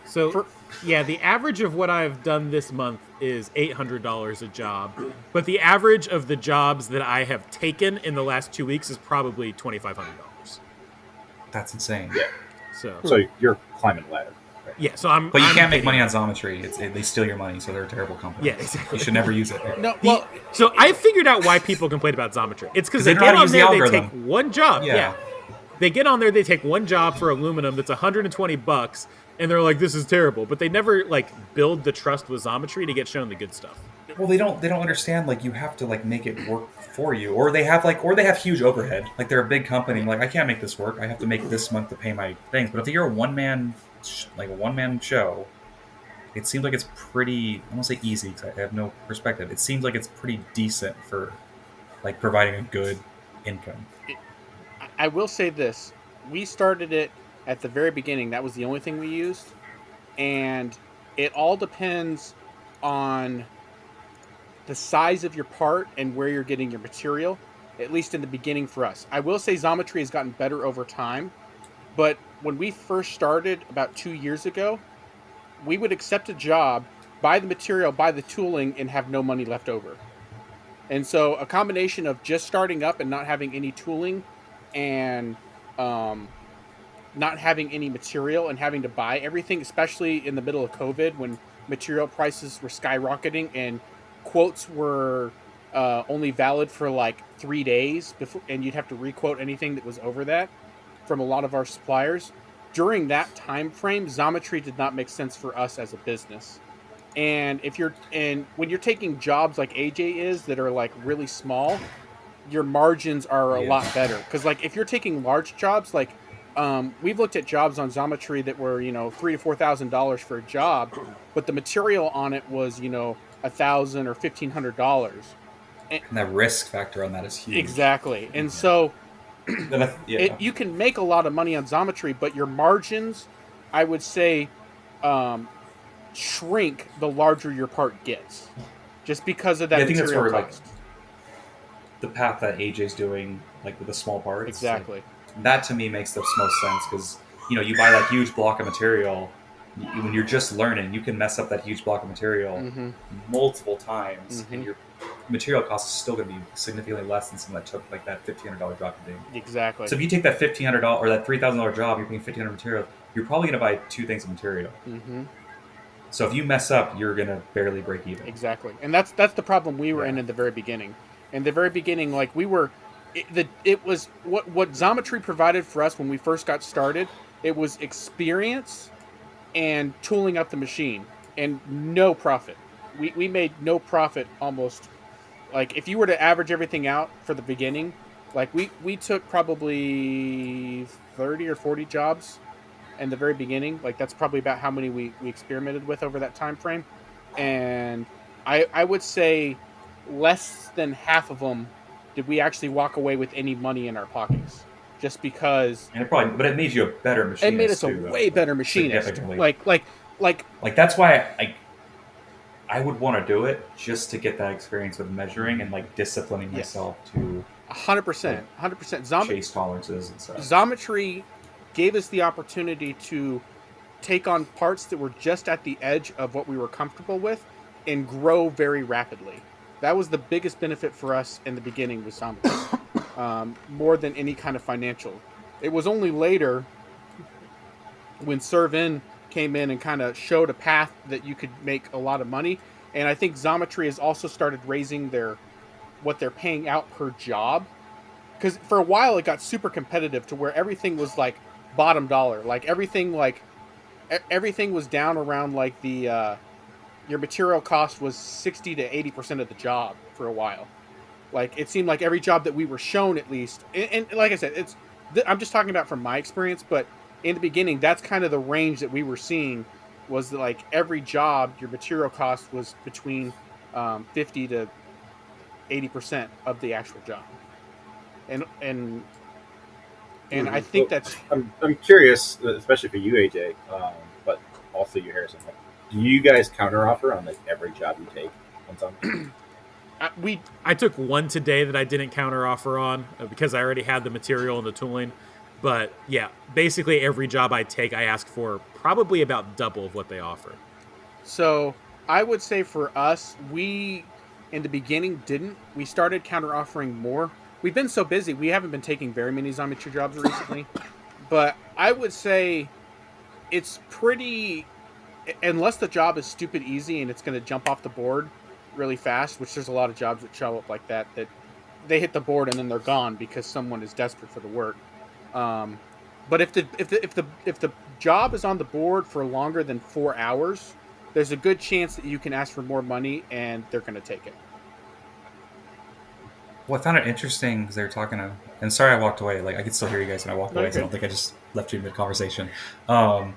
So, For- yeah, the average of what I've done this month is $800 a job, but the average of the jobs that I have taken in the last 2 weeks is probably $2,500. That's insane. So you're climbing the ladder. Right? Yeah, so I'm. But you I'm can't make hitting- money on Xometry. They steal your money, so they're a terrible company. Yeah, exactly. You should never use it. no, well, So I figured out why people complain about Xometry. It's because 'Cause they they don't know get how to on use the there, they algorithm. take one job. Yeah. Yeah. They get on there, they take one job for aluminum that's $120, and they're like, "This is terrible." But they never like build the trust with Xometry to get shown the good stuff. Well, they don't understand. Like you have to like make it work for you, or they have huge overhead. Like they're a big company. Like I can't make this work. I have to make this month to pay my things. But if you're a one man show, it seems like it's pretty. I won't say easy because I have no perspective. It seems like it's pretty decent for like providing a good income. I will say this: we started it at the very beginning. That was the only thing we used, and it all depends on the size of your part and where you're getting your material. At least in the beginning for us, I will say Xometry has gotten better over time. But when we first started about 2 years ago, we would accept a job, buy the material, buy the tooling, and have no money left over. And so a combination of just starting up and not having any tooling and not having any material and having to buy everything, especially in the middle of COVID when material prices were skyrocketing and quotes were only valid for like 3 days before, and you'd have to requote anything that was over that from a lot of our suppliers. During that time frame, Xometry did not make sense for us as a business. And when you're taking jobs like AJ is that are like really small, your margins are a lot better. Because like if you're taking large jobs, like we've looked at jobs on Xometry that were $3,000 to $4,000 for a job, but the material on it was $1,000 or $1,500, And that risk factor on that is huge. Exactly. And so Yeah. you can make a lot of money on Xometry, but your margins, I would say, shrink the larger your part gets, just because of that I think that's material where like cost. the path that AJ's doing, like with the small parts, Exactly. like, that to me makes the most sense because you buy that huge block of material. When you're just learning, you can mess up that huge block of material Mm-hmm. multiple times, Mhm. and your material cost is still going to be significantly less than someone that took like that $1,500 drop in doing. Exactly. So if you take that $1,500 or that $3,000 job, you're paying $1,500 material. You're probably going to buy 2 things of material. Mm-hmm. So if you mess up, you're going to barely break even. Exactly, and that's the problem we were in the very beginning. In the very beginning, like we were, it was what Xometry provided for us when we first got started. It was experience and tooling up the machine, and no profit. We made no profit almost. Like if you were to average everything out for the beginning, like we took probably 30 or 40 jobs in the very beginning. Like that's probably about how many we experimented with over that time frame. And I would say less than half of them did we actually walk away with any money in our pockets, just because. And but it made you a better machinist. It made us a too, way better machinist. Significantly. Like that's why I would want to do it, just to get that experience with measuring and like disciplining myself to 100%, 100%. chase tolerances and stuff. Xometry gave us the opportunity to take on parts that were just at the edge of what we were comfortable with and grow very rapidly. That was the biggest benefit for us in the beginning with Xometry, more than any kind of financial. It was only later when Serve-In came in and kind of showed a path that you could make a lot of money. And I think Xometry has also started raising what they're paying out per job. Because for a while it got super competitive to where everything was like bottom dollar. Like everything was down around like the your material cost was 60 to 80% of the job for a while. Like it seemed like every job that we were shown, at least, and like I said, I'm just talking about from my experience, but in the beginning, that's kind of the range that we were seeing, was that like every job, your material cost was between 50 to 80% of the actual job. And I think that's. I'm curious, especially for you, AJ, but also you, Harrison. Like, do you guys counteroffer on like every job you take on something? I took one today that I didn't counteroffer on because I already had the material and the tooling. But yeah, basically every job I take, I ask for probably about double of what they offer. So I would say for us, we in the beginning didn't. We started counteroffering more. We've been so busy, we haven't been taking very many Xometry jobs recently. But I would say it's pretty, unless the job is stupid easy and it's going to jump off the board really fast, which there's a lot of jobs that show up like that they hit the board and then they're gone because someone is desperate for the work. But if the job is on the board for longer than 4 hours, there's a good chance that you can ask for more money and they're going to take it. Well, I found it interesting because they were talking to, and sorry I walked away. Like I could still hear you guys when I walked away, so I don't think I just left you mid conversation. I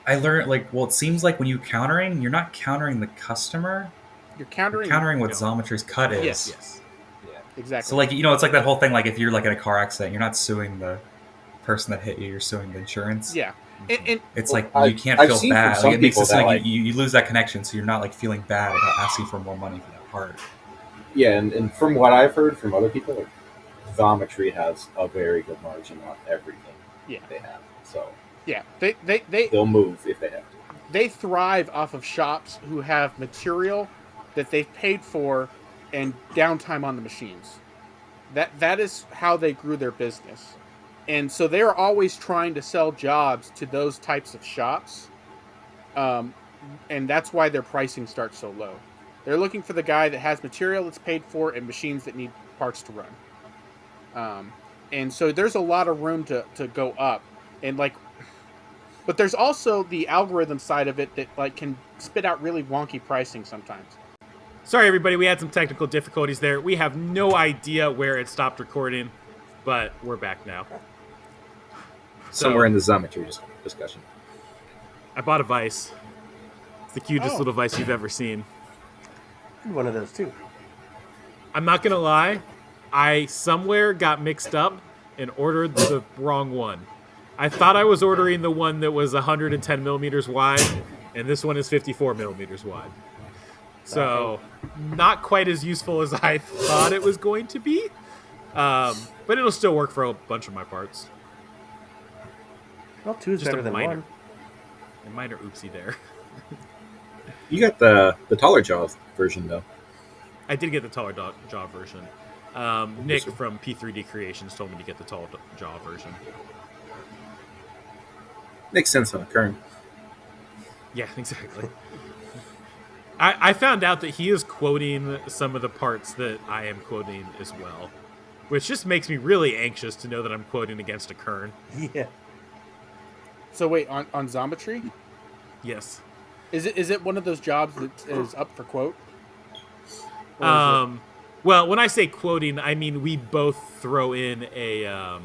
learned it seems like when you're countering, you're not countering the customer. You're countering what Xometry's cut is. Yes. Yeah. Exactly. So like it's like that whole thing. Like if you're like in a car accident, you're not suing the person that hit you. You're suing the insurance. Yeah. And it's like you can't feel bad. Like, it makes it so like you lose that connection, so you're not like feeling bad about asking for more money for that part. Yeah, and from what I've heard from other people, like, Xometry has a very good margin on everything they have. So yeah, they'll move if they have to. They thrive off of shops who have material that they've paid for and downtime on the machines. That is how they grew their business. And so they're always trying to sell jobs to those types of shops. And that's why their pricing starts so low. They're looking for the guy that has material that's paid for and machines that need parts to run. And so there's a lot of room to go up. And but there's also the algorithm side of it that can spit out really wonky pricing sometimes. Sorry, everybody. We had some technical difficulties there. We have no idea where it stopped recording, but we're back now. Somewhere in the Xometry discussion. I bought a vise. It's the cutest little vise you've ever seen. One of those too. I'm not gonna lie, I somewhere got mixed up and ordered the wrong one. I thought I was ordering the one that was 110 millimeters wide, and this one is 54 millimeters wide. So, not quite as useful as I thought it was going to be, but it'll still work for a bunch of my parts. Well, two is Just better a than minor, one. a minor oopsie there. You got the taller jaw version though. I did get the taller jaw version. Nick from P3D Creations told me to get the tall jaw version. Makes sense on a Kern. Yeah, exactly. I found out that he is quoting some of the parts that I am quoting as well, which just makes me really anxious to know that I'm quoting against a Kern. Yeah. So wait, on Zometry, Yes. is it one of those jobs that is up for quote? Or is Well, when I say quoting, I mean we both throw in an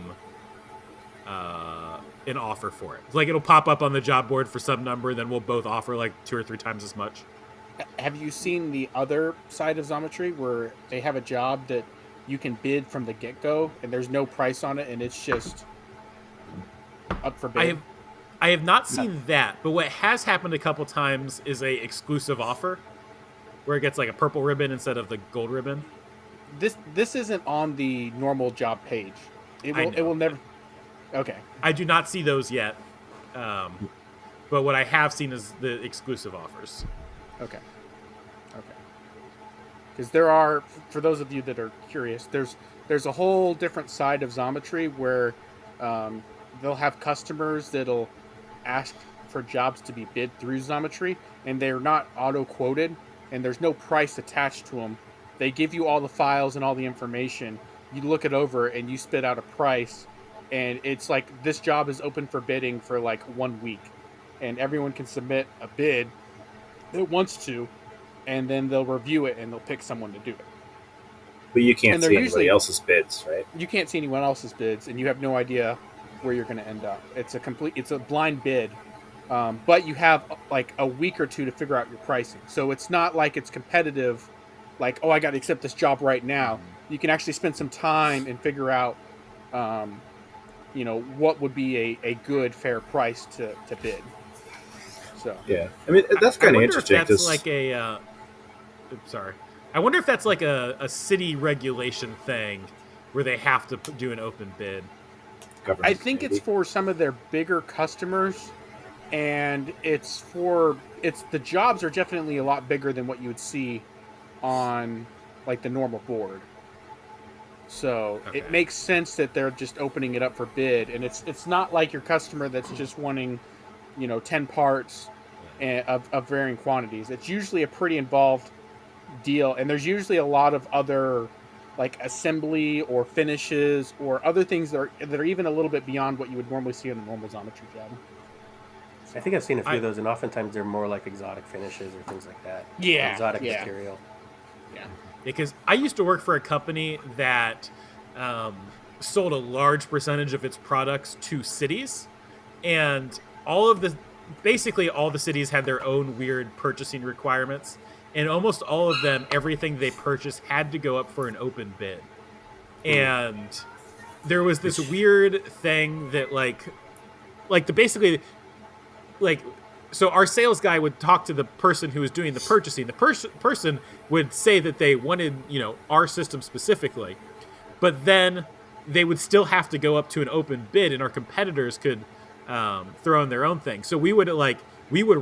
offer for it. Like it'll pop up on the job board for some number, then we'll both offer like 2 or 3 times as much. have you seen the other side of Zometry where they have a job that you can bid from the get-go and there's no price on it and it's just up for bid? I have not seen that, but what has happened a couple times is a exclusive offer where it gets like a purple ribbon instead of the gold ribbon. This isn't on the normal job page. It I will know. it will never. Okay. I do not see those yet, but what I have seen is the exclusive offers. Okay. Because there are, for those of you that are curious, there's a whole different side of Zometry where they'll have customers that'll ask for jobs to be bid through Zometry, and they're not auto-quoted, and there's no price attached to them. They give you all the files and all the information. You look it over, and you spit out a price, and it's like this job is open for bidding for like 1 week, and everyone can submit a bid that wants to, and then they'll review it and they'll pick someone to do it. But you can't And they're see anybody usually- else's bids, right? You can't see anyone else's bids, and you have no idea where you're going to end up. It's a blind bid, but you have like a week or two to figure out your pricing. So it's not like it's competitive, like, oh, I got to accept this job right now. You can actually spend some time and figure out, what would be a good, fair price to bid. So Yeah, I mean that's kind of I interesting. wonder if that's 'cause- like a. Sorry, I wonder if that's like a city regulation thing where they have to do an open bid. government, I think maybe. it's for some of their bigger customers, and the jobs are definitely a lot bigger than what you would see on like the normal board. So Okay. it makes sense that they're just opening it up for bid, and it's not like your customer that's just wanting, 10 parts of varying quantities. It's usually a pretty involved deal, and there's usually a lot of other like assembly or finishes or other things that are even a little bit beyond what you would normally see on a normal Zometry job. I think I've seen a few I- of those, and oftentimes they're more like exotic finishes or things like that. Yeah, Exotic yeah. material. Because I used to work for a company that sold a large percentage of its products to cities, and basically all the cities had their own weird purchasing requirements, and almost all of them, everything they purchased had to go up for an open bid. And there was this weird thing that so our sales guy would talk to the person who was doing the purchasing. The person would say that they wanted, our system specifically, but then they would still have to go up to an open bid, and our competitors could throw in their own thing. So we would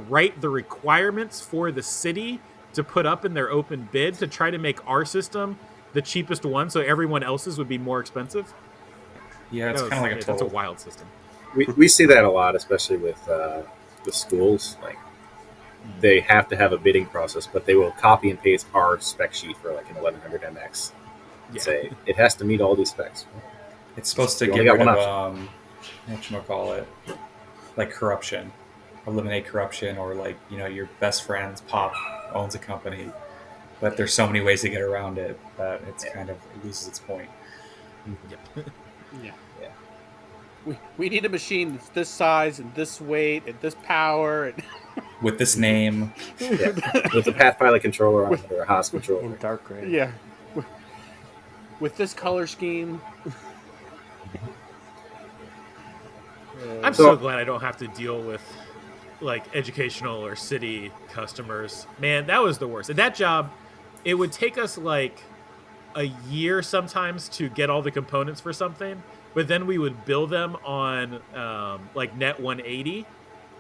write the requirements for the city to put up in their open bid to try to make our system the cheapest one, so everyone else's would be more expensive. Yeah, it's kind of like a That's total. a wild system. we see that a lot, especially with schools. Like they have to have a bidding process, but they will copy and paste our spec sheet for like an 1100 MX. And Yeah. say it has to meet all these specs. It's supposed to You get only got rid one of whatchamacallit, like corruption, eliminate corruption, or like your best friend's pop owns a company, but there's so many ways to get around it that it's kind of it loses its point. Yep. We need a machine that's this size and this weight and this power. And With this name, Yeah. With the Pathpilot controller on it or a Haas controller. In dark gray. yeah, with this color scheme. I'm so glad I don't have to deal with like educational or city customers. Man, that was the worst. At that job, it would take us like a year sometimes to get all the components for something, but then we would bill them on like net 180.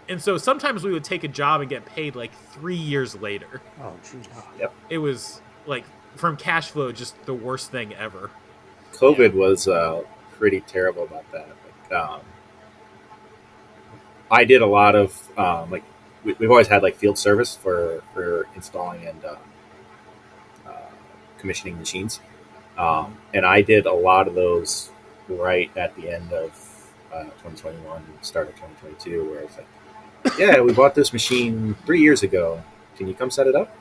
And so sometimes we would take a job and get paid like 3 years later. Oh, geez. Yep. It was like from cash flow, just the worst thing ever. COVID was pretty terrible about that. Like, I did a lot of like we've always had like field service for installing and commissioning machines, and I did a lot of those right at the end of 2021, start of 2022, where it's like, yeah, we bought this machine 3 years ago. Can you come set it up?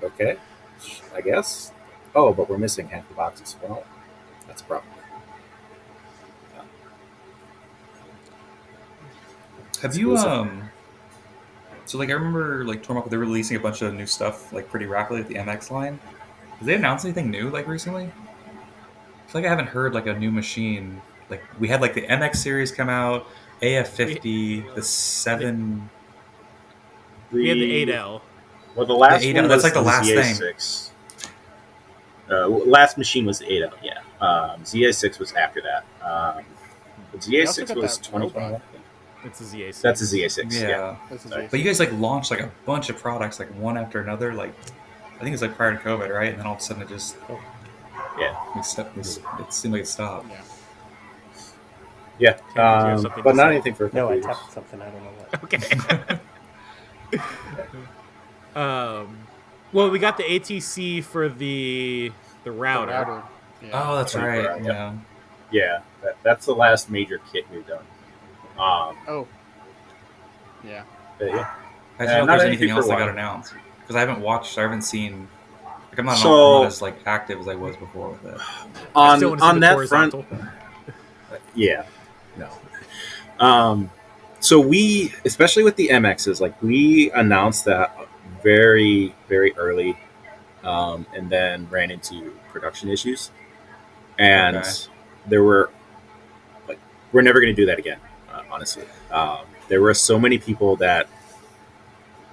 Okay, I guess. Oh, but we're missing half the boxes. Well, that's a problem. Have you so like I remember like Tormach, they were releasing a bunch of new stuff like pretty rapidly at the MX line. Did they announce anything new like recently? I feel like I haven't heard like a new machine. Like we had like the MX series come out, AF50, the 7. We had the 8L. Well, the last The 8L, one that's was like the last thing. ZA6. Last machine was the 8L, yeah. ZA6 was after that. The We also ZA6 got was that 2021. robot. It's a ZA6. That's a ZA6, yeah. Yeah. This is Sorry. But you guys like launched like a bunch of products like one after another. Like I think it was like prior to COVID, right? And then all of a sudden it just Yeah. it seemed like it stopped. Yeah. Yeah, Tim, did you have something but to not say? anything for a No, couple I years. tapped something. I don't know what. Okay. Well, we got the ATC for the router. Yeah. Oh, that's right. Right, Yeah. Yeah, that's the last major kit we've done. Oh. Yeah. But yeah. I don't know if not there's anything anything for else a that got while. announced because I haven't watched. I haven't seen. Like I'm not, So- I'm not as like active as I was before with it. I still wanna see On the that front, horizontal. yeah, no. So we, especially with the MXs, like we announced that very, very early, and then ran into production issues, and Okay. there were like we're never going to do that again. Honestly, there were so many people that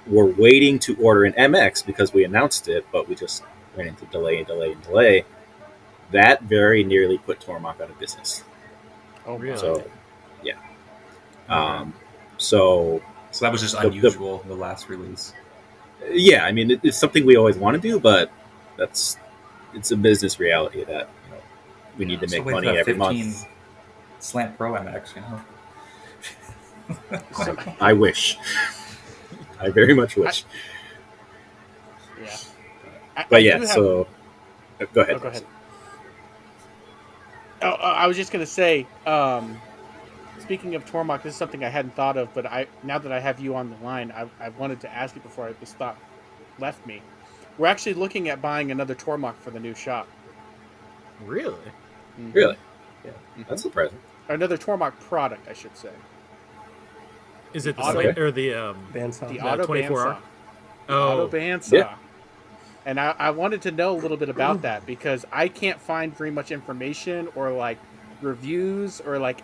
were waiting to order an MX because we announced it, but we just ran into delay. That very nearly put Tormach out of business. Oh, Really? So, yeah. So So that was just The- unusual. The last release. yeah, I mean, it's something we always want to do, but it's a business reality that we need to So make wait for money that every 15 month. Slant Pro MX, you know. I wish. I very much wish. Yeah. I But do yeah, have- so go ahead. Oh, go ahead. Oh, I was just gonna say. Speaking of Tormach, this is something I hadn't thought of, but now that I have you on the line, I wanted to ask you before this thought left me. We're actually looking at buying another Tormach for the new shop. Really? Mhm. Really? Mhm. That's surprising. Or another Tormach product, I should say. Is it the Auto- same or the Bandsaw. The The Auto 24R? bandsaw. Auto Oh, bandsaw. Yeah. And I wanted to know a little bit about that because I can't find very much information or like reviews or like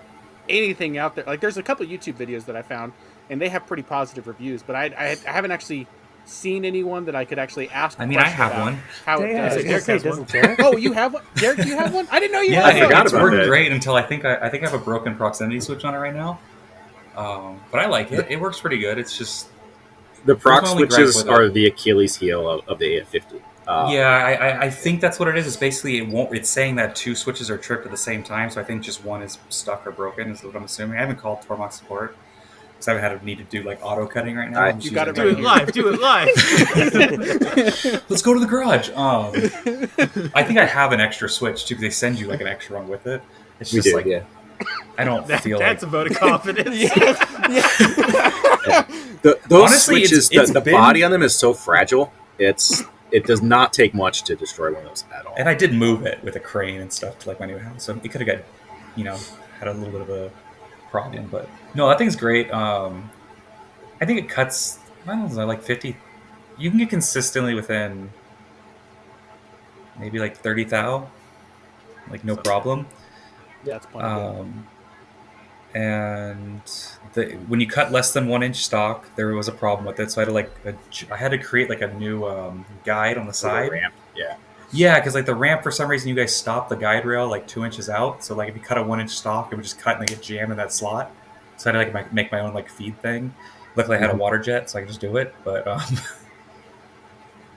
anything out there. Like there's a couple YouTube videos that I found and they have pretty positive reviews, but I haven't actually seen anyone that I could actually ask. I a mean, I question have about one. How it Yeah, I was does. gonna say, has one. doesn't Derek? Oh, you have one, Derek? You have one? I didn't know you Yeah, had I one. forgot it's about worked that. great until I think I have a broken proximity switch on it right now. But I like it. It works pretty good. It's just The proc There's only gripe switches with it. are the Achilles heel of the AF50. yeah, I think that's what it is. It's basically it's saying that two switches are tripped at the same time. So I think just one is stuck or broken is what I'm assuming. I haven't called Tormach support because I haven't had a need to do like auto cutting right now. Alright, I'm just you got using it do right it here. live. Do it live. Let's go to the garage. I think I have an extra switch too because they send you like an extra one with it. It's We just do, like yeah. I don't feel That's like a vote of confidence. Those Honestly, it's switches, the been- body on them is so fragile. It does not take much to destroy one of those at all. And I did move it with a crane and stuff to like my new house, so it could have got, had a little bit of a problem. But no, that thing's great. I think it cuts. I don't know, like 50. You can get consistently within maybe like 30 thou like no So- problem. That's plenty good. And when you cut less than 1 inch stock, there was a problem with it. So I had to create like a new guide on the Like a side. ramp. Yeah. Yeah, because like the ramp, for some reason, you guys stopped the guide rail like 2 inches out. So like if you cut a 1 inch stock, it would just cut and like get jammed in that slot. So I had to like make my own like feed thing. Luckily, I had a water jet, so I could just do it. But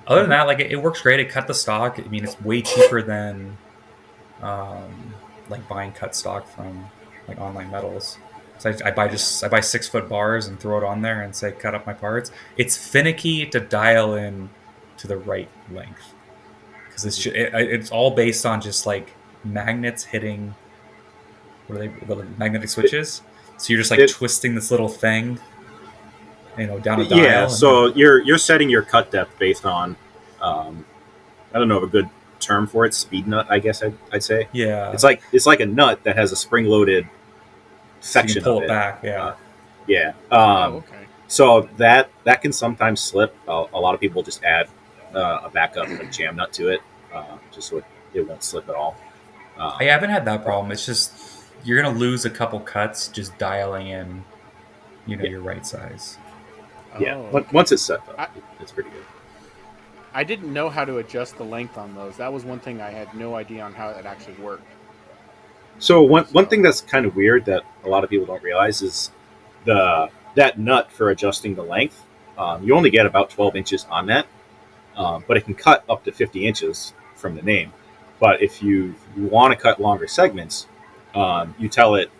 other than that, like it works great. It cut the stock. I mean, it's way cheaper than like buying cut stock from like Online Metals. So I buy 6-foot bars and throw it on there and say cut up my parts. It's finicky to dial in to the right length because it's all based on just like magnets hitting the magnetic switches. So you're just like twisting this little thing, down a dial. Yeah. So you're setting your cut depth based on I don't know of a good term for it. Speed nut, I guess I'd say. Yeah. It's like a nut that has a spring loaded section so you can pull of it back. Yeah. Yeah. Okay. So that can sometimes slip. A lot of people just add a backup like jam nut to it, just so it won't slip at all. I haven't had that problem. It's just you're gonna lose a couple cuts just dialing in, your right size. Yeah. Oh, But once it's set though, I- it's pretty good. I didn't know how to adjust the length on those. That was one thing I had no idea on how it actually worked. So one thing that's kind of weird that a lot of people don't realize is that nut for adjusting the length. You only get about 12 inches on that, but it can cut up to 50 inches from the name. But if you want to cut longer segments, you tell it,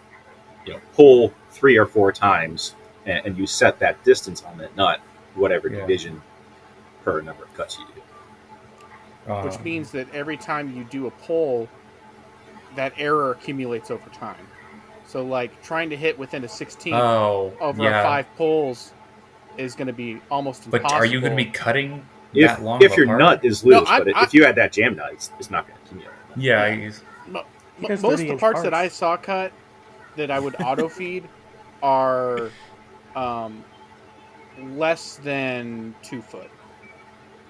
pull 3 or 4 times, and you set that distance on that nut, whatever Yeah. division per number of cuts you do. Which means that every time you do a pull, that error accumulates over time. So, like, trying to hit within a 16th over 5 pulls is going to be almost impossible. But are you going to be cutting If that long? if of a your part? nut is loose, No, but if you add that jam nut, it's not going to accumulate. Yeah. Because Most of the 30-inch parts that I parts. saw cut that I would auto feed are less than 2 foot.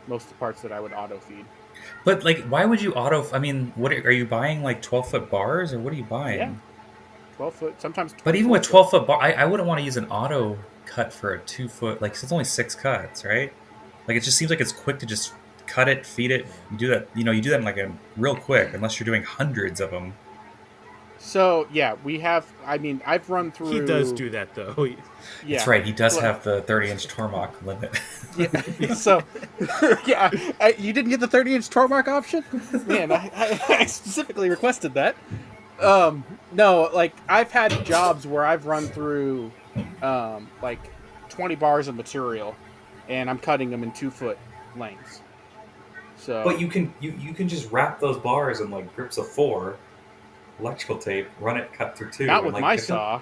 Most of the parts that I would auto feed. But like, why would you I mean, what are you buying? Like 12-foot bars, or what are you buying? Yeah. 12 foot, sometimes 20 But even with foot. 12-foot bar, I wouldn't want to use an auto cut for a 2-foot. Like, 'cause it's only 6 cuts, right? Like, it just seems like it's quick to just cut it, feed it. You do that. You do that in like a real quick, unless you're doing hundreds of them. So, yeah, we have, I mean, I've run through... He does do that though. Yeah. That's right. He does Well- have the 30-inch Tormach limit. Yeah. So, yeah, you didn't get the 30-inch Tormach option? Man, I specifically requested that. No, like, I've had jobs where I've run through, like, 20 bars of material, and I'm cutting them in 2-foot lengths. So, But you can just wrap those bars in like grips of 4, electrical tape, run it, cut through 2. not and, with like, my if them- saw.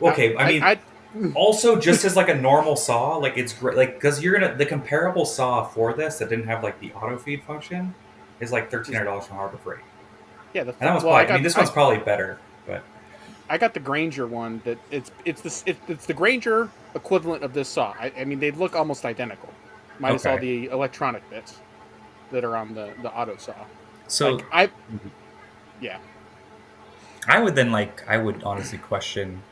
Okay, I mean, also just as like a normal saw, like it's great, like because the comparable saw for this that didn't have like the auto feed function is like $1,300 from Harbor Freight, yeah, and that one's this one's probably better, but I got the Granger one. That it's the Granger equivalent of this saw. I mean, they look almost identical, minus all Okay. the electronic bits that are on the auto saw. so Like, yeah. I would honestly question,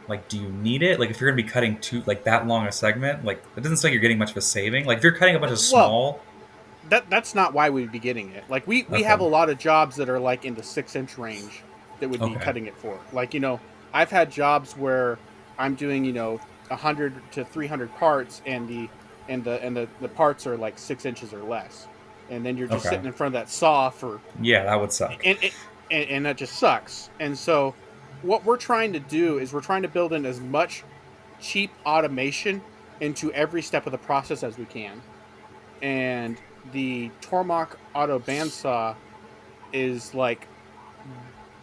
like, do you need it? Like, if you're gonna be cutting that long a segment, like it doesn't seem like you're getting much of a saving. Like if you're cutting a bunch of small, That's not why we'd be getting it. Like we Okay. have a lot of jobs that are like in the 6-inch range that would be Okay. cutting it for. Like, I've had jobs where I'm doing 100 to 300 parts, and the parts are like 6 inches or less, and then you're just Okay. sitting in front of that saw for yeah, that would suck. and that just sucks. And so what we're trying to do is we're trying to build in as much cheap automation into every step of the process as we can. And the Tormach auto bandsaw is like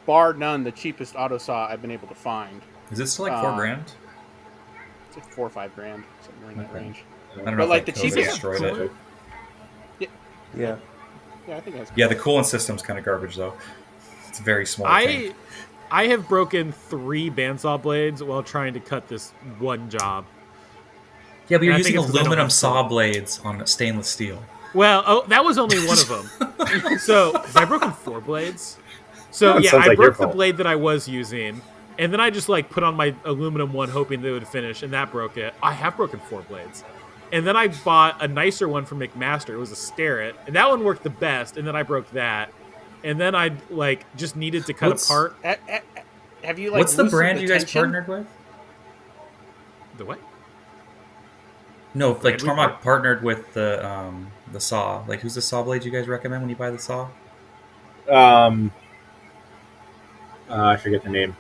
bar none the cheapest auto saw I've been able to find. Is it still like $4,000? It's like $4 or $5 grand, somewhere in that Okay. range. I don't know But, if like, like the COVID cheapest- destroyed it. Yeah. Yeah, I think that's Yeah, the coolant system's kind of garbage though. It's a very small. tank. I have broken 3 bandsaw blades while trying to cut this one job. Yeah, but you're I think using it's 'cause I don't aluminum have saw salt. blades on stainless steel. Well, that was only one of them. So, have I broken 4 blades? So, That yeah, sounds I like your broke the fault. blade that I was using, and then I just, like, put on my aluminum one hoping that it would finish, and that broke it. I have broken 4 blades. And then I bought a nicer one from McMaster. It was a Starrett, and that one worked the best, and then I broke that. And then I, like, just needed to cut What's- apart Have you like? What's the loosened brand you guys tension? partnered with? the what? No, like Brand we Tormach partnered with the saw. Like, who's the saw blade you guys recommend when you buy the saw? I forget the name.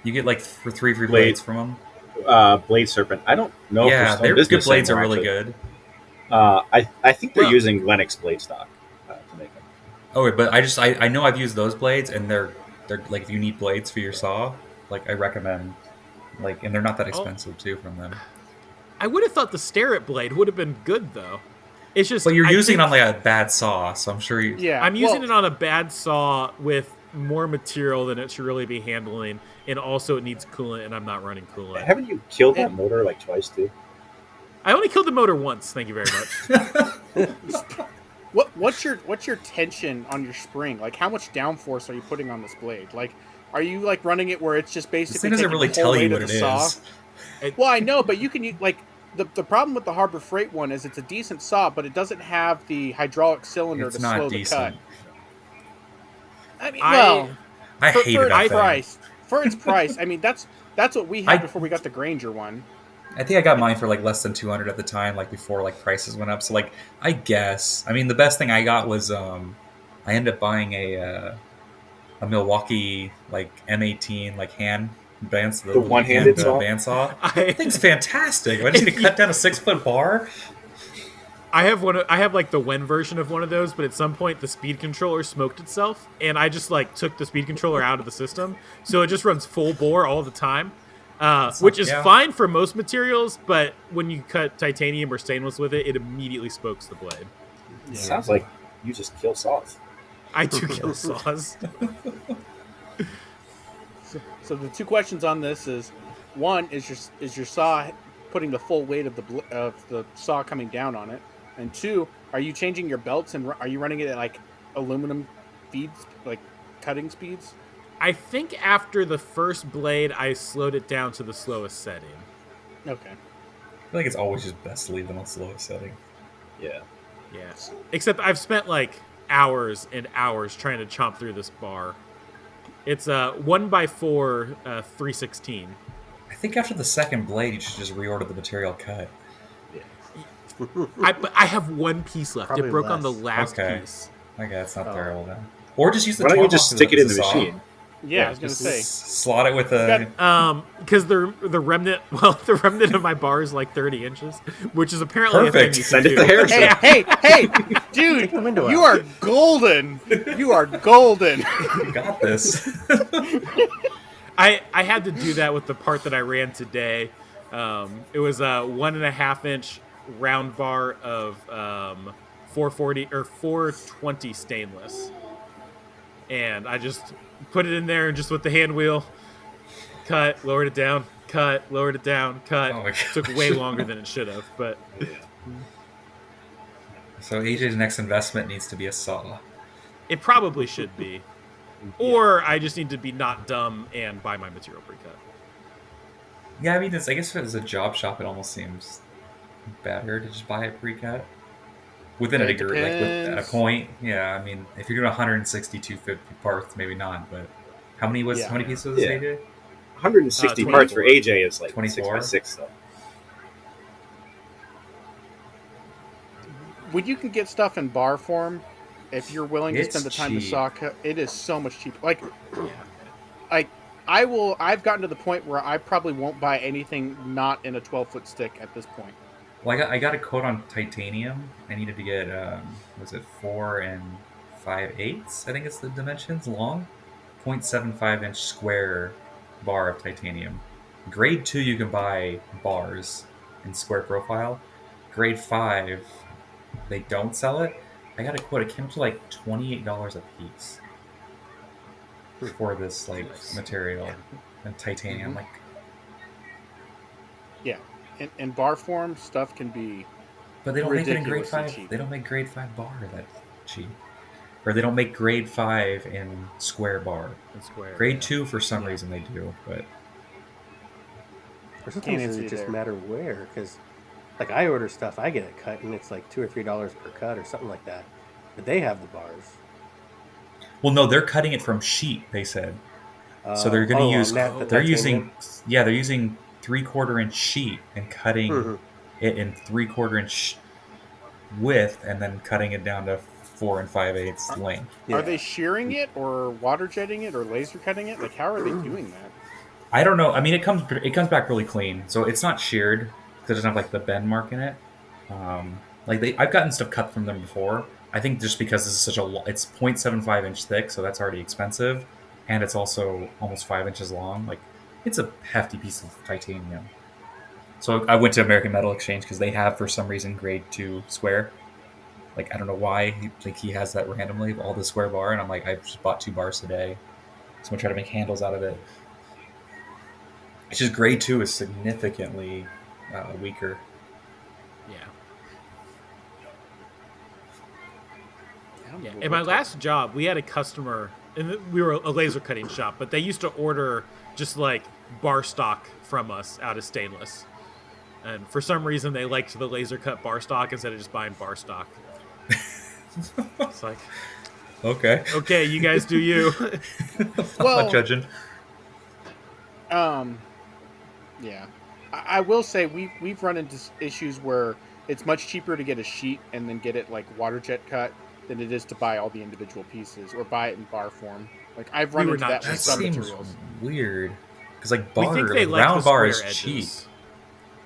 You get like for 3 free Blade. blades from them. Blade Serpent. I don't know. Yeah, if their they're good blades are really good. good. I think they're Well- using Lennox blade stock to make them. Oh, but I know I've used those blades, and they're like, if you need blades for your saw, like I recommend, like, and they're not that expensive too from them. I would have thought the Starrett blade would have been good, though. It's just But you're I using it think on like a bad saw, so I'm sure you. Yeah, I'm using well, it on a bad saw with more material than it should really be handling, and also it needs coolant, and I'm not running coolant. Haven't you killed that motor like twice too? I only killed the motor once. Thank you very much. What's your tension on your spring? Like, how much downforce are you putting on this blade? Like, are you like running it where it's just This basically thing doesn't taking really the whole tell you weight what of it the saw? is. Well, I know, but you can use, like, the problem with the Harbor Freight one is it's a decent saw, but it doesn't have the hydraulic cylinder It's to not slow decent. the cut. I mean, I- well, I for, hated for that its thing. price. For its price, I mean that's what we had I- before we got the Granger one. I think I got mine for like less than 200 at the time, like before like prices went up. So like, I guess, I mean, the best thing I got was I ended up buying a Milwaukee like M18 like hand bandsaw, The one-handed saw? bandsaw. I, That thing's fantastic. I just need to cut down a 6-foot bar. I have one. I have like the Wen version of one of those, but at some point the speed controller smoked itself, and I just like took the speed controller out of the system, so it just runs full bore all the time, which is yeah. fine for most materials. But when you cut titanium or stainless with it, it immediately smokes the blade. It sounds like you just kill saws. I do kill saws. So the two questions on this is, one is your saw putting the full weight of the saw coming down on it, and two, are you changing your belts and are you running it at like aluminum feeds, like cutting speeds? I think after the first blade, I slowed it down to the slowest setting. Okay. I feel like it's always just best to leave them on slowest setting. Yeah. Yeah. Except I've spent like hours and hours trying to chomp through this bar. It's a 1x4 316. I think after the second blade, you should just reorder the material cut. But I have one piece left. Probably It broke on the less. last Okay. piece. Okay, that's not Oh. terrible then. Or just use the Why don't you Tormach just as stick it in as the a saw. machine? Yeah, I was gonna Just say. slot it with a. Because the remnant, well, the remnant of my bar is like 30 inches, which is apparently a thing Perfect. you can Send it do. to Harrison. Hey, dude, the window you out. are golden. You are golden. You got this. I had to do that with the part that I ran today. It was a 1.5 inch round bar of 440 or 420 stainless, and I just put it in there and just with the hand wheel, cut, lowered it down, cut, lowered it down, cut. Oh my gosh. Took way longer than it should have, but So AJ's next investment needs to be a saw. it probably should be. Or I just need to be not dumb and buy my material pre-cut. Yeah, I mean, I guess as a job shop, it almost seems better to just buy it pre-cut. Within a It degree, like at a depends. point. Yeah, I mean, if you're doing 162 parts, maybe not. But how many Yeah. how many pieces was Yeah. AJ? 160 24. parts for AJ is like 24. 6x6 though. When you can get stuff in bar form, if you're willing to It's spend the time to cheap. saw cut, it is so much cheaper. Like I've gotten to the point where I probably won't buy anything not in a 12-foot stick at this point. Well, I got a quote on titanium. I needed to get was it 4 5/8? I think it's the dimensions long, 0.75 inch square bar of titanium. Grade 2 you can buy bars in square profile. Grade 5 they don't sell it. I got a quote. It came up to like $28 a piece for this like material and titanium. Like, Yeah, in bar form, stuff can be. but they don't make it in grade Ridiculously 5. cheap. They don't make grade 5 bar that cheap. or they don't make grade 5 in square bar. In square. Grade yeah. 2 for some Yeah. reason they do, but Or sometimes Can't does answer it you just there. matter where? Because, like, I order stuff, I get it cut, and it's like $2 or $3 per cut or something like that. But they have the bars. well, no, they're cutting it from sheet. They said so. They're going to on use. that, the They're titanium? using. Yeah, they're using 3/4 inch sheet and cutting Mhm. it in 3/4 inch width, and then cutting it down to 4 5/8 length. Yeah. Are they shearing it or water jetting it or laser cutting it? Like, how are they doing that? I don't know. I mean, it comes back really clean, so it's not sheared because it doesn't have like the bend mark in it. I've gotten stuff cut from them before. I think just because this is such it's 0.75 inch thick, so that's already expensive, and it's also almost 5 inches long. Like, it's a hefty piece of titanium. So I went to American Metal Exchange because they have, for some reason, grade 2 square. Like, I don't know why he has that randomly, all the square bar, and I'm like, I just bought 2 bars today, so I'm gonna try to make handles out of it. It's just grade 2 is significantly weaker. Yeah. I'm a Yeah. little In my bit- last job, we had a customer, and we were a laser cutting shop, but they used to order just like bar stock from us out of stainless. And for some reason, they liked the laser cut bar stock instead of just buying bar stock. It's like, Okay. okay, you guys do you. I'm Well- not judging. Yeah, I will say we've run into issues where it's much cheaper to get a sheet and then get it like water jet cut than it is to buy all the individual pieces or buy it in bar form. Like, I've run We were into not that with That some seems materials. weird. Because, like, We bar, think they like, like round the bar square is edges. cheap.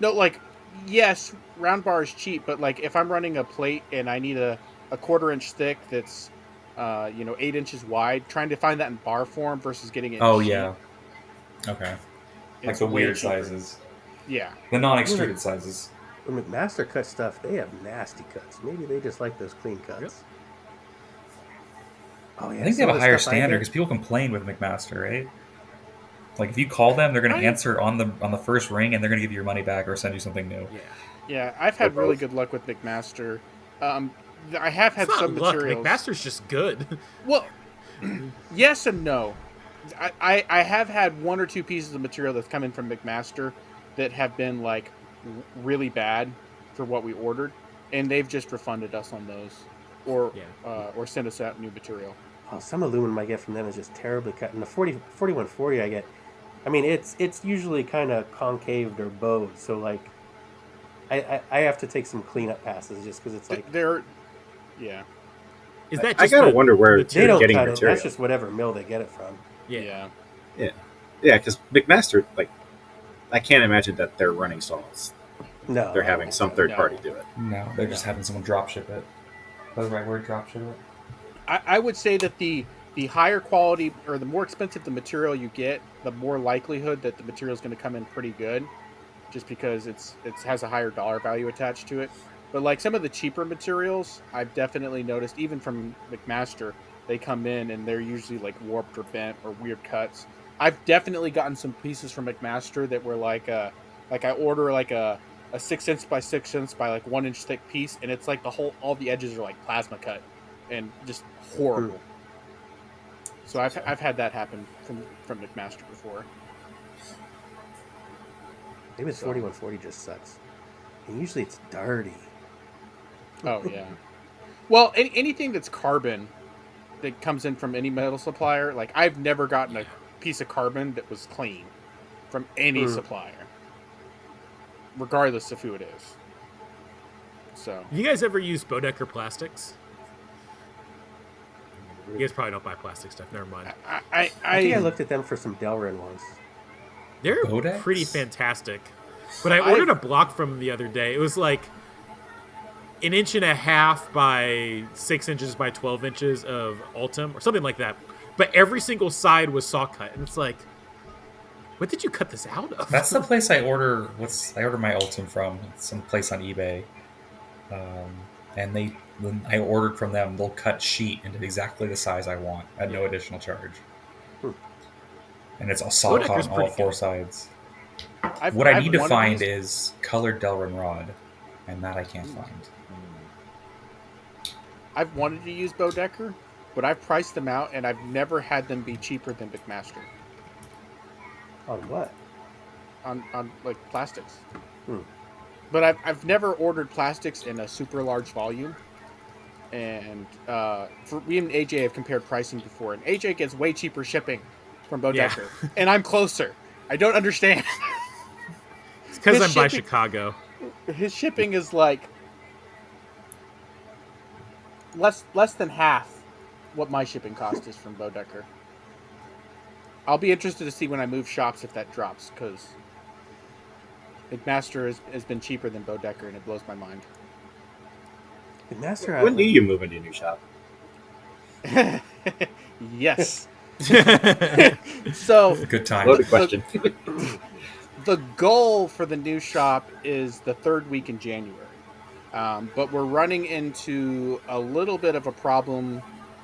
No, like, yes, round bar is cheap, but like if I'm running a plate and I need a 1/4 inch thick that's 8 inches wide, trying to find that in bar form versus getting it in Oh, sheet, yeah. Okay. Like it's the way weird cheaper. sizes. Yeah. The non-extruded sizes. When McMaster cut stuff, they have nasty cuts. Maybe they just like those clean cuts. Yep. Oh yeah, I think they some have a of the higher stuff I standard get- because people complain with McMaster, right? Like, if you call them, they're going to answer on the first ring, and they're going to give you your money back or send you something new. Yeah. Yeah, I've had Or really both. good luck with McMaster. I have had It's not some luck. materials. McMaster's just good. Well, yes and no. I have had 1 or 2 pieces of material that's come in from McMaster that have been like really bad for what we ordered, and they've just refunded us on those, or sent us out new material. Oh, some aluminum I get from them is just terribly cut. And the 4140 I get, I mean, it's usually kind of concaved or bowed, so like I have to take some cleanup passes just because it's like They're, yeah, Is that I just gotta the wonder where they material? don't getting cut it. material. That's just whatever mill they get it from. Yeah. yeah. Yeah, because McMaster, like, I can't imagine that they're running saws. No, They're having some third party do it. No, they're just having someone drop ship it. Is that the right word? Drop ship it? I would say that the higher quality or the more expensive the material you get, the more likelihood that the material is going to come in pretty good, just because it has a higher dollar value attached to it. But like some of the cheaper materials, I've definitely noticed, even from McMaster, they come in and they're usually like warped or bent or weird cuts. I've definitely gotten some pieces from McMaster that were like I order like a 6 inch by 6 inch by like 1 inch thick piece, and it's like all the edges are like plasma cut and just horrible. So I've had that happen from McMaster before. Maybe it's 4140 just sucks. And usually it's dirty. Oh yeah. Well, anything that's carbon that comes in from any metal supplier, like I've never gotten a piece of carbon that was clean from any supplier, regardless of who it is. So You guys ever use Bodecker plastics? You guys probably don't buy plastic stuff. Never mind. I think I looked at them for some Delrin once. They're Bodex? pretty fantastic. But I ordered a block from them the other day. It was like 1.5 inches by 6 inches by 12 inches of Ultim or something like that. But every single side was saw cut, and it's like, what did you cut this out of? That's the place I order. I order my Ultim from. It's some place on eBay, and when I ordered from them, they'll cut sheet into exactly the size I want at no additional charge. And it's all saw cut Bodecker's on all pretty 4 good. sides. I've What I need to one of find these- is colored Delrin rod, and that I can't find. I've wanted to use Bodecker, but I've priced them out, and I've never had them be cheaper than McMaster On what? on like plastics. Hmm. But I've never ordered plastics in a super large volume. And for me and AJ have compared pricing before, and AJ gets way cheaper shipping from Bodecker, and I'm closer. I don't understand. It's because His I'm by shipping- Chicago. His shipping is like less than half what my shipping cost is from Bodecker. I'll be interested to see when I move shops if that drops, because McMaster has been cheaper than Bodecker, and it blows my mind. McMaster. When do you move into a new shop? Yes. So Good time. Loaded question. the goal for the new shop is the third week in January. But we're running into a little bit of a problem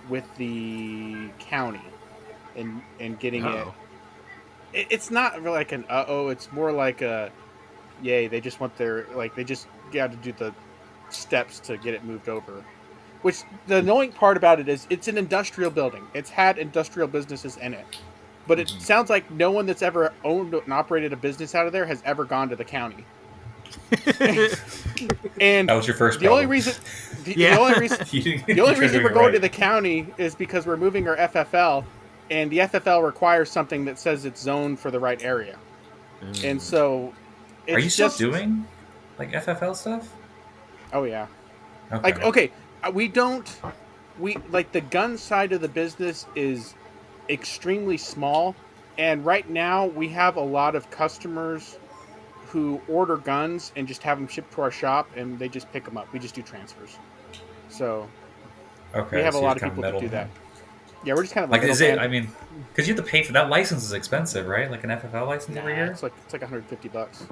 with the county and getting Uh-oh. it's not really like an it's more like a yay, they just want their they just got to do the steps to get it moved over. Which the annoying part about it is it's an industrial building. It's had industrial businesses in it. But it sounds like no one that's ever owned and operated a business out of there has ever gone to the county. And That was your first the only problem. reason the Yeah. only reason You- the only you're reason doing we're it going right. to the county is because we're moving our FFL, and the FFL requires something that says it's zoned for the right area. And so it's Are you still just, doing like FFL stuff? Oh yeah. Okay. Like okay, we like the gun side of the business is extremely small, and right now we have a lot of customers who order guns and just have them shipped to our shop, and they just pick them up. We just do transfers. So Okay. we have so a you're lot of kind people that do middleman. that. Yeah, we're just kind of Like, is it? middleman. I mean, because you have to pay for that license is expensive, right? Like an FFL license every year. It's like $150.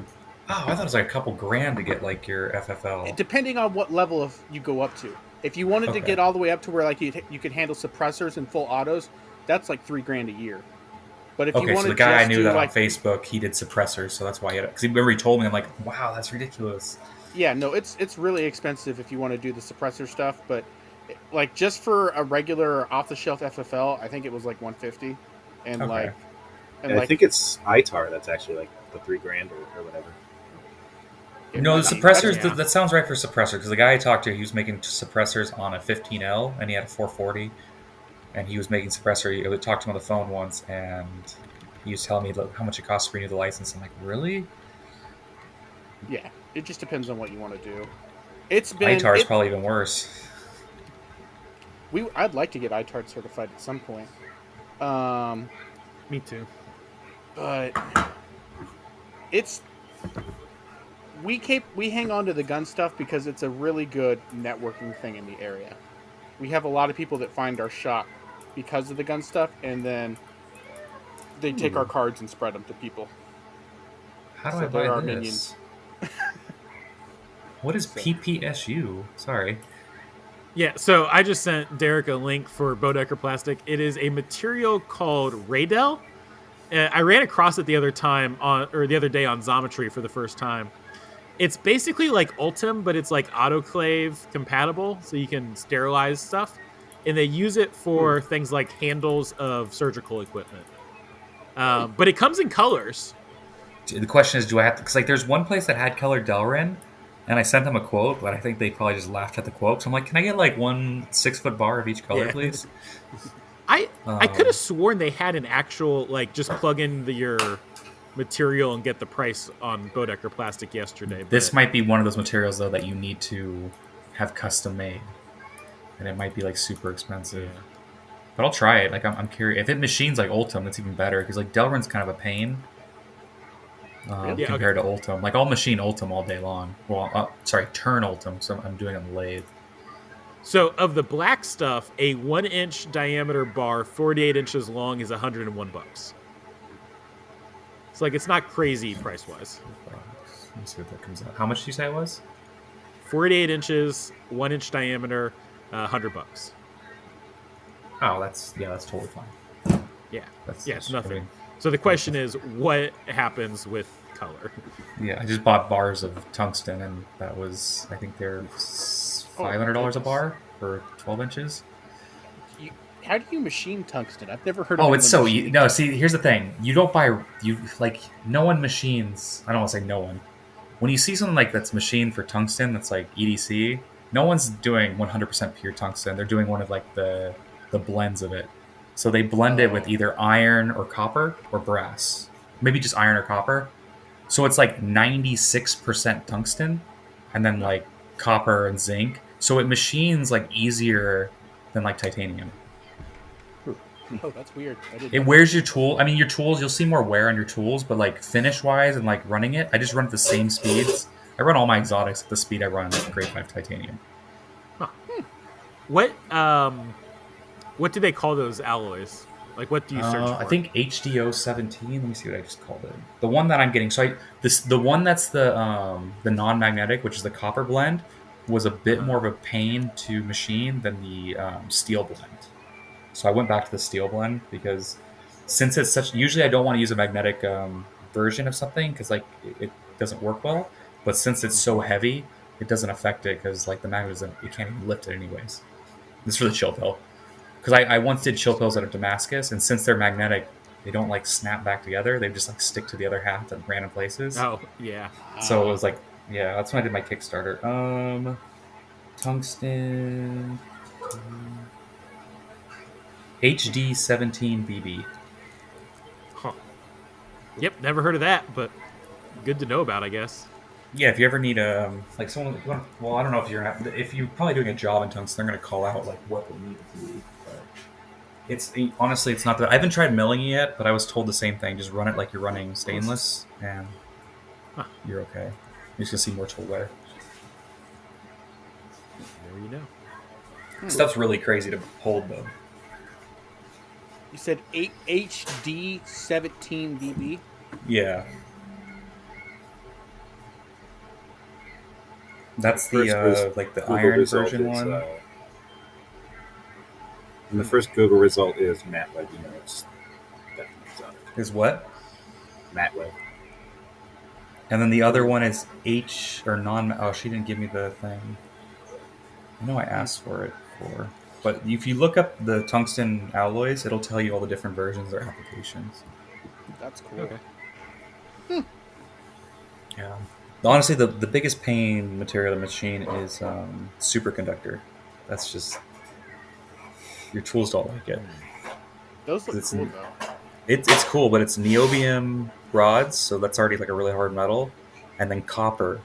Oh, I thought it was like a couple grand to get like your FFL. Depending on what level of you go up to. If you wanted to Okay. get all the way up to where like you could handle suppressors and full autos, that's like $3,000 a year. But if you Okay, so wanted the guy I just knew do, that like, on Facebook, he did suppressors, so that's why he had it. Because remember he told me, I'm like, wow, that's ridiculous. yeah, no, it's really expensive if you want to do the suppressor stuff. But like just for a regular off the shelf FFL, I think it was like $150, and Okay. like and And I like think it's ITAR that's actually like the $3,000 or whatever. it No, might the be- suppressors, yeah. that sounds right for suppressor, because the guy I talked to, he was making suppressors on a 15L, and he had a 440, and he was making suppressor. I talked to him on the phone once, and he was telling me like, how much it costs to renew the license. I'm like, really? Yeah, it just depends on what you want to do. It's been ITAR is probably even worse. I'd like to get ITAR certified at some point. Me too. But it's we hang on to the gun stuff because it's a really good networking thing in the area. We have a lot of people that find our shop because of the gun stuff, and then they take our cards and spread them to people. How do So I they're buy our this? minions. What is PPSU? Sorry. Yeah, so I just sent Derek a link for Bodecker plastic. It is a material called Raydel. I ran across it the other day on Xometry for the first time. It's basically like Ultim, but it's like autoclave compatible, so you can sterilize stuff. And they use it for things like handles of surgical equipment. But it comes in colors. The question is, do I have to? Because like, there's one place that had colored Delrin, and I sent them a quote, but I think they probably just laughed at the quote. So I'm like, can I get like 1 6-foot bar of each color, Yeah. please? I could have sworn they had an actual like just plug in your material and get the price on Bodecker plastic yesterday. This but- might be one of those materials though that you need to have custom made, and it might be like super expensive. But I'll try it. Like I'm curious. If it machines like Ultim, that's even better because like Delrin's kind of a pain Yeah, compared to Ultim. Like I'll machine Ultim all day long. Well, turn Ultim. So I'm doing it on the lathe. So of the black stuff, a 1-inch diameter bar, 48 inches long, is $101. It's like it's not crazy price wise. Let me see what that comes out. How much did you say it was? 48 inches, 1-inch diameter, $100. Oh, that's totally fine. Yeah, That's yeah, it's I nothing. mean, So the question is, what happens with color? yeah, I just bought bars of tungsten, and that was I think they're $500 a bar for 12 inches. how do you machine tungsten? I've never heard. Oh, of it's so easy. no. See, here's the thing: you don't buy no one machines. I don't want to say no one. When you see something like that's machined for tungsten, that's like EDC. No one's doing 100% pure tungsten. They're doing one of like the blends of it. So they blend it with either iron or copper or brass. Maybe just iron or copper. So it's like 96% tungsten, and then like copper and zinc. So it machines like easier than like titanium. Oh, that's weird. It wears your tool. I mean, your tools, you'll see more wear on your tools, but like finish wise and like running it, I just run at the same speeds. I run all my exotics at the speed I run grade 5 titanium. What do they call those alloys? Like, what do you search for? I think HDO 17. Let me see what I just called it. The one that I'm getting. So the one that's the non-magnetic, which is the copper blend, was a bit more of a pain to machine than the steel blend. So I went back to the steel blend because since it's such. Usually I don't want to use a magnetic version of something because like it doesn't work well. But since it's so heavy, it doesn't affect it because like the magnet you can't even lift it anyways. This is for the chill pill. Because I once did chill pills out of Damascus, and since they're magnetic, they don't like snap back together. They just like stick to the other half at random places. Oh, yeah. So it was like, yeah, that's when I did my Kickstarter. Tungsten HD 17 BB. Huh. Yep, never heard of that, but good to know about, I guess. Yeah, if you ever need like someone, well, I don't know if you're probably doing a job in tungsten, they're gonna call out like what they need to do. It's honestly, it's not that. I haven't tried milling it yet, but I was told the same thing. Just run it like you're running stainless, and you're okay. You're just gonna see more tool wear. There you know. Stuff's really crazy to hold, though. You said HD 17 BB. Yeah. That's First the like the Google iron result version is, one. And the first Google result is matte web. You know, it's definitely exotic. Is what? Matte web. And then the other one is H or non. Oh, she didn't give me the thing. I know I asked for it before. But if you look up the tungsten alloys, it'll tell you all the different versions or applications. That's cool. Okay. Yeah. Honestly, the biggest pain material to machine is superconductor. That's just your tools don't like it. Those look It's- cool though. It's cool, but it's niobium rods, so that's already like a really hard metal, and then copper.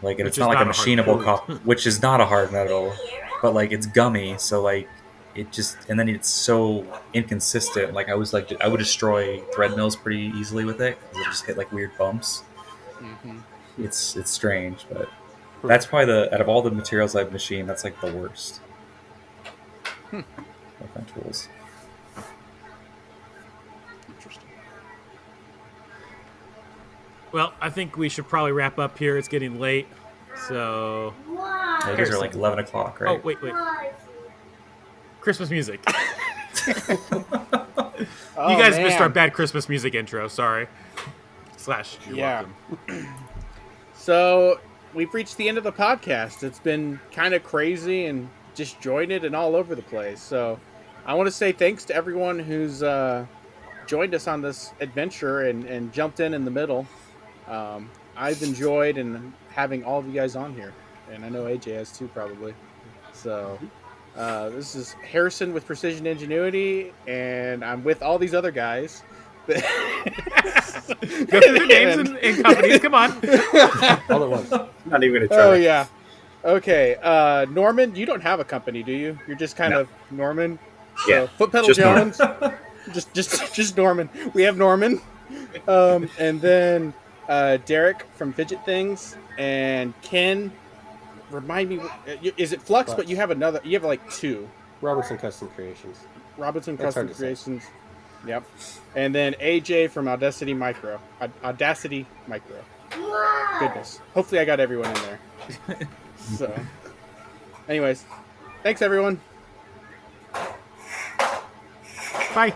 Like, and Which it's is not like a not a hard machinable metal. copper, which is not a hard metal, but like it's gummy, so like it just, and then it's so inconsistent. Like I would destroy thread mills pretty easily with it because it just hit like weird bumps. Mm-hmm. It's strange, but that's probably out of all the materials I've machined, that's like the worst. Like my tools. Interesting. Well, I think we should probably wrap up here. It's getting late. So. Yeah, you guys are like 11 o'clock, right? Oh, wait. Christmas music. Oh, You guys missed our man. bad Christmas music intro. Sorry. / you're Yeah. welcome. So we've reached the end of the podcast. It's been kind of crazy and disjointed and all over the place. So I want to say thanks to everyone who's joined us on this adventure and jumped in the middle. I've enjoyed and having all of you guys on here, and I know AJ has too, probably. So this is Harrison with Precision Ingenuity, and I'm with all these other guys. Go through the names and companies. Come on. All at once. Not even gonna try. Oh yeah. Okay. Norman, you don't have a company, do you? You're just kind No. of Norman. Yeah, So, Foot Pedal just Norman. Jones. just Norman. We have Norman. And then Derek from Fidget Things and Ken. Remind me, is it Flux? Flux. But you have another. You have like two. Robertson Custom Creations. Robertson That's Custom hard to say. Creations. Yep. And then AJ from Audacity Micro. Audacity Micro. Goodness. Hopefully I got everyone in there. So, anyways, thanks everyone. Bye.